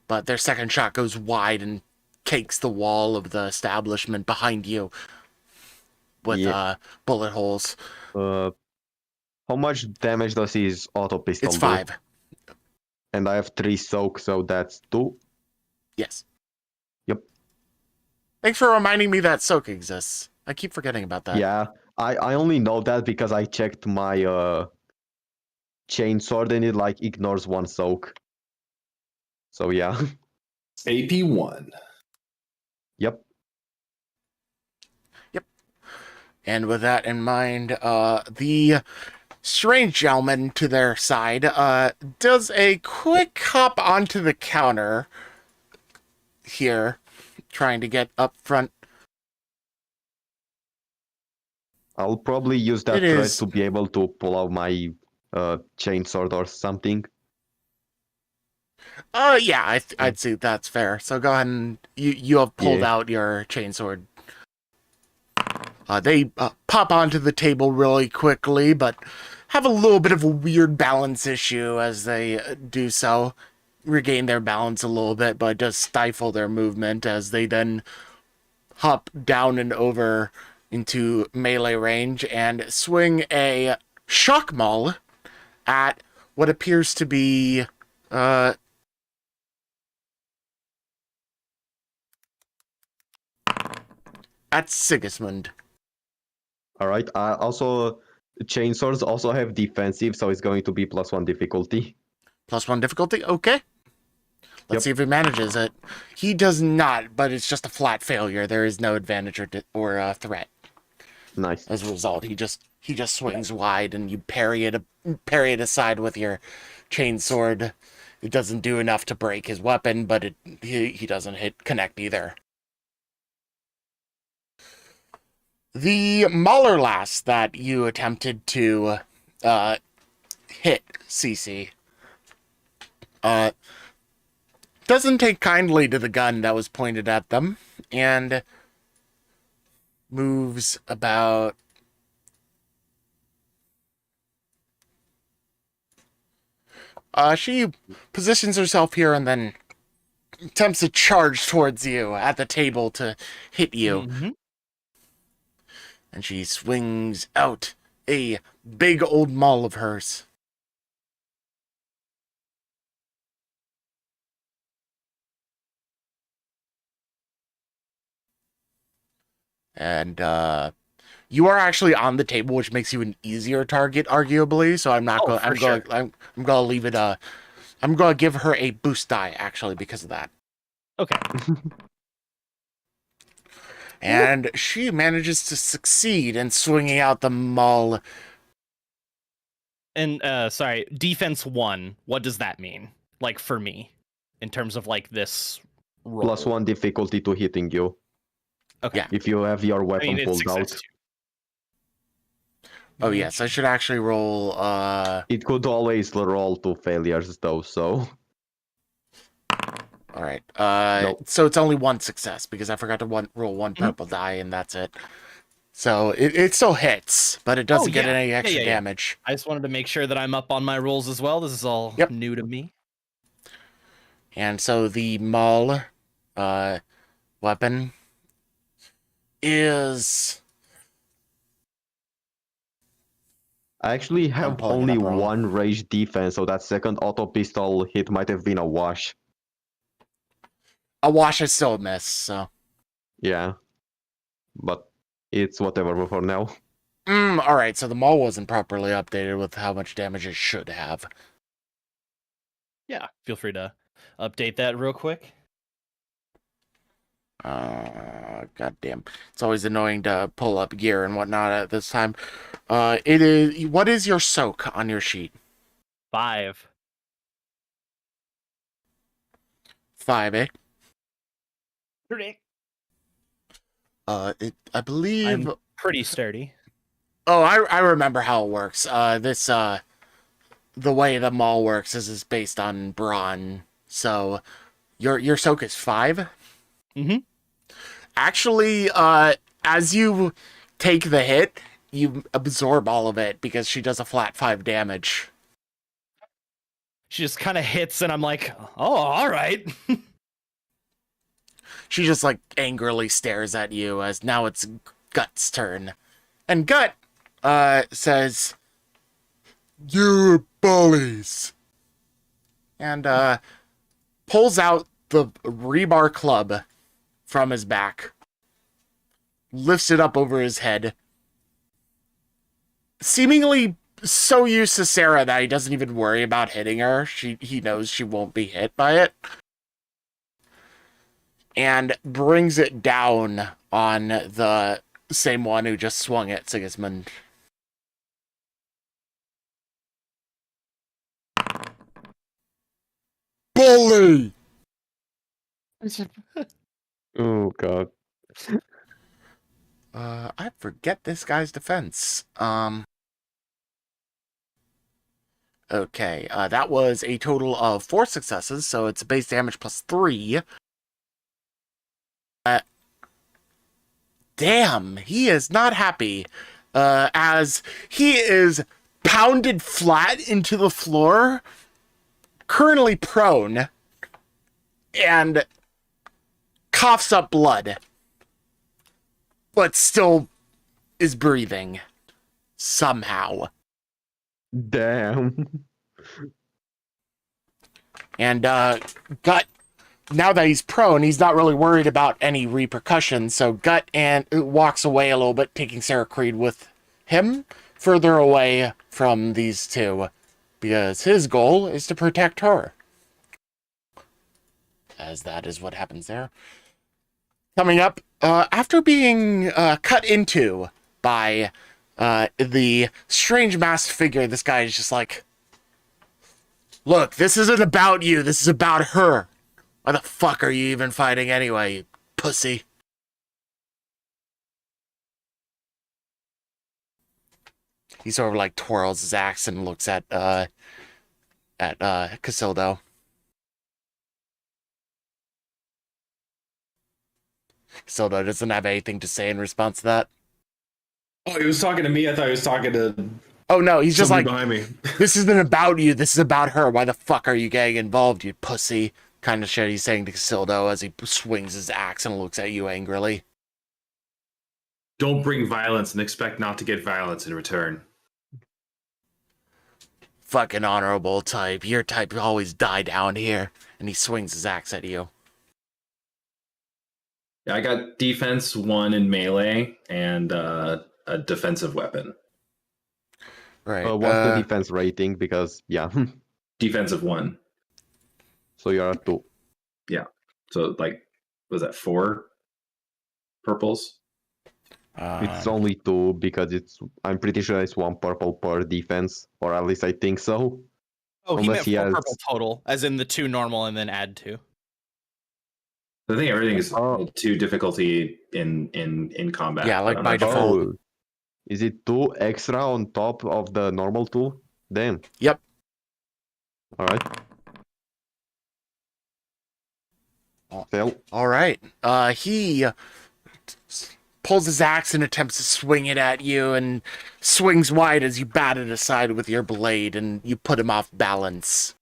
Speaker 1: But their second shot goes wide and cakes the wall of the establishment behind you with bullet holes.
Speaker 4: How much damage does his auto pistol
Speaker 1: It's
Speaker 4: do?
Speaker 1: 5.
Speaker 4: And I have 3 soak, so that's 2.
Speaker 1: Yes.
Speaker 4: Yep.
Speaker 1: Thanks for reminding me that soak exists. I keep forgetting about that.
Speaker 4: Yeah, I only know that because I checked my chainsword and it like ignores 1 soak. So yeah.
Speaker 5: AP1.
Speaker 4: Yep.
Speaker 1: And with that in mind, the strange gentleman to their side does a quick hop onto the counter here, trying to get up front.
Speaker 4: I'll probably use that thread to be able to pull out my chainsword or something.
Speaker 1: Yeah, I'd say that's fair. So go ahead and you have pulled out your chainsword. They pop onto the table really quickly, but have a little bit of a weird balance issue as they do so. Regain their balance a little bit, but it does stifle their movement as they then hop down and over into melee range and swing a shock maul at what appears to be at Sigismund.
Speaker 4: All right. Also, chainswords also have defensive, so it's going to be +1 difficulty.
Speaker 1: +1 difficulty? Okay. Let's see if he manages it. He does not, but it's just a flat failure. There is no advantage or threat.
Speaker 4: Nice.
Speaker 1: As a result, he just swings wide, and you parry it aside with your chainsword. It doesn't do enough to break his weapon, but he doesn't connect either. The Mauler lass that you attempted to hit, CC, doesn't take kindly to the gun that was pointed at them, and moves about she positions herself here and then attempts to charge towards you at the table to hit you.
Speaker 2: Mm-hmm.
Speaker 1: And she swings out a big old maul of hers. And you are actually on the table, which makes you an easier target, arguably. So I'm not going. I'm going to leave it. I'm going to give her a boost die actually because of that.
Speaker 2: Okay.
Speaker 1: And she manages to succeed in swinging out the maul.
Speaker 2: And sorry, defense 1. What does that mean? Like for me, in terms of like this roll?
Speaker 4: +1 difficulty to hitting you.
Speaker 2: Okay.
Speaker 1: Yeah.
Speaker 4: If you have your weapon
Speaker 2: it's
Speaker 4: pulled
Speaker 2: success
Speaker 4: out.
Speaker 2: too.
Speaker 1: Oh yes, I should actually roll.
Speaker 4: It could always roll to failures though, so.
Speaker 1: All right.
Speaker 4: Nope.
Speaker 1: So it's only one success because I forgot to roll one purple die, and that's it. So it still hits, but it doesn't get any extra damage.
Speaker 2: I just wanted to make sure that I'm up on my rolls as well. This is all new to me.
Speaker 1: And so the maul weapon is...
Speaker 4: I actually have only one rage defense, so that second auto pistol hit might have been a wash.
Speaker 1: A wash is still a miss, so...
Speaker 4: Yeah. But it's whatever for now.
Speaker 1: Alright, so the maul wasn't properly updated with how much damage it should have.
Speaker 2: Yeah, feel free to update that real quick.
Speaker 1: Goddamn. It's always annoying to pull up gear and whatnot at this time. It is... What is your soak on your sheet?
Speaker 2: 5.
Speaker 1: 5, eh?
Speaker 2: 3.
Speaker 1: I believe...
Speaker 2: I'm pretty sturdy.
Speaker 1: Oh, I remember how it works. The way the maul works is it's based on brawn. So, your soak is 5?
Speaker 2: Mm-hmm.
Speaker 1: Actually, as you take the hit, you absorb all of it because she does a flat 5 damage.
Speaker 2: She just kind of hits, and I'm like, oh, all right.
Speaker 1: She just, like, angrily stares at you as now it's Gut's turn. And Gut, says, "You bullies!" And, pulls out the rebar club from his back, lifts it up over his head, seemingly so used to Sarah that he doesn't even worry about hitting her. He knows she won't be hit by it. And brings it down on the same one who just swung at Sigismund. Bully!
Speaker 4: Oh god.
Speaker 1: I forget this guy's defense. Okay, that was a total of 4 successes, so it's base damage plus 3. damn, he is not happy. As he is pounded flat into the floor, currently prone, and coughs up blood, but still is breathing somehow.
Speaker 4: Damn.
Speaker 1: And Gut, now that he's prone, he's not really worried about any repercussions. So Gut and walks away a little bit, taking Sarah Creed with him further away from these two, because his goal is to protect her. As that is what happens there. Coming up, after being cut into by the strange masked figure, this guy is just like, look, this isn't about you, this is about her. Why the fuck are you even fighting anyway, you pussy? He sort of like twirls his axe and looks at Casildo. Casildo doesn't have anything to say in response to that.
Speaker 5: Oh, he was talking to me. I thought he was talking to
Speaker 1: Oh no, he's just
Speaker 5: somebody
Speaker 1: like,
Speaker 5: behind me.
Speaker 1: this isn't about you, this is about her. Why the fuck are you getting involved, you pussy? Kind of shit he's saying to Casildo as he swings his axe and looks at you angrily.
Speaker 5: Don't bring violence and expect not to get violence in return.
Speaker 1: Fucking honorable type. Your type always die down here. And he swings his axe at you.
Speaker 5: Yeah, I got defense 1 in melee and a defensive weapon.
Speaker 1: Right.
Speaker 4: What's the defense rating? Because, yeah.
Speaker 5: Defensive 1.
Speaker 4: So you're at 2.
Speaker 5: So, like, was that 4 purples?
Speaker 4: It's only 2 because I'm pretty sure it's 1 purple per defense, or at least I think so.
Speaker 2: Oh,
Speaker 4: Unless
Speaker 2: he
Speaker 4: he
Speaker 2: meant 4
Speaker 4: has-
Speaker 2: purple total, as in the 2 normal and then add 2.
Speaker 5: I think everything is
Speaker 4: Oh.
Speaker 5: 2 difficulty in combat.
Speaker 1: Yeah, like
Speaker 5: but I'm
Speaker 1: by
Speaker 5: not sure.
Speaker 1: default.
Speaker 4: Oh, is it 2 extra on top of the normal 2? Damn.
Speaker 1: Yep.
Speaker 4: Alright. Fail.
Speaker 1: All right. He pulls his axe and attempts to swing it at you and swings wide as you bat it aside with your blade and you put him off balance.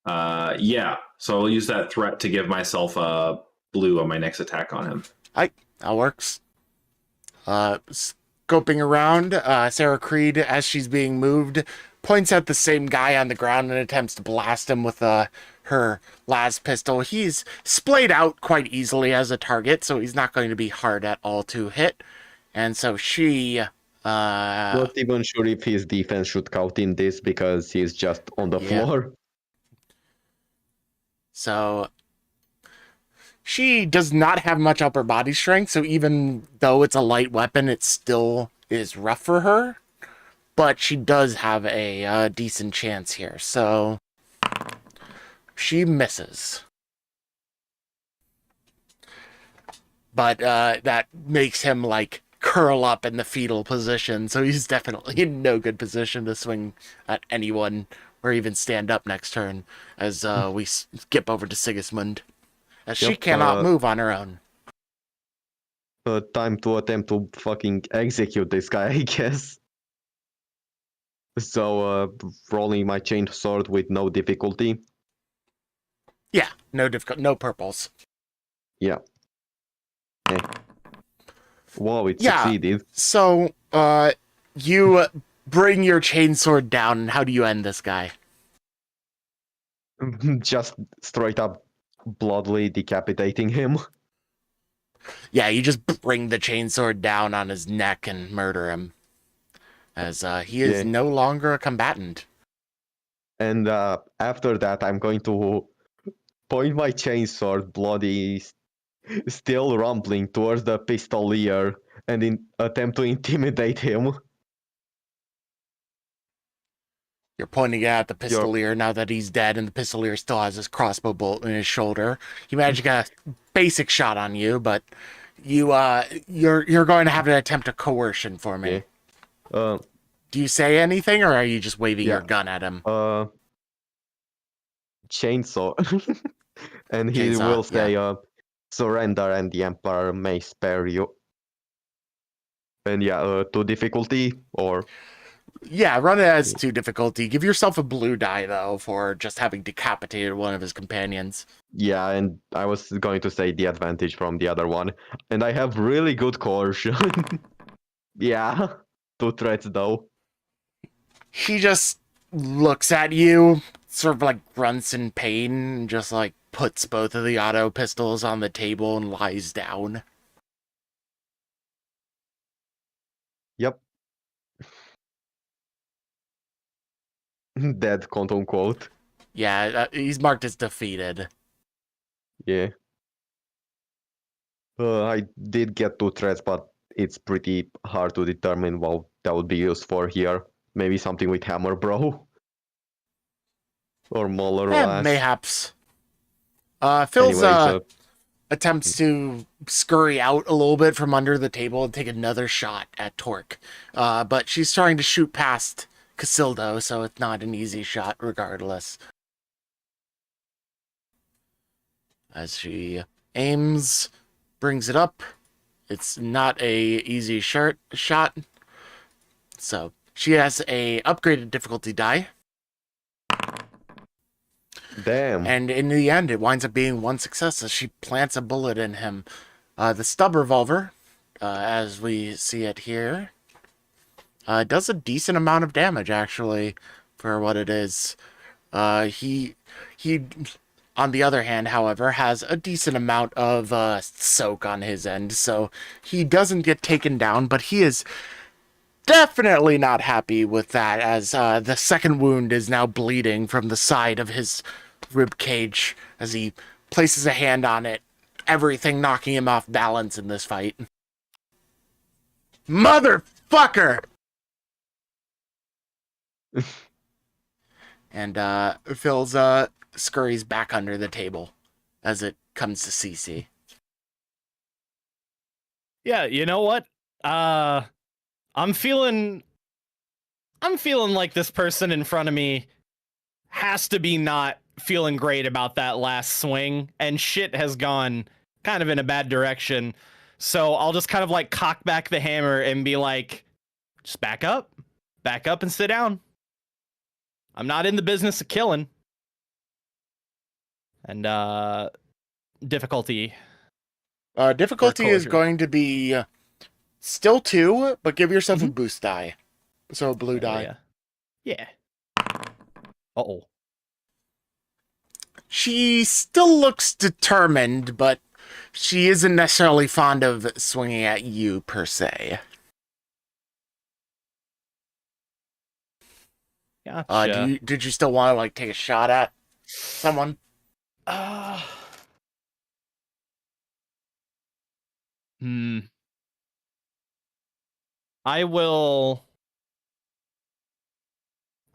Speaker 5: Yeah, so I'll use that threat to give myself a blue on my next attack on him.
Speaker 1: That works. Scoping around, Sarah Creed, as she's being moved, points at the same guy on the ground and attempts to blast him with her las pistol. He's splayed out quite easily as a target, so he's not going to be hard at all to hit. And so she...
Speaker 4: Not even sure if his defense should count in this because he's just on the
Speaker 1: Yeah.
Speaker 4: floor.
Speaker 1: So she does not have much upper body strength, so even though it's a light weapon, it still is rough for her. But she does have a decent chance here, so she misses. But that makes him, like, curl up in the fetal position, so he's definitely in no good position to swing at anyone or even stand up next turn, as we skip over to Sigismund, as she
Speaker 4: Yep,
Speaker 1: cannot move on her own.
Speaker 4: Time to attempt to fucking execute this guy, I guess. So, rolling my chained sword with no difficulty.
Speaker 1: Yeah, no purples.
Speaker 4: Yeah. Wow, it
Speaker 1: Yeah.
Speaker 4: succeeded.
Speaker 1: So, you bring your chainsword down, and how do you end this guy?
Speaker 4: Just straight up bloodily decapitating him.
Speaker 1: Yeah, you just bring the chainsword down on his neck and murder him, as he is
Speaker 4: Yeah.
Speaker 1: no longer a combatant.
Speaker 4: And after that, I'm going to point my chainsword, bloody, still rumbling, towards the pistolier and attempt to intimidate him.
Speaker 1: You're pointing at the pistolier now that he's dead, and the pistolier still has his crossbow bolt in his shoulder. He managed to get a basic shot on you, but you're going to have to attempt a coercion for me.
Speaker 4: Yeah.
Speaker 1: Do you say anything, or are you just waving your
Speaker 4: Yeah.
Speaker 1: gun at him?
Speaker 4: Chainsaw. And he
Speaker 1: Chainsaw,
Speaker 4: will say, surrender and the Emperor may spare you. And yeah, to difficulty or
Speaker 1: Yeah, run it as 2 difficulty. Give yourself a blue die, though, for just having decapitated one of his companions.
Speaker 4: yeah, and I was going to say the advantage from the other one. And I have really good coercion. Yeah, 2 threats though.
Speaker 1: He just looks at you, sort of like grunts in pain, and just like puts both of the auto pistols on the table and lies down.
Speaker 4: Yep. Dead, quote unquote.
Speaker 1: Yeah, he's marked as defeated.
Speaker 4: Yeah. I did get 2 threats, but it's pretty hard to determine what that would be used for here. Maybe something with hammer, bro. Or more or less.
Speaker 1: Mayhaps. Phil's
Speaker 4: Anyways,
Speaker 1: attempts to scurry out a little bit from under the table and take another shot at Torque. But she's trying to shoot past Casildo, so it's not an easy shot regardless. As she aims, brings it up. It's not a easy shot. So she has a upgraded difficulty die.
Speaker 4: damn.
Speaker 1: And in the end, it winds up being 1 success as she plants a bullet in him. The stub revolver, as we see it here, does a decent amount of damage, actually, for what it is. He, on the other hand, however, has a decent amount of soak on his end, so he doesn't get taken down, but he is definitely not happy with that, as the second wound is now bleeding from the side of his rib cage as he places a hand on it, everything knocking him off balance in this fight. Motherfucker! And Phil's scurries back under the table as it comes to CC.
Speaker 2: Yeah, you know what? I'm feeling like this person in front of me has to be not feeling great about that last swing, and shit has gone kind of in a bad direction. So I'll just kind of like cock back the hammer and be like, just back up and sit down. I'm not in the business of killing. And difficulty.
Speaker 1: Difficulty is
Speaker 2: coercion.
Speaker 1: going to be still 2, but give yourself a boost die. So a blue die.
Speaker 2: Yeah. Uh-oh.
Speaker 1: She still looks determined, but she isn't necessarily fond of swinging at you, per se.
Speaker 2: Gotcha.
Speaker 1: Did you still want to, like, take a shot at someone?
Speaker 2: I will...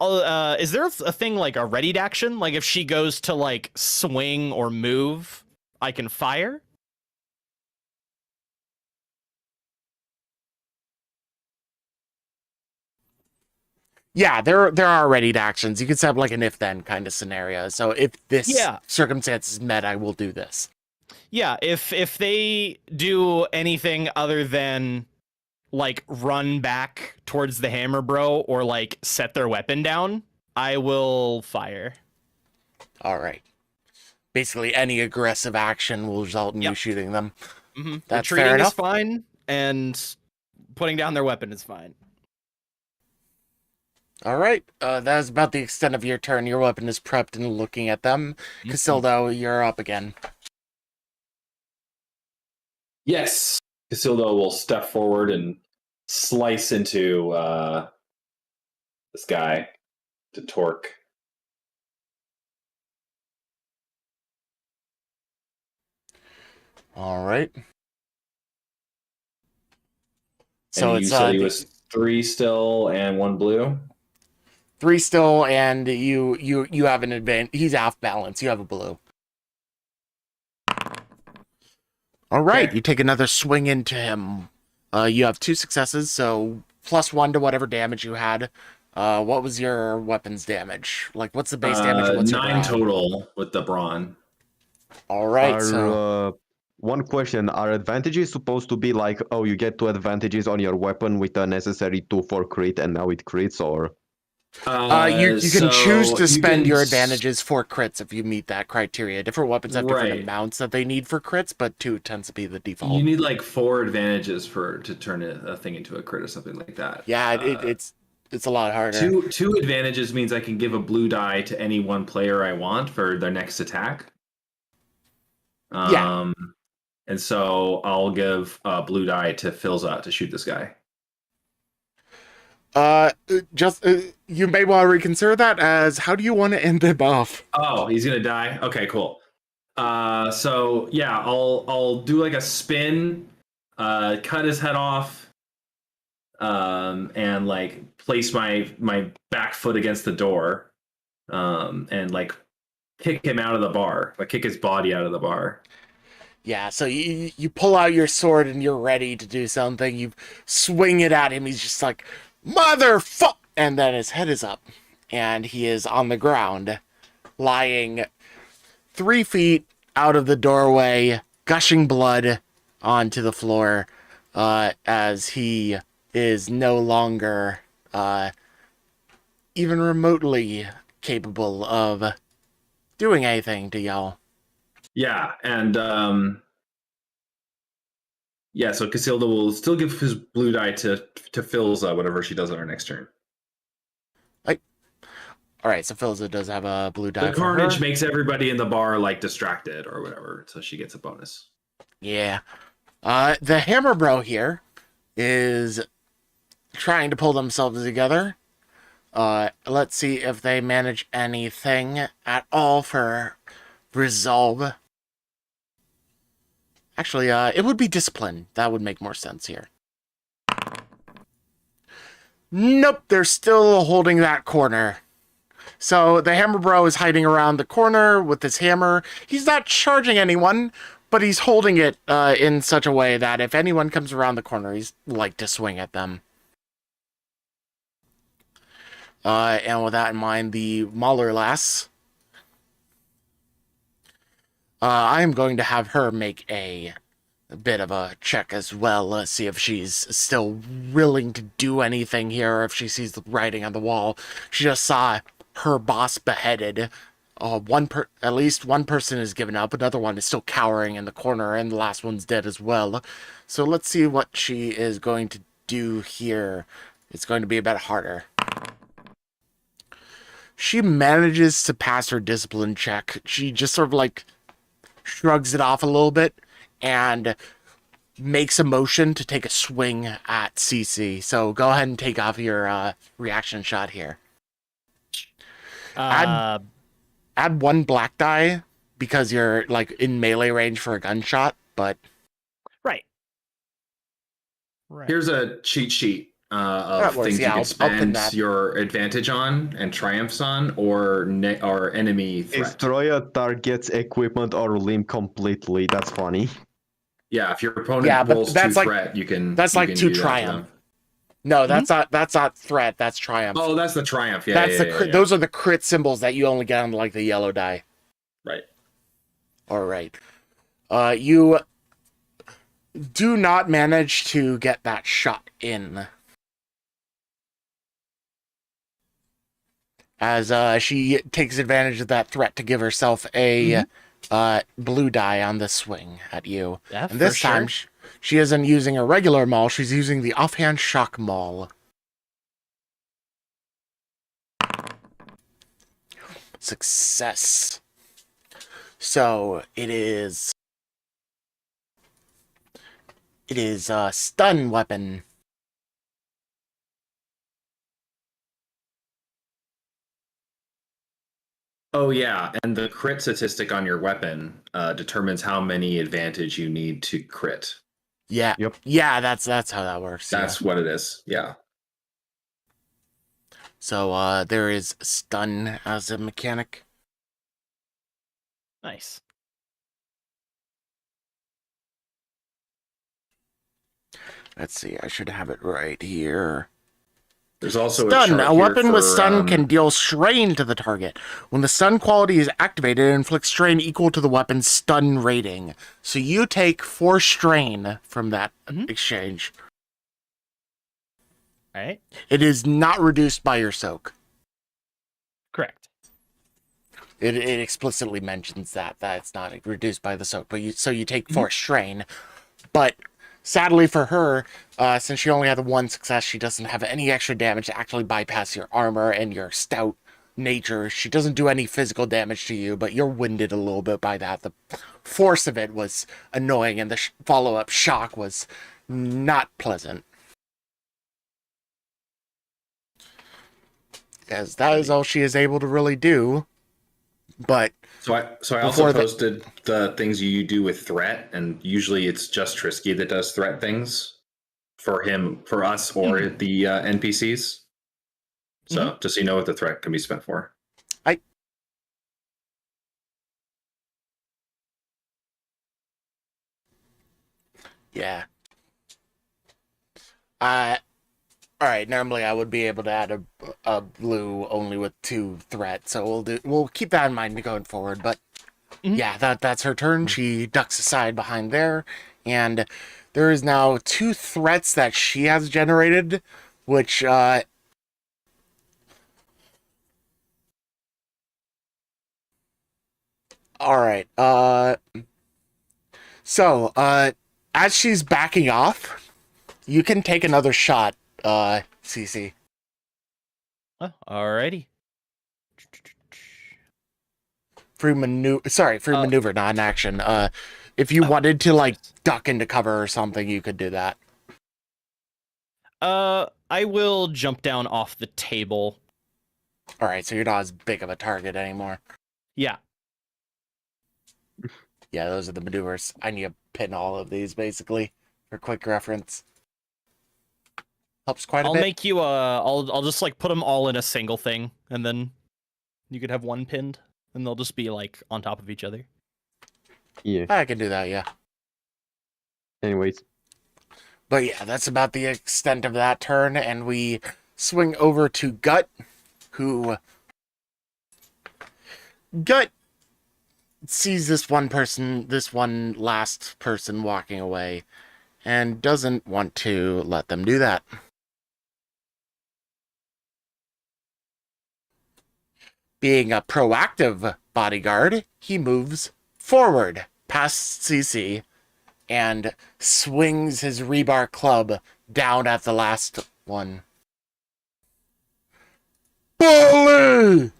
Speaker 2: is there a thing like a readied action? Like if she goes to like swing or move, I can fire?
Speaker 1: Yeah, there are readied actions. You could set up like an if-then kind of scenario. So if this circumstance is met, I will do this.
Speaker 2: Yeah, if they do anything other than like run back towards the hammer bro or like set their weapon down, I will fire.
Speaker 1: All right. Basically, any aggressive action will result in you shooting them.
Speaker 2: Mm-hmm.
Speaker 1: That's
Speaker 2: Retreating
Speaker 1: fair enough.
Speaker 2: is fine, and putting down their weapon is fine.
Speaker 1: All right. That is about the extent of your turn. Your weapon is prepped and looking at them. Casildo, you're up again.
Speaker 5: Yes. Casildo will step forward and slice into this guy to Torque.
Speaker 1: All right. So
Speaker 5: and you said he was 3 still and 1 blue?
Speaker 1: 3 still, and you have an advantage. He's off balance. You have a blue. All right.
Speaker 5: Okay.
Speaker 1: You take another swing into him. You have 2 successes, so +1 to whatever damage you had. What was your weapon's damage? Like, what's the base damage? And what's your
Speaker 5: 9
Speaker 1: brawn?
Speaker 5: total with the brawn.
Speaker 1: All right.
Speaker 4: Are
Speaker 1: so
Speaker 4: One question: are advantages supposed to be like, oh, you get 2 advantages on your weapon with a necessary 2 for crit, and now it crits, or?
Speaker 1: You can choose
Speaker 3: So
Speaker 1: to
Speaker 3: you
Speaker 1: spend
Speaker 3: can
Speaker 1: your advantages for crits if you meet that criteria. Different weapons have different
Speaker 3: Right.
Speaker 1: amounts that they need for crits, but 2 tends to be the default.
Speaker 3: You need like 4 advantages to turn a thing into a crit or something like that.
Speaker 1: Yeah, it's a lot harder.
Speaker 3: Two advantages means I can give a blue die to any one player I want for their next attack.
Speaker 1: Yeah.
Speaker 3: And so I'll give a blue die to Philza to shoot this guy.
Speaker 1: You may want to reconsider that as how do you want to end them off?
Speaker 3: Oh, he's gonna die. Okay, cool. So yeah, I'll do like a spin, cut his head off, and like place my back foot against the door, and like kick him out of the bar, like kick his body out of the bar.
Speaker 1: Yeah, so you pull out your sword and you're ready to do something. You swing it at him. He's just like, motherfuck! And then his head is up. And he is on the ground, lying 3 feet out of the doorway, gushing blood onto the floor, as he is no longer even remotely capable of doing anything to y'all.
Speaker 3: Yeah, and yeah, so Casilda will still give his blue die to Philza whenever she does on her next turn.
Speaker 1: All right, so Philza does have a blue die
Speaker 3: The
Speaker 1: for
Speaker 3: carnage
Speaker 1: her.
Speaker 3: makes everybody in the bar like distracted or whatever, so she gets a bonus.
Speaker 1: Yeah. The Hammer Bro here is trying to pull themselves together. Let's see if they manage anything at all for resolve. Actually, it would be discipline. That would make more sense here. Nope, they're still holding that corner. So the Hammer Bro is hiding around the corner with his hammer. He's not charging anyone, but he's holding it in such a way that if anyone comes around the corner, he's like to swing at them. And with that in mind, the Mauler lass, I'm going to have her make a bit of a check as well. Let's see if she's still willing to do anything here, or if she sees the writing on the wall. She just saw her boss beheaded. At least one person is given up, another one is still cowering in the corner, and the last one's dead as well. So let's see what she is going to do here. It's going to be a bit harder. She manages to pass her discipline check. She just sort of like shrugs it off a little bit and makes a motion to take a swing at CC. So go ahead and take off your reaction shot here. Add 1 black die because you're like in melee range for a gunshot, but
Speaker 2: Right.
Speaker 3: Here's a cheat sheet of
Speaker 1: That works,
Speaker 3: things
Speaker 1: yeah,
Speaker 3: you can
Speaker 1: I'll pin
Speaker 3: spend
Speaker 1: that.
Speaker 3: your advantage on and triumphs on, or enemy threat.
Speaker 4: Destroy a target's equipment or limb completely. That's funny.
Speaker 3: Yeah, if your opponent
Speaker 1: Yeah, but
Speaker 3: rolls
Speaker 1: that's
Speaker 3: 2
Speaker 1: like-
Speaker 3: threat, you can.
Speaker 1: that's
Speaker 3: you
Speaker 1: like
Speaker 3: can
Speaker 1: 2
Speaker 3: do that to
Speaker 1: triumph.
Speaker 3: them.
Speaker 1: No, that's not threat. That's triumph.
Speaker 3: Oh, that's the triumph. Yeah,
Speaker 1: that's
Speaker 3: yeah, yeah.
Speaker 1: Those are the crit symbols that you only get on like the yellow die.
Speaker 3: Right.
Speaker 1: All right. You do not manage to get that shot in. As she takes advantage of that threat to give herself a blue die on the swing at you.
Speaker 2: Yeah,
Speaker 1: And this time, she isn't using a regular maul, she's using the offhand shock maul. Success. So, it is a stun weapon.
Speaker 3: Oh yeah, and the crit statistic on your weapon determines how many advantage you need to crit.
Speaker 1: Yeah.
Speaker 4: Yep.
Speaker 1: Yeah, that's how that works.
Speaker 3: That's what it is. Yeah.
Speaker 1: So there is stun as a mechanic.
Speaker 2: Nice.
Speaker 1: Let's see, I should have it right here.
Speaker 3: There's also
Speaker 1: Stun.
Speaker 3: a chart
Speaker 1: A weapon
Speaker 3: here
Speaker 1: with
Speaker 3: for,
Speaker 1: stun can deal strain to the target. When the stun quality is activated, it inflicts strain equal to the weapon's stun rating. So you take 4 strain from that exchange.
Speaker 2: All right.
Speaker 1: It is not reduced by your soak.
Speaker 2: Correct.
Speaker 1: It explicitly mentions that it's not reduced by the soak. But you take 4 strain. But sadly for her, since she only had the 1 success, she doesn't have any extra damage to actually bypass your armor and your stout nature. She doesn't do any physical damage to you, but you're winded a little bit by that. The force of it was annoying, and the follow-up shock was not pleasant. As that is all she is able to really do. But
Speaker 3: So I also posted the things you do with threat, and usually it's just Trisky that does threat things for us, or the NPCs. So just so you know what the threat can be spent for.
Speaker 1: Yeah. All right. Normally, I would be able to add a blue only with 2 threat, so we'll keep that in mind going forward. But yeah, that's her turn. She ducks aside behind there, and there is now 2 threats that she has generated, which all right. So as she's backing off, you can take another shot, CC.
Speaker 2: Alrighty.
Speaker 1: Free maneuver, not an action. If you wanted to like duck into cover or something, you could do that.
Speaker 2: I will jump down off the table.
Speaker 1: All right, so you're not as big of a target anymore.
Speaker 2: Yeah.
Speaker 1: Yeah, those are the maneuvers. I need to pin all of these basically for quick reference. Helps quite a
Speaker 2: I'll
Speaker 1: bit.
Speaker 2: make you I'll just like put them all in a single thing, and then you could have one pinned, and they'll just be like on top of each other.
Speaker 4: Yeah.
Speaker 1: I can do that, yeah.
Speaker 4: Anyways.
Speaker 1: But yeah, that's about the extent of that turn, and we swing over to Gut, who Gut sees this one last person walking away, and doesn't want to let them do that. Being a proactive bodyguard, he moves forward past CC and swings his rebar club down at the last one. Bully!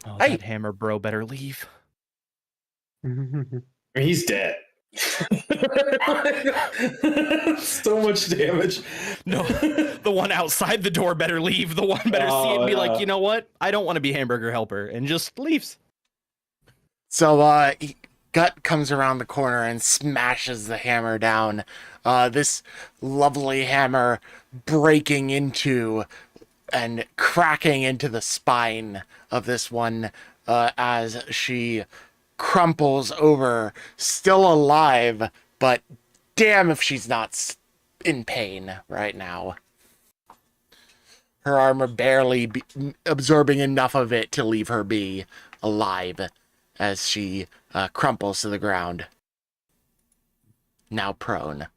Speaker 2: Oh,
Speaker 1: Hey.
Speaker 2: that hammer bro better leave.
Speaker 5: He's dead. So much damage.
Speaker 2: No, the one outside the door better leave. The one better see it and be like, you know what? I don't want to be hamburger helper, and just leaves.
Speaker 1: So, Gut comes around the corner and smashes the hammer down. This lovely hammer breaking into and cracking into the spine of this one as she crumples over, still alive, but damn if she's not in pain right now. Her armor barely absorbing enough of it to leave her be alive as she crumples to the ground. Now prone.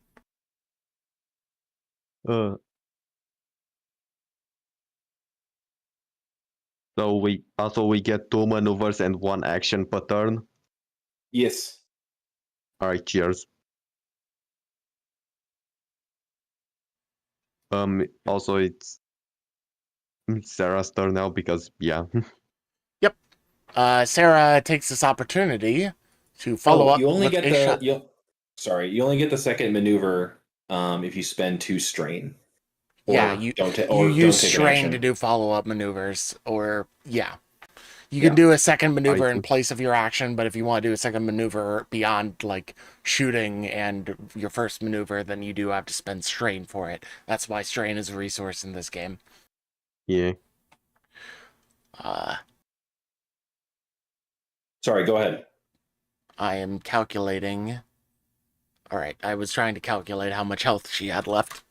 Speaker 4: So we get 2 maneuvers and 1 action per turn.
Speaker 5: Yes.
Speaker 4: Alright, cheers. Also it's Sarah's turn now because yeah.
Speaker 1: Yep. Sarah takes this opportunity to follow up.
Speaker 5: You only
Speaker 1: with
Speaker 5: get
Speaker 1: a shot.
Speaker 5: you only get the second maneuver if you spend 2 strain.
Speaker 1: Yeah,
Speaker 5: Or
Speaker 1: you
Speaker 5: don't
Speaker 1: use
Speaker 5: take an
Speaker 1: strain
Speaker 5: action.
Speaker 1: to do follow-up maneuvers, or yeah. You can do a second maneuver in place of your action, but if you want to do a second maneuver beyond like shooting and your first maneuver, then you do have to spend strain for it. That's why strain is a resource in this game.
Speaker 4: Yeah.
Speaker 5: Sorry, go ahead.
Speaker 1: I am calculating. All right, I was trying to calculate how much health she had left.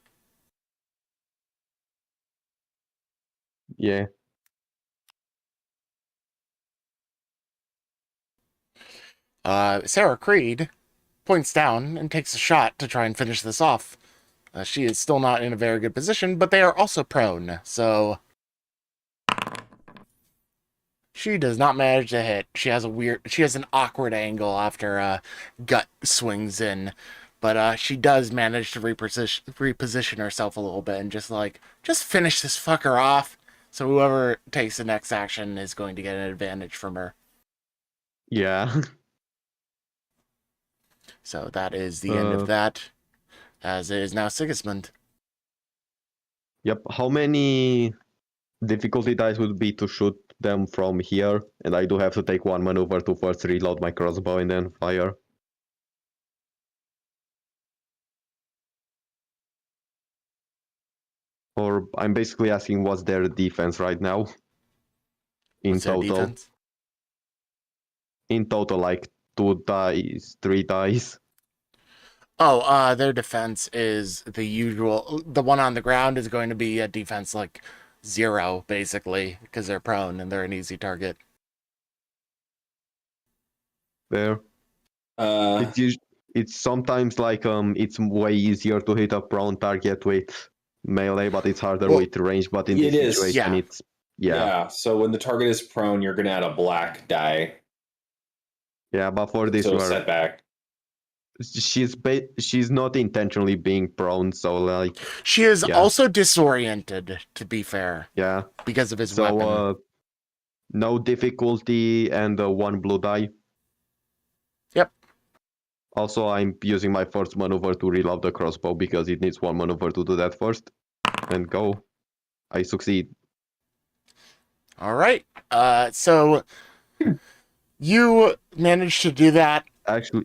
Speaker 4: Yeah.
Speaker 1: Sarah Creed points down and takes a shot to try and finish this off. She is still not in a very good position, but they are also prone, so she does not manage to hit. She has an awkward angle after Gut swings in, but she does manage to reposition herself a little bit and just finish this fucker off. So whoever takes the next action is going to get an advantage from her.
Speaker 4: Yeah.
Speaker 1: So that is the end of that, as it is now Sigismund.
Speaker 4: Yep. How many difficulty dice would be to shoot them from here? And I do have to take one maneuver to first reload my crossbow and then fire. Or I'm basically asking what's their defense right now? In
Speaker 1: What's their
Speaker 4: total.
Speaker 1: defense?
Speaker 4: In total, like 2 dice, 3 dice.
Speaker 1: Oh, their defense is the usual. The one on the ground is going to be a defense like 0, basically, because they're prone and they're an easy target.
Speaker 4: There.
Speaker 5: Uh,
Speaker 4: It's sometimes like it's way easier to hit a prone target with melee, but it's harder
Speaker 1: Well,
Speaker 4: with range. But in
Speaker 5: it
Speaker 4: this
Speaker 5: is,
Speaker 4: situation,
Speaker 1: yeah.
Speaker 4: it's yeah.
Speaker 5: So when the target is prone, you're going to add a black die.
Speaker 4: Yeah, but for this
Speaker 5: So
Speaker 4: one,
Speaker 5: setback.
Speaker 4: she's not intentionally being prone, so like
Speaker 1: She is
Speaker 4: Yeah.
Speaker 1: also disoriented, to be fair,
Speaker 4: yeah.
Speaker 1: because of his
Speaker 4: So
Speaker 1: weapon.
Speaker 4: no difficulty and 1 blue die.
Speaker 1: Yep.
Speaker 4: Also, I'm using my first maneuver to reload the crossbow because it needs 1 maneuver to do that first. And go. I succeed.
Speaker 1: All right. So you managed to do that.
Speaker 4: Actually,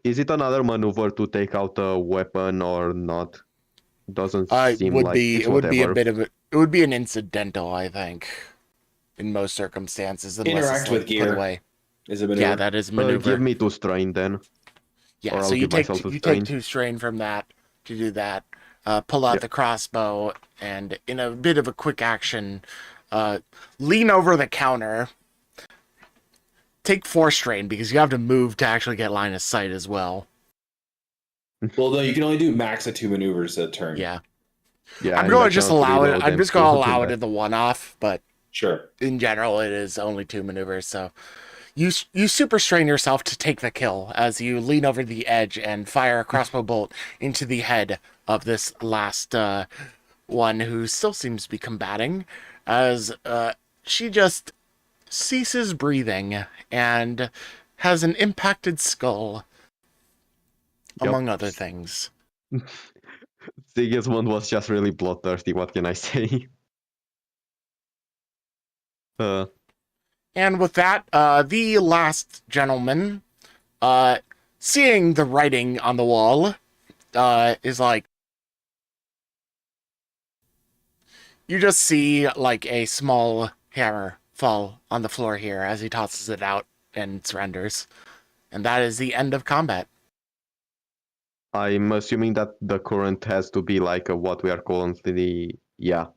Speaker 4: is it another maneuver to take out a weapon or not? Doesn't seem like it's
Speaker 1: It would be a
Speaker 4: whatever.
Speaker 1: bit of it would be an incidental, I think, in most circumstances, unless
Speaker 5: Interact
Speaker 1: it's
Speaker 5: with
Speaker 1: like,
Speaker 5: gear.
Speaker 1: put away.
Speaker 5: Is it maneuver?
Speaker 1: Yeah, that is maneuver.
Speaker 4: Give me 2 strain then.
Speaker 1: Yeah,
Speaker 4: Or
Speaker 1: so
Speaker 4: I'll
Speaker 1: you
Speaker 4: give
Speaker 1: take
Speaker 4: myself a
Speaker 1: you
Speaker 4: strain.
Speaker 1: take 2 strain from that to do that. Pull out
Speaker 4: Yeah.
Speaker 1: the crossbow, and in a bit of a quick action, lean over the counter. Take 4 strain because you have to move to actually get line of sight as well.
Speaker 5: Well, no, you can only do max of 2 maneuvers a turn.
Speaker 1: Yeah,
Speaker 4: Yeah,
Speaker 1: I'm
Speaker 4: and
Speaker 1: going
Speaker 4: I
Speaker 1: to just
Speaker 4: cannot
Speaker 1: allow it.
Speaker 4: reload
Speaker 1: I'm
Speaker 4: and
Speaker 1: just going to
Speaker 4: still
Speaker 1: allow
Speaker 4: do
Speaker 1: it
Speaker 4: that.
Speaker 1: in the one-off, but
Speaker 5: Sure.
Speaker 1: in general, it is only 2 maneuvers. So you super strain yourself to take the kill as you lean over the edge and fire a crossbow bolt into the head of this last one who still seems to be combating, as she just ceases breathing and has an impacted skull,
Speaker 4: Yep.
Speaker 1: among other things.
Speaker 4: Sigismund was just really bloodthirsty, what can I say?
Speaker 1: And with that, the last gentleman, seeing the writing on the wall, is like, you just see like a small hammer fall on the floor here as he tosses it out and surrenders. And that is the end of combat.
Speaker 4: I'm assuming that the current has to be like what we are calling yeah.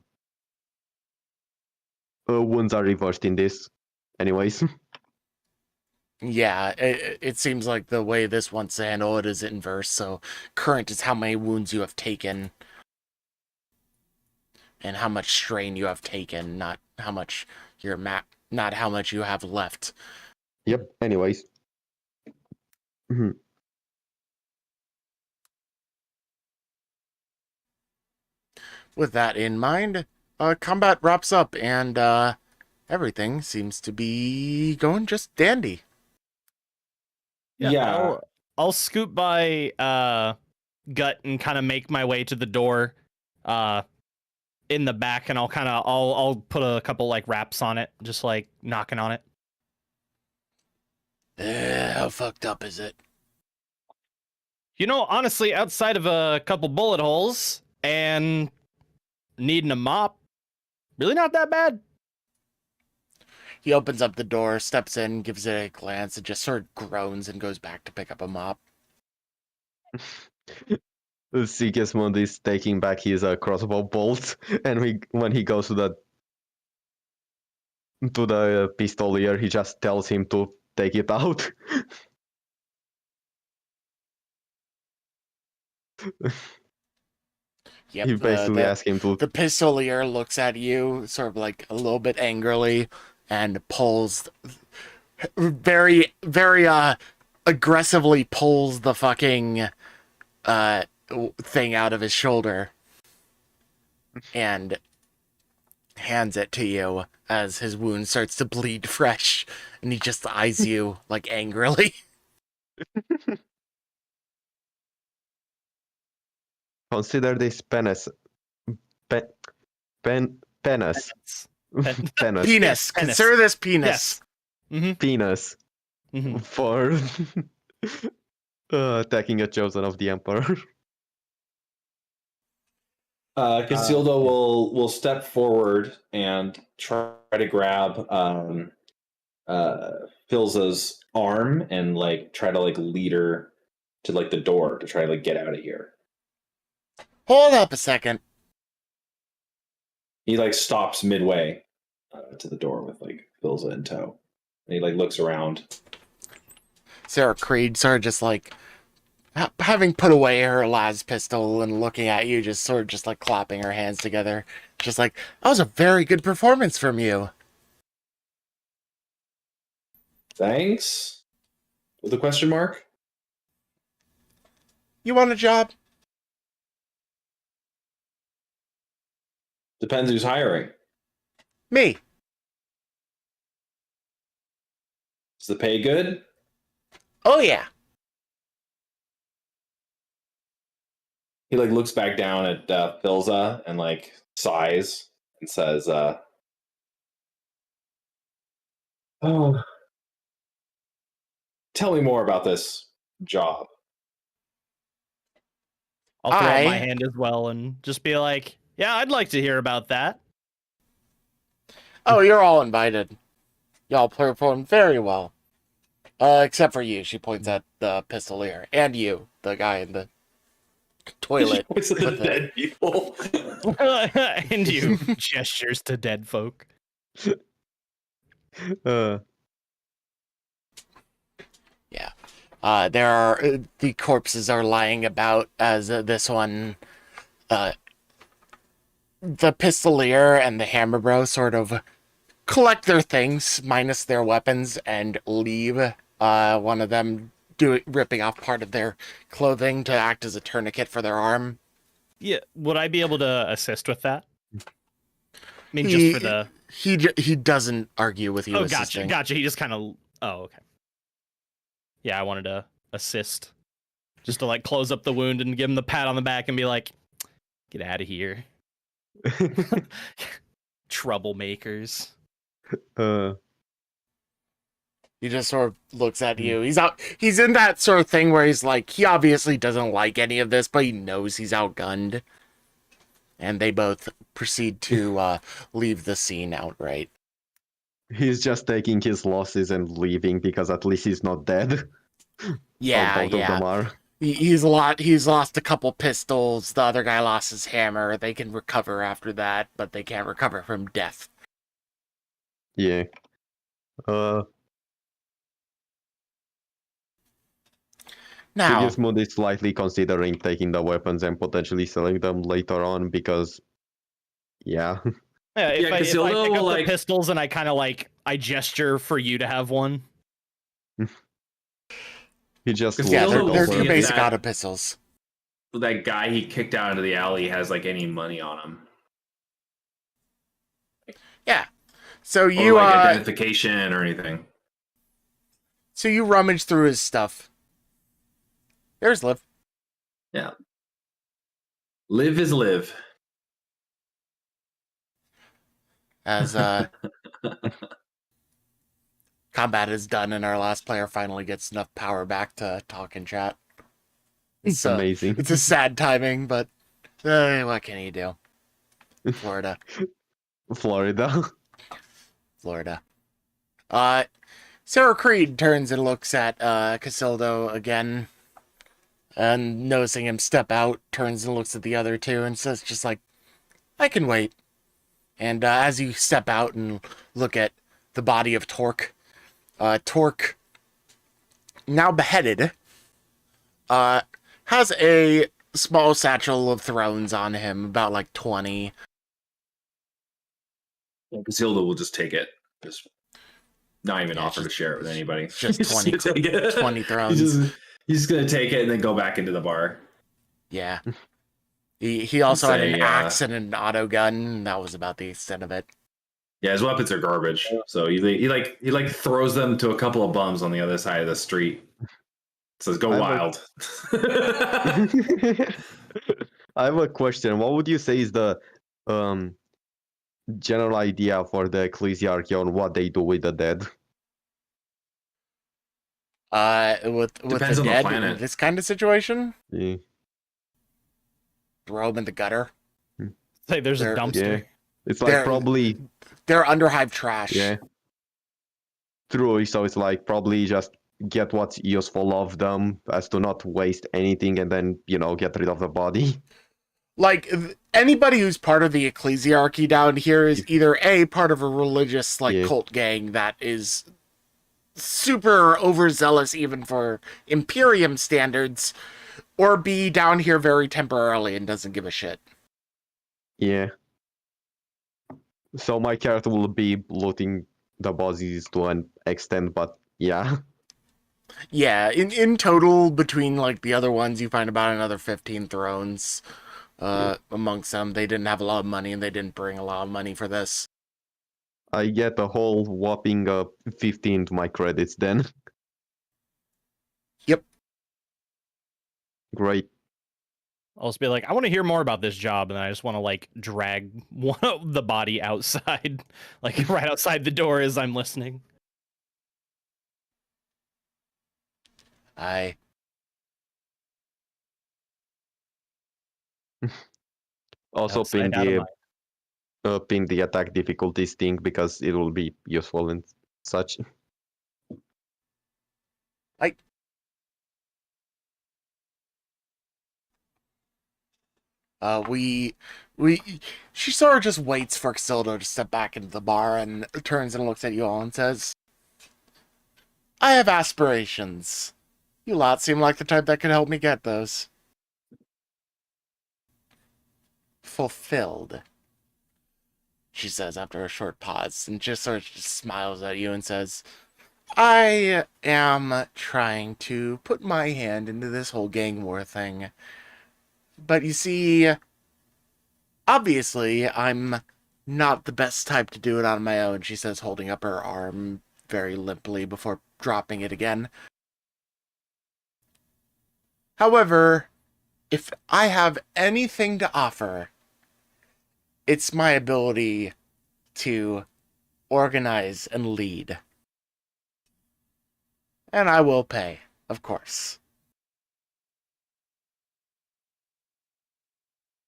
Speaker 4: Wounds are reversed in this. Anyways.
Speaker 1: Yeah, it seems like the way this wants to handle it is inverse, so current is how many wounds you have taken and how much strain you have taken, not how much not how much you have left.
Speaker 4: Yep, anyways.
Speaker 1: With that in mind, combat wraps up and everything seems to be going just dandy.
Speaker 5: Yeah.
Speaker 2: I'll scoot by Gut and kind of make my way to the door in the back, and I'll put a couple like raps on it, just like knocking on it.
Speaker 1: How fucked up is it?
Speaker 2: You know, honestly, outside of a couple bullet holes and needing a mop, really not that bad.
Speaker 1: He opens up the door, steps in, gives it a glance, and just sort of groans and goes back to pick up a mop.
Speaker 4: Sigismund is taking back his crossbow bolt, and when he goes to the pistolier, he just tells him to take it out.
Speaker 1: Yep,
Speaker 4: He basically asks him to.
Speaker 1: the pistolier looks at you, sort of like a little bit angrily, and pulls very, very aggressively pulls the fucking thing out of his shoulder and hands it to you as his wound starts to bleed fresh, and he just eyes you like angrily.
Speaker 4: Consider this penis. Penis. Penis.
Speaker 1: Penis. Consider this penis.
Speaker 2: Yes. Mm-hmm.
Speaker 4: Penis.
Speaker 2: Mm-hmm.
Speaker 4: For attacking a chosen of the Emperor.
Speaker 5: Casilda will step forward and try to grab Filza's arm and like try to like lead her to like the door to try to like get out of here.
Speaker 1: Hold up a second.
Speaker 5: He like stops midway to the door with like Filza in tow, and he like looks around.
Speaker 1: Sarah Creed sort of just like having put away her las pistol and looking at you, just sort of just like clapping her hands together, just like, that was a very good performance from you.
Speaker 5: Thanks. With a question mark.
Speaker 1: You want a job?
Speaker 5: Depends who's hiring.
Speaker 1: Me.
Speaker 5: Is the pay good?
Speaker 1: Oh yeah.
Speaker 5: He like looks back down at Filza and like sighs and says, "Oh, tell me more about this job."
Speaker 2: I'll throw up my hand as well and just be like, yeah, I'd like to hear about that.
Speaker 1: Oh, you're all invited. Y'all performed very well. Except for you, she points at the pistolier. And you, the guy in the toilet.
Speaker 5: She points at the dead people.
Speaker 2: And you gestures to dead folk.
Speaker 1: Yeah. There are the corpses are lying about as this one, the pistolier and the hammer bro sort of collect their things minus their weapons and leave. One of them ripping off part of their clothing to act as a tourniquet for their arm.
Speaker 2: Yeah, would I be able to assist with that? I mean, just for the
Speaker 1: he doesn't argue with you.
Speaker 2: Oh,
Speaker 1: assisting.
Speaker 2: gotcha. He just kind of. Oh, okay. Yeah, I wanted to assist, just to like close up the wound and give him the pat on the back and be like, "Get out of here, troublemakers."
Speaker 1: He just sort of looks at you. He's in that sort of thing where he's like, he obviously doesn't like any of this, but he knows he's outgunned. And they both proceed to leave the scene outright.
Speaker 4: He's just taking his losses and leaving because at least he's not dead.
Speaker 1: Yeah,
Speaker 4: Both of them are.
Speaker 1: He's lost a couple pistols. The other guy lost his hammer. They can recover after that, but they can't recover from death.
Speaker 4: Yeah.
Speaker 1: Now,
Speaker 4: Sigismund is slightly considering taking the weapons and potentially selling them later on because, yeah.
Speaker 2: Yeah, if I pick up
Speaker 5: like
Speaker 2: the pistols and I kind of like I gesture for you to have one.
Speaker 4: He just
Speaker 1: yeah, they're
Speaker 5: see
Speaker 1: two
Speaker 5: if
Speaker 1: basic
Speaker 5: that-
Speaker 1: auto pistols.
Speaker 5: That guy he kicked out into the alley has like any money on him.
Speaker 1: Yeah. So
Speaker 5: Or
Speaker 1: you
Speaker 5: like identification or anything.
Speaker 1: So you rummage through his stuff. There's Liv.
Speaker 5: Yeah. Live is live.
Speaker 1: As combat is done and our last player finally gets enough power back to talk and chat.
Speaker 4: It's amazing.
Speaker 1: It's a sad timing, but what can you do? Florida.
Speaker 4: Florida.
Speaker 1: Sarah Creed turns and looks at Casildo again, and noticing him step out, turns and looks at the other two and says just like, I can wait. And as you step out and look at the body of Torque, Torque, now beheaded, has a small satchel of thrones on him, about like 20.
Speaker 3: Casilda will just take it. Just not even offer to share it with anybody.
Speaker 1: Just
Speaker 3: He's
Speaker 1: 20,
Speaker 3: gonna take it.
Speaker 1: 20 thrones.
Speaker 3: He's just going to take it and then go back into the bar.
Speaker 1: Yeah. He also had an
Speaker 3: Say,
Speaker 1: axe and an auto gun, and that was about the extent of it.
Speaker 3: Yeah, his weapons are garbage. So he throws them to a couple of bums on the other side of the street. Says, "Go wild."
Speaker 4: I have a question. What would you say is the general idea for the ecclesiarchy on what they do with the dead?
Speaker 1: With
Speaker 3: Depends
Speaker 1: the
Speaker 3: on the
Speaker 1: dead
Speaker 3: planet.
Speaker 1: in this kind of situation,
Speaker 4: Yeah.
Speaker 1: throw them in the gutter.
Speaker 2: Say there's a
Speaker 1: They're-
Speaker 2: dumpster.
Speaker 4: Yeah. It's like
Speaker 1: They're-
Speaker 4: probably
Speaker 1: They're underhive trash.
Speaker 4: yeah. True. So it's like probably just get what's useful of them as to not waste anything and then, get rid of the body.
Speaker 1: Like, anybody who's part of the ecclesiarchy down here is either A, part of a religious,
Speaker 4: Yeah.
Speaker 1: cult gang that is super overzealous even for Imperium standards, or B, down here very temporarily and doesn't give a shit.
Speaker 4: Yeah. So my character will be looting the bodies to an extent, but yeah.
Speaker 1: Yeah, in total, between, the other ones, you find about another 15 thrones amongst them. They didn't have a lot of money, and they didn't bring a lot of money for this.
Speaker 4: I get a whole whopping 15 to my credits then.
Speaker 1: Yep.
Speaker 4: Great.
Speaker 2: I'll just be like, I want to hear more about this job, and I just want to drag the body outside, right outside the door as I'm listening.
Speaker 4: Also
Speaker 2: Outside, out of mind.
Speaker 4: pin the attack difficulties thing because it will be useful and such.
Speaker 1: She sort of just waits for Casildo to step back into the bar and turns and looks at you all and says, I have aspirations. You lot seem like the type that could help me get those. Fulfilled, she says after a short pause, and just sort of just smiles at you and says, I am trying to put my hand into this whole gang war thing. But you see, obviously, I'm not the best type to do it on my own, she says, holding up her arm very limply before dropping it again. However, if I have anything to offer, it's my ability to organize and lead. And I will pay, of course.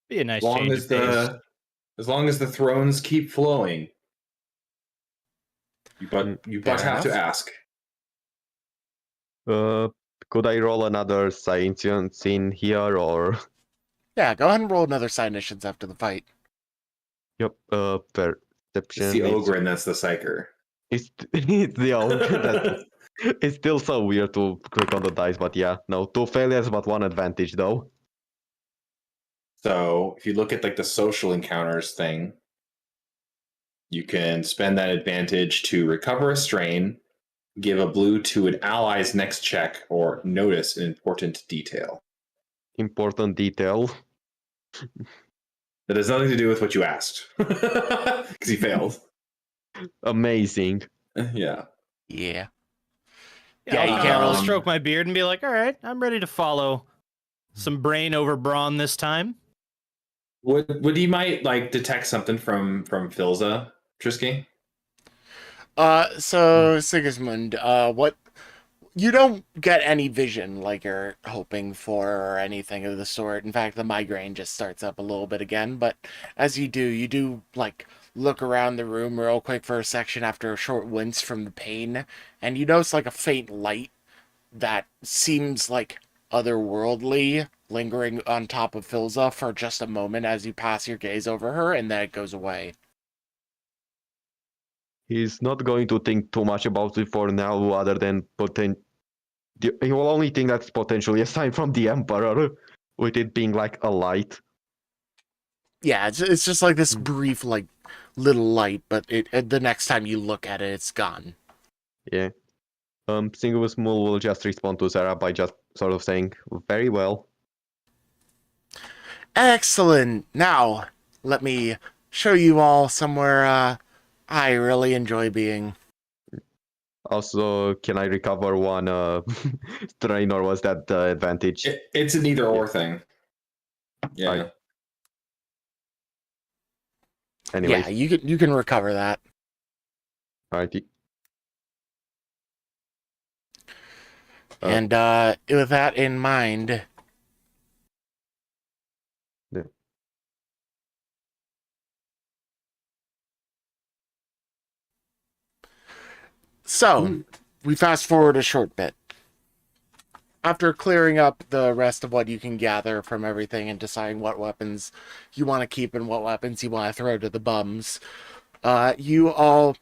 Speaker 2: Be a nice
Speaker 3: As long
Speaker 2: change
Speaker 3: as
Speaker 2: of pace.
Speaker 3: as long as the thrones keep flowing, you but
Speaker 1: Fair
Speaker 3: have to
Speaker 1: enough.
Speaker 3: ask.
Speaker 4: Could I roll another science scene here or?
Speaker 1: Yeah, go ahead and roll another side missions after the fight.
Speaker 4: Yep. Perception.
Speaker 3: It's the ogre and that's the psyker.
Speaker 4: It's the ogre. It's still so weird to click on the dice, but yeah, no, 2 failures but 1 advantage though.
Speaker 3: So if you look at the social encounters thing, you can spend that advantage to recover a strain, give a blue to an ally's next check, or notice an important detail.
Speaker 4: Important detail.
Speaker 3: That has nothing to do with what you asked. Because you failed.
Speaker 4: Amazing.
Speaker 1: Yeah.
Speaker 3: Yeah.
Speaker 1: Yeah,
Speaker 2: Yeah,
Speaker 1: you
Speaker 2: I'll,
Speaker 1: can't
Speaker 2: I'll
Speaker 1: really-
Speaker 2: stroke my beard and be like, all right, I'm ready to follow some brain over brawn this time.
Speaker 3: Would he might detect something from Filza, Trisky?
Speaker 1: So Sigismund, what you don't get any vision like you're hoping for or anything of the sort. In fact, the migraine just starts up a little bit again, but as you do look around the room real quick for a section after a short wince from the pain, and you notice like a faint light that seems like otherworldly lingering on top of Filza for just a moment as you pass your gaze over her, and then it goes away.
Speaker 4: He's not going to think too much about it for now, other than he will only think that's potentially a sign from the Emperor, with it being like a light.
Speaker 1: Yeah, it's just like this brief, like, little light, but the next time you look at it, it's gone.
Speaker 4: Yeah. Singular Small will just respond to Sarah by just sort of saying, very well.
Speaker 1: Excellent! Now, let me show you all somewhere I really enjoy being.
Speaker 4: Also, can I recover one strain, or was that the advantage?
Speaker 5: It's an either or thing. Yeah.
Speaker 4: Right. Anyways,
Speaker 1: Yeah, you can recover that.
Speaker 4: alrighty.
Speaker 1: And with that in mind,
Speaker 4: Yeah.
Speaker 1: so we fast forward a short bit. After clearing up the rest of what you can gather from everything and deciding what weapons you want to keep and what weapons you want to throw to the bums, you all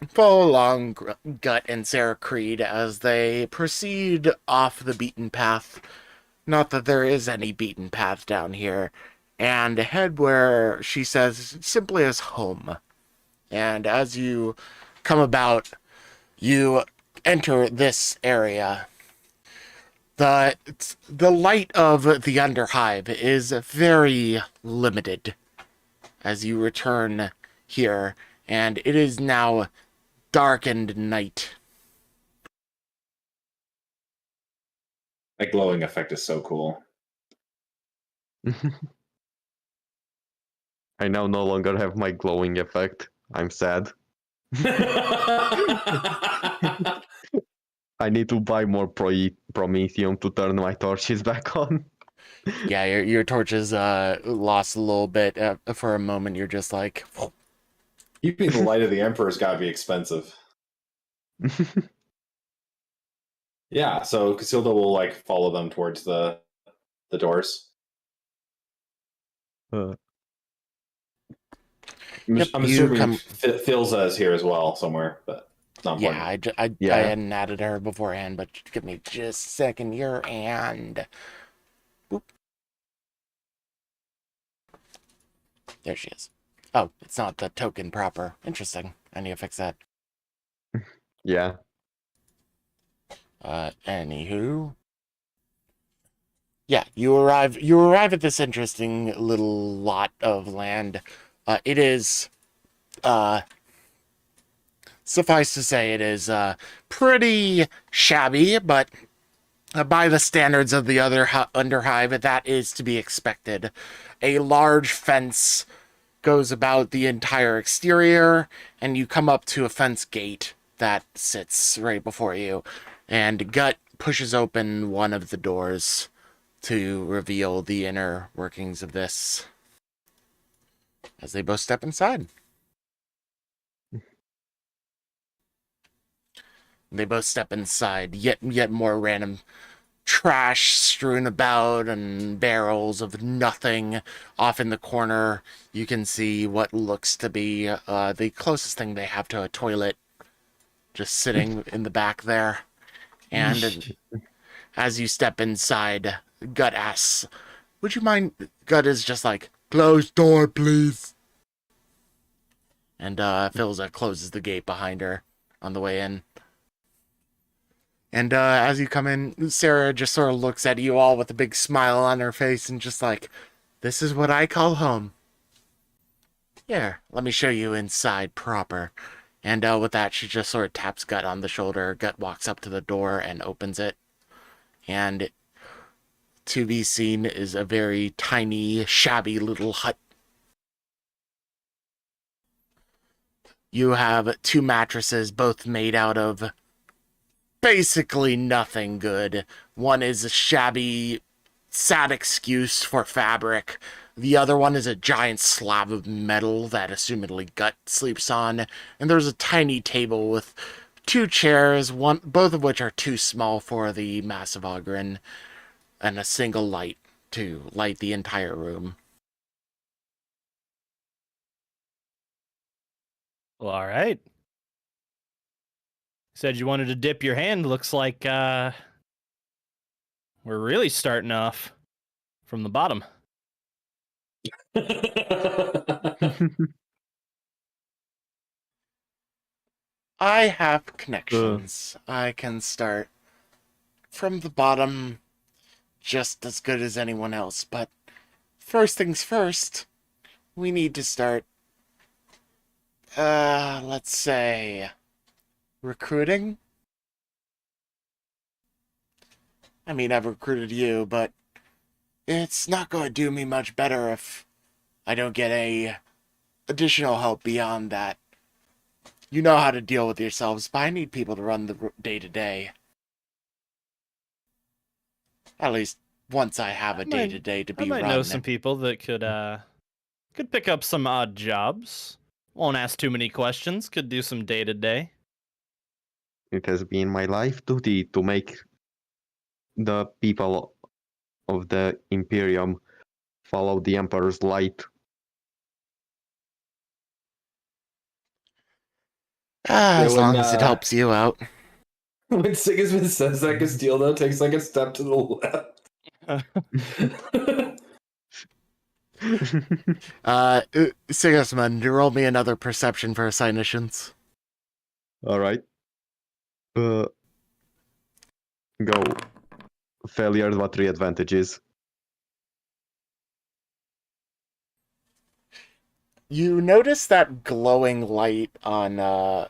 Speaker 1: follow along Gut and Sarah Creed as they proceed off the beaten path. Not that there is any beaten path down here. And head where she says simply as home. And as you come about, you enter this area. The light of the underhive is very limited as you return here, and it is now darkened night.
Speaker 5: That glowing effect is so cool.
Speaker 4: I now no longer have my glowing effect. I'm sad. I need to buy more Promethium to turn my torches back on.
Speaker 1: Yeah, your torches lost a little bit for a moment. You're just like,
Speaker 5: Keeping the light of the Emperor's got to be expensive. Yeah, so Casilda will like follow them towards the doors. I'm assuming Filza is here as well somewhere, but it's not important.
Speaker 1: I hadn't added her beforehand, but give me just a second here, and boop. There she is. Oh, it's not the token proper. Interesting. I need to fix that.
Speaker 4: Yeah.
Speaker 1: Anywho. Yeah, you arrive at this interesting little lot of land. It is suffice to say it is pretty shabby, but by the standards of the other underhive, that is to be expected. A large fence goes about the entire exterior, and you come up to a fence gate that sits right before you, and Gut pushes open one of the doors to reveal the inner workings of this as they both step inside. They both step inside, yet more random trash strewn about and barrels of nothing. Off in the corner, you can see what looks to be the closest thing they have to a toilet, just sitting in the back there. And as you step inside, Gut asks, would you mind? Gut is just like, close door, please. And Filza closes the gate behind her on the way in. And as you come in, Sarah just sort of looks at you all with a big smile on her face and just like, this is what I call home. Here, let me show you inside proper. And with that, she just sort of taps Gut on the shoulder. Gut walks up to the door and opens it. And to be seen is a very tiny, shabby little hut. You have two mattresses, both made out of basically nothing good. One is a shabby, sad excuse for fabric. The other one is a giant slab of metal that assumedly Gut sleeps on. And there's a tiny table with 2 chairs, both of which are too small for the massive Ogren, and a single light to light the entire room.
Speaker 2: Well, all right. Said you wanted to dip your hand. Looks like we're really starting off from the bottom.
Speaker 1: I have connections. I can start from the bottom just as good as anyone else, but first things first, we need to start, let's say, recruiting? I mean, I've recruited you, but it's not going to do me much better if I don't get a additional help beyond that. You know how to deal with yourselves, but I need people to run the day-to-day. At least once I have a day-to-day to be
Speaker 2: I might
Speaker 1: run.
Speaker 2: know some people that could pick up some odd jobs. Won't ask too many questions. Could do some day to day.
Speaker 4: It has been my life duty to make the people of the Imperium follow the Emperor's light.
Speaker 1: As
Speaker 5: when,
Speaker 1: long as it helps you out.
Speaker 5: When Sigismund says that, Castillo takes like a step to the left.
Speaker 1: Sigismund, roll me another perception for assignations.
Speaker 4: All right. Go. Failure, what 3 advantages?
Speaker 1: You notice that glowing light on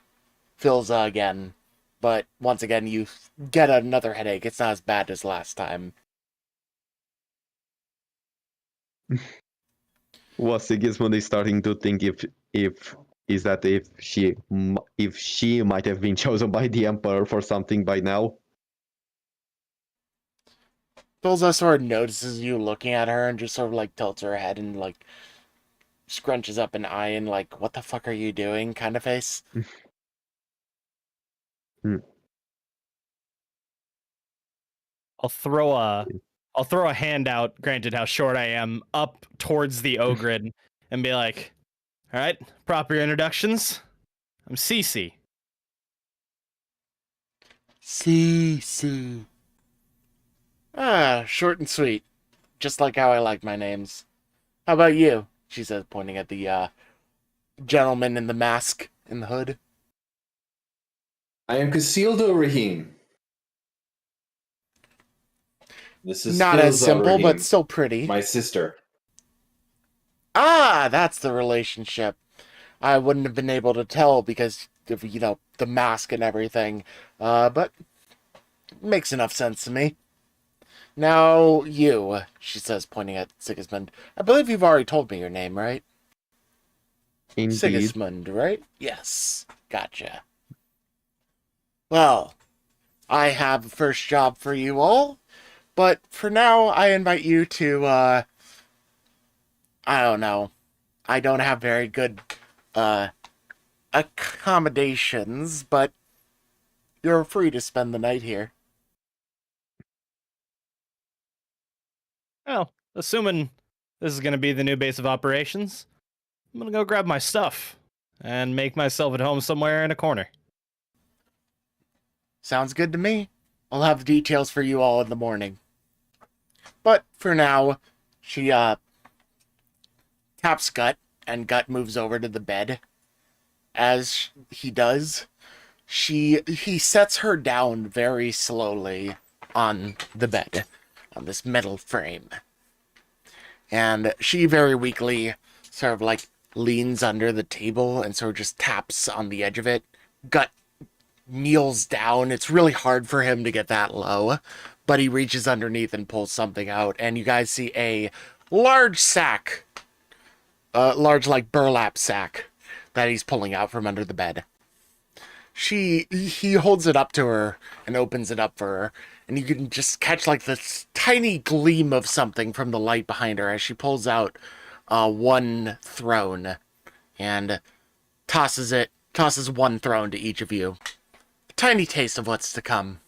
Speaker 1: Philza again, but once again you get another headache. It's not as bad as last time.
Speaker 4: Was Sigismund is starting to think if she might have been chosen by the Emperor for something by now.
Speaker 1: Philza sort of notices you looking at her and just sort of like tilts her head and like scrunches up an eye and like, what the fuck are you doing kind of face.
Speaker 2: I'll throw a hand out, granted how short I am, up towards the Ogren and be like, all right, proper introductions. I'm Cece.
Speaker 1: Cece. Short and sweet. Just like how I like my names. How about you? She says, pointing at the gentleman in the mask in the hood.
Speaker 5: I am Casildo Rahim. This is
Speaker 1: Not as
Speaker 5: Philza
Speaker 1: simple,
Speaker 5: Rahim,
Speaker 1: but still pretty.
Speaker 5: my sister.
Speaker 1: Ah, that's the relationship. I wouldn't have been able to tell because of, the mask and everything. But it makes enough sense to me. Now, you, she says, pointing at Sigismund. I believe you've already told me your name, right?
Speaker 4: Indeed.
Speaker 1: Sigismund, right? Yes. Gotcha. Well, I have a first job for you all, but for now, I invite you to, I don't know. I don't have very good, accommodations, but you're free to spend the night here.
Speaker 2: Well, assuming this is going to be the new base of operations, I'm going to go grab my stuff and make myself at home somewhere in a corner.
Speaker 1: Sounds good to me. I'll have the details for you all in the morning. But for now, she taps Gut, and Gut moves over to the bed. As he does, he sets her down very slowly on the bed, on this metal frame. And she very weakly sort of like leans under the table and sort of just taps on the edge of it. Gut kneels down. It's really hard for him to get that low, but he reaches underneath and pulls something out, and you guys see a large sack, large like burlap sack that he's pulling out from under the bed. he holds it up to her and opens it up for her, and you can just catch like this tiny gleam of something from the light behind her as she pulls out one throne and tosses one throne to each of you. A tiny taste of what's to come.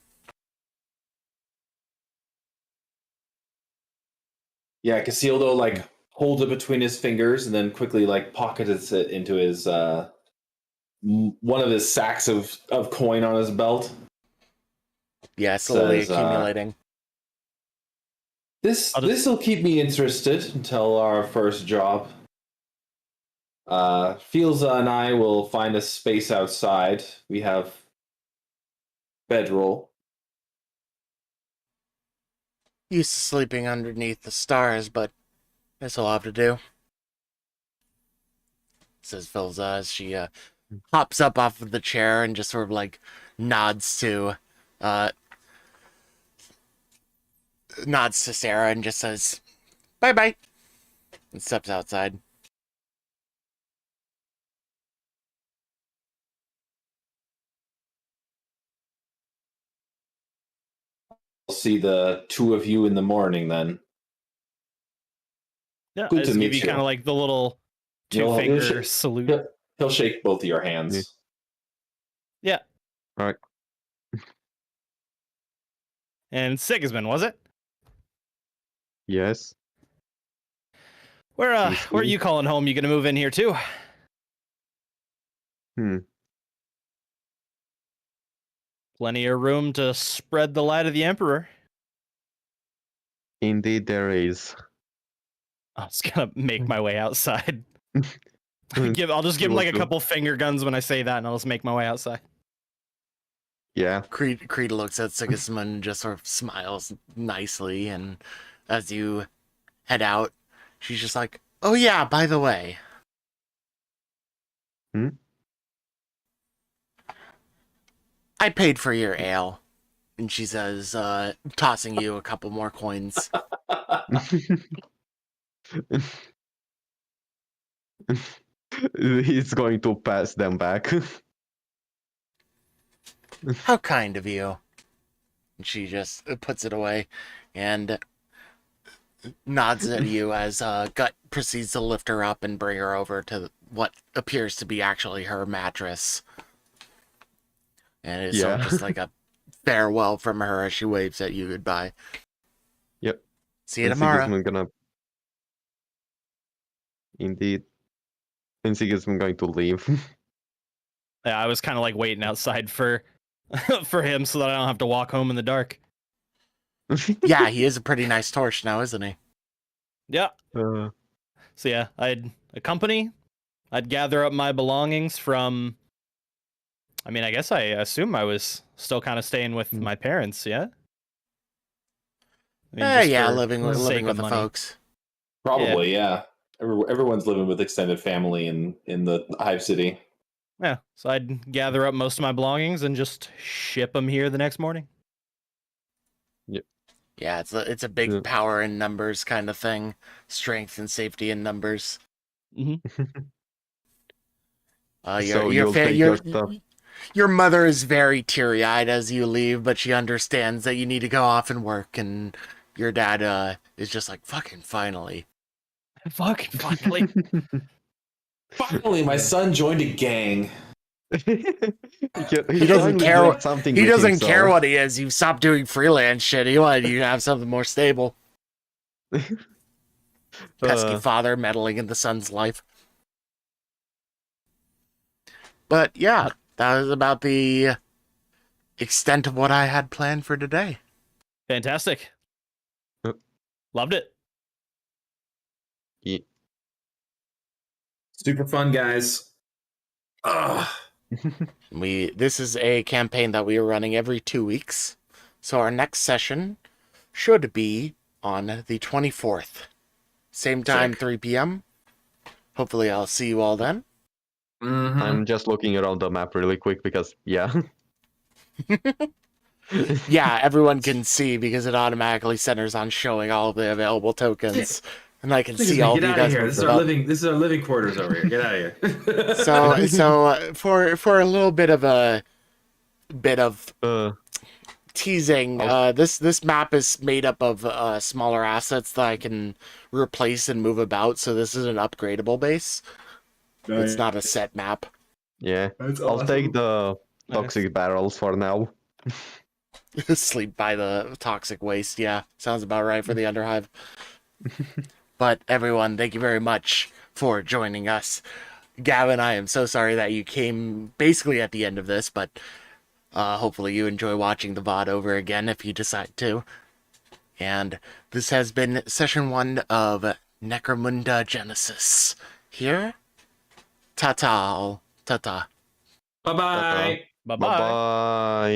Speaker 5: Yeah, Casildo like holds it between his fingers and then quickly like pockets it into his one of his sacks of coin on his belt.
Speaker 1: Yeah, slowly
Speaker 5: Says,
Speaker 1: accumulating.
Speaker 5: This will keep me interested until our first job. Fielza and I will find a space outside. We have bedroll.
Speaker 1: Used to sleeping underneath the stars, but this'll have to do. Says Filza as she hops up off of the chair and just sort of like nods to Sarah and just says, "Bye-bye," and steps outside.
Speaker 5: I'll see the two of you in the morning then.
Speaker 2: Yeah,
Speaker 5: Good
Speaker 2: I
Speaker 5: to
Speaker 2: just give
Speaker 5: meet
Speaker 2: you
Speaker 5: you.
Speaker 2: kind of like the little
Speaker 5: You'll-
Speaker 2: two-finger
Speaker 5: you'll sh-
Speaker 2: salute.
Speaker 5: He'll shake both of your hands.
Speaker 2: Yeah.
Speaker 4: All right.
Speaker 2: And Sigismund, was it?
Speaker 4: Yes.
Speaker 2: Where are
Speaker 4: Peaceful.
Speaker 2: you calling home? You gonna move in here too? Plenty of room to spread the light of the Emperor.
Speaker 4: Indeed, there is.
Speaker 2: I'm just gonna make my way outside. I'll just give him like a couple finger guns when I say that, and I'll just make my way outside.
Speaker 4: Yeah.
Speaker 1: Creed looks at Sigismund and just sort of smiles nicely, and as you head out, she's just like, "Oh yeah, by the way." I paid for your ale. And she says, tossing you a couple more coins.
Speaker 4: He's going to pass them back.
Speaker 1: How kind of you. And she just puts it away and nods at you as Gut proceeds to lift her up and bring her over to what appears to be actually her mattress. And it's sort of just like a farewell from her as she waves at you goodbye.
Speaker 4: Yep.
Speaker 1: See you
Speaker 4: And
Speaker 1: tomorrow.
Speaker 4: Sigismund gonna... Indeed. And Sigismund going to leave.
Speaker 2: Yeah, I was kind of like waiting outside for for him so that I don't have to walk home in the dark.
Speaker 1: Yeah, he is a pretty nice torch now, isn't he?
Speaker 2: Yeah.
Speaker 4: Uh,
Speaker 2: So yeah, I'd accompany. I'd gather up my belongings from. I mean, I guess I assume I was still kind of staying with my parents. Yeah. I mean, just
Speaker 1: Yeah,
Speaker 2: for
Speaker 1: living
Speaker 2: the
Speaker 1: with
Speaker 2: sake of
Speaker 1: the
Speaker 2: money.
Speaker 1: folks.
Speaker 5: Probably, yeah. Everyone's living with extended family in the Hive City.
Speaker 2: Yeah, so I'd gather up most of my belongings and just ship them here the next morning.
Speaker 1: Yeah, it's a big
Speaker 4: Yeah.
Speaker 1: power in numbers kind of thing. Strength and safety in numbers.
Speaker 2: Mm-hmm.
Speaker 4: So you'll take your stuff.
Speaker 1: Your mother is very teary-eyed as you leave, but she understands that you need to go off and work, and your dad is just like, fucking finally.
Speaker 2: Fucking finally.
Speaker 5: Finally, my son joined a gang.
Speaker 1: He doesn't care what
Speaker 4: something.
Speaker 1: He
Speaker 4: with
Speaker 1: doesn't care
Speaker 4: himself.
Speaker 1: what he is. You stopped doing freelance shit. He wanted you to have something more stable. Pesky father meddling in the son's life. But yeah, that was about the extent of what I had planned for today.
Speaker 2: Fantastic.
Speaker 4: Yep.
Speaker 2: Loved it.
Speaker 4: Yeah.
Speaker 5: Super fun, guys. Ugh.
Speaker 1: This is a campaign that we are running every 2 weeks. So our next session should be on the 24th. Same time,
Speaker 5: Sick.
Speaker 1: 3 p.m. Hopefully I'll see you all then.
Speaker 5: Mhm.
Speaker 4: I'm just looking around the map really quick because, yeah.
Speaker 1: Yeah, everyone can see because it automatically centers on showing all of the available tokens. And I can see all of
Speaker 5: Get
Speaker 1: you
Speaker 5: out of
Speaker 1: guys.
Speaker 5: here.
Speaker 1: moved
Speaker 5: This is
Speaker 1: it
Speaker 5: our
Speaker 1: up.
Speaker 5: living. This is our living quarters over here. Get out of here.
Speaker 1: So for a little bit of a bit of
Speaker 4: Uh,
Speaker 1: teasing. This map is made up of smaller assets that I can replace and move about. So this is an upgradable base. It's not a set map.
Speaker 4: yeah.
Speaker 5: That's
Speaker 4: I'll take the
Speaker 2: Nice.
Speaker 4: toxic barrels for now.
Speaker 1: Sleep by the toxic waste. Yeah, sounds about right for the underhive. But everyone, thank you very much for joining us. Gavin, I am so sorry that you came basically at the end of this, but hopefully you enjoy watching the VOD over again if you decide to. And this has been session 1 of Necromunda Genesis. Here, ta-ta. Ta-ta.
Speaker 5: Bye bye.
Speaker 2: Bye bye.
Speaker 4: Bye bye.